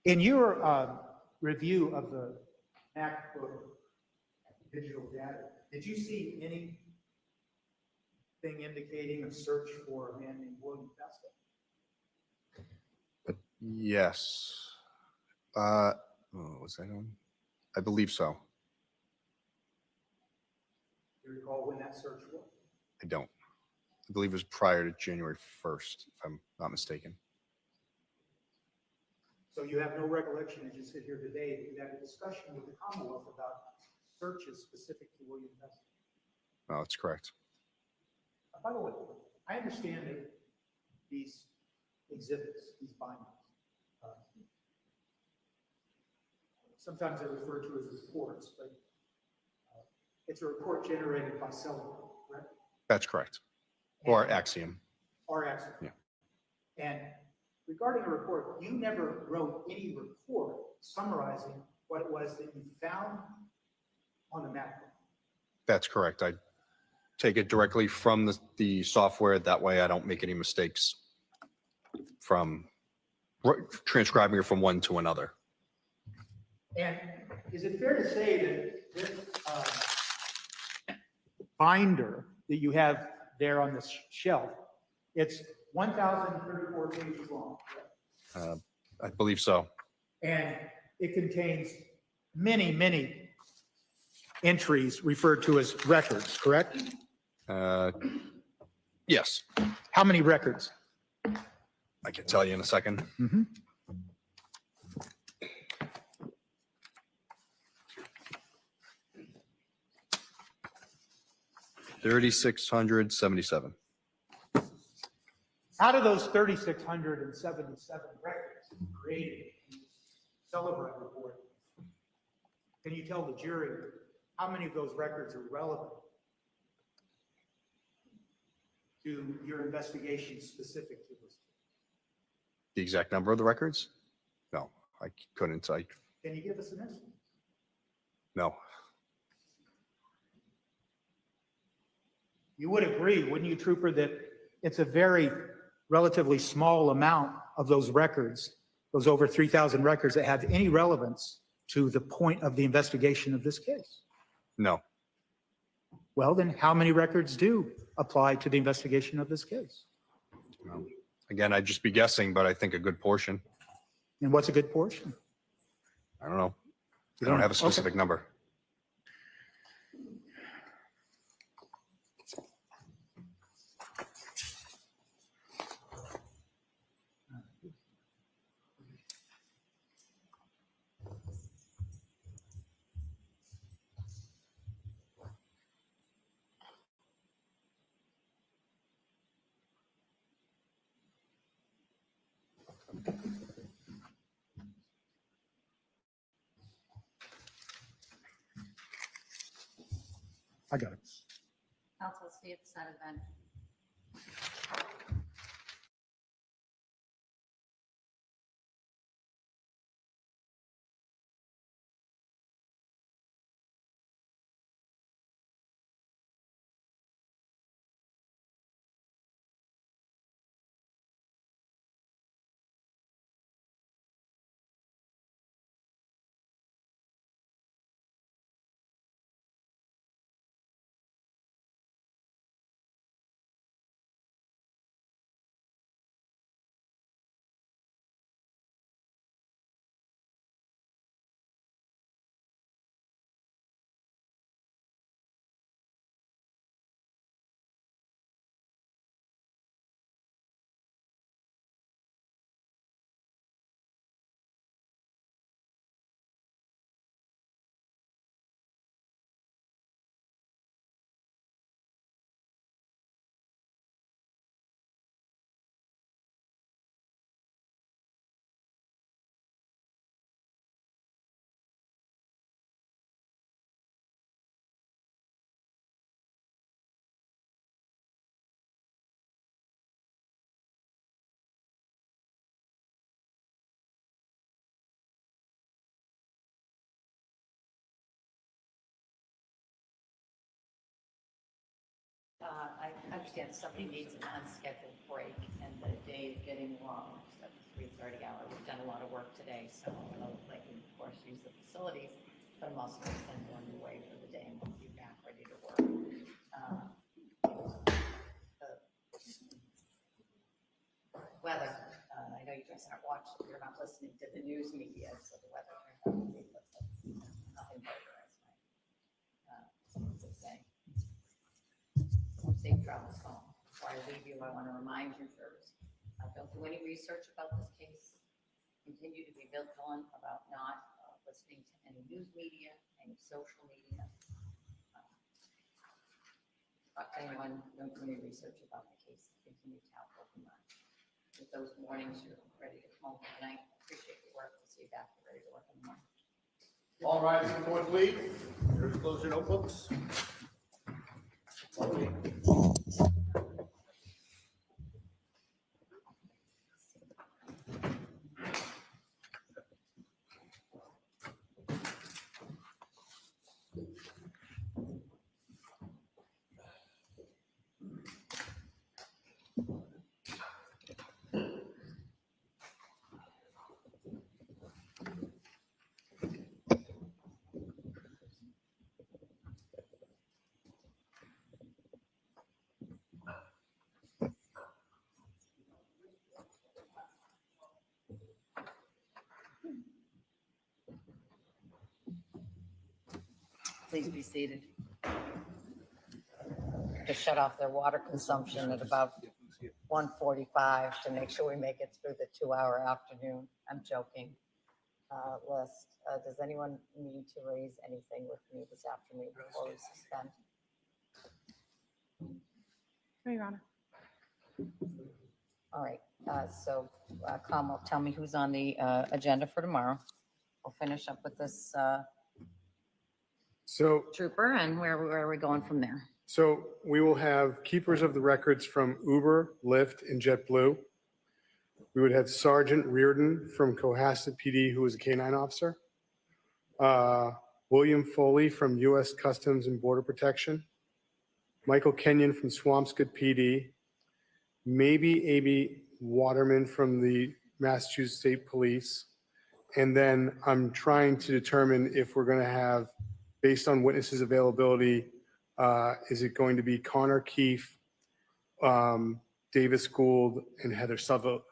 In your review of the MacBook digital data, did you see anything indicating a search for a man named William Festa? Yes. Was that on? I believe so. Do you recall when that search was? I don't. I believe it was prior to January 1st, if I'm not mistaken. So you have no recollection as you sit here today that you had a discussion with the Commonwealth about searches specific to William Festa? No, that's correct. By the way, I understand that these exhibits, these bindings, sometimes they're referred to as reports, but it's a report generated by Celebrate, correct? That's correct. Or Axiom. Or Axiom. Yeah. And regarding a report, you never wrote any report summarizing what it was that you found on the map. That's correct. I take it directly from the software. That way I don't make any mistakes from transcribing it from one to another. And is it fair to say that this binder that you have there on the shelf. It's 1,034 pages long. I believe so. And it contains many, many entries referred to as records, correct? Yes, How many records? I can tell you in a second. Mhm. 3,677. Out of those 3,677 records created in the Celebrate report, can you tell the jury how many of those records are relevant to your investigation specific to this? The exact number of the records? No, I couldn't. Can you give us an estimate? No. You would agree, wouldn't you, Trooper, that it's a very relatively small amount of those records, those over 3,000 records that have any relevance to the point of the investigation of this case? No. Well, then how many records do apply to the investigation of this case? No. Again, I'd just be guessing, but I think a good portion. And what's a good portion? I don't know. You I don't have a okay. specific number. I got it. Counsel, see at the side of the bench. I understand somebody needs an unscheduled break and the day is getting long. It's at the 3:30 hour. We've done a lot of work today, so I'm going to let you, of course, use the facilities, but I'm also going to send you on your way for the day and we'll be back ready to work. The weather, I know you guys aren't watching, you're not listening to the news media, so the weather turned out to be nothing but to say. Safe travels home. Before I leave you, I want to remind you first, don't do any research about this case. Continue to be vigilant about not listening to any news media, any social media. Talk to anyone, don't do any research about the case. Continue to have open minds. With those mornings, you're ready to come home for the night. Appreciate your work. We'll see you back. Ready to work in the morning. All rise for the Lord, please. Close your notebooks. Please be seated. To shut off their water consumption at about 1:45 to make sure we make it through the 2-hour afternoon. I'm joking. List. Does anyone need to raise anything with me this afternoon before we suspend? No, Your Honor. All right, so Kamal, tell me who's on the agenda for tomorrow. We'll finish up with this So, trooper and where are we going from there? so we will have keepers of the records from Uber, Lyft, and JetBlue. We would have Sergeant Reardon from Cohasset PD, who is a K-9 officer. William Foley from U.S. Customs and Border Protection. Michael Kenyon from Swampscott PD. Maybe A.B. Waterman from the Massachusetts State Police. And then I'm trying to determine if we're going to have, based on witnesses' availability, is it going to be Connor Keefe, Davis Gould, and Heather Sullivan?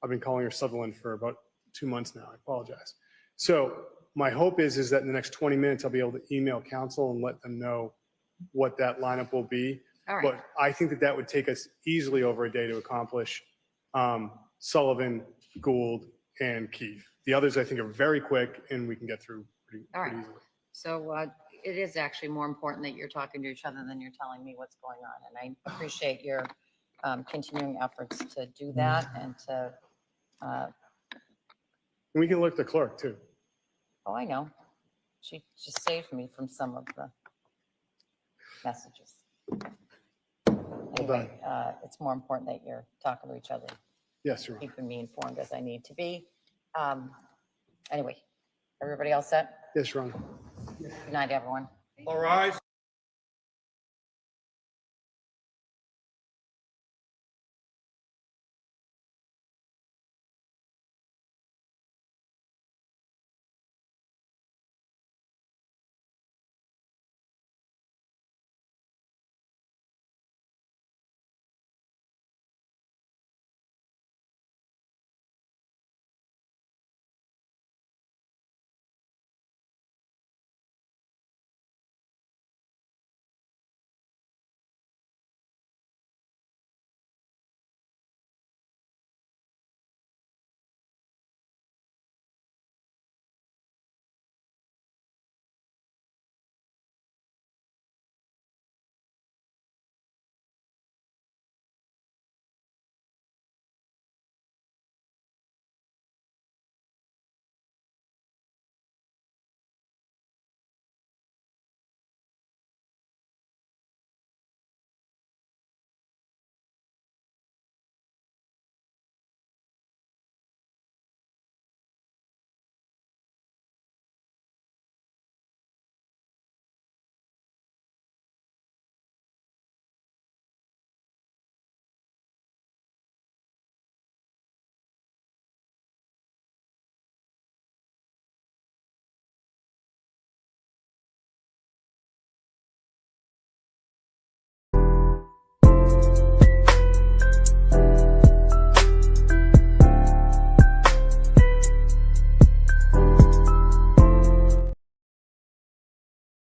I've been calling her Sutherland for about 2 months now. I apologize. So my hope is that in the next 20 minutes, I'll be able to email council and let them know what that lineup will be. All right, But I think that that would take us easily over a day to accomplish Sullivan, Gould, and Keefe. The others, I think, are very quick and we can get through pretty easily. so it is actually more important that you're talking to each other than you're telling me what's going on. And I appreciate your continuing efforts to do that and to, And we can look at the clerk too. oh, I know. She just saved me from some of the messages. Anyway, it's more important that you're talking to each other, Yes, Your Honor. keeping me informed as I need to be. Anyway, everybody else set? Yes, Your Honor. Good night, everyone. All rise.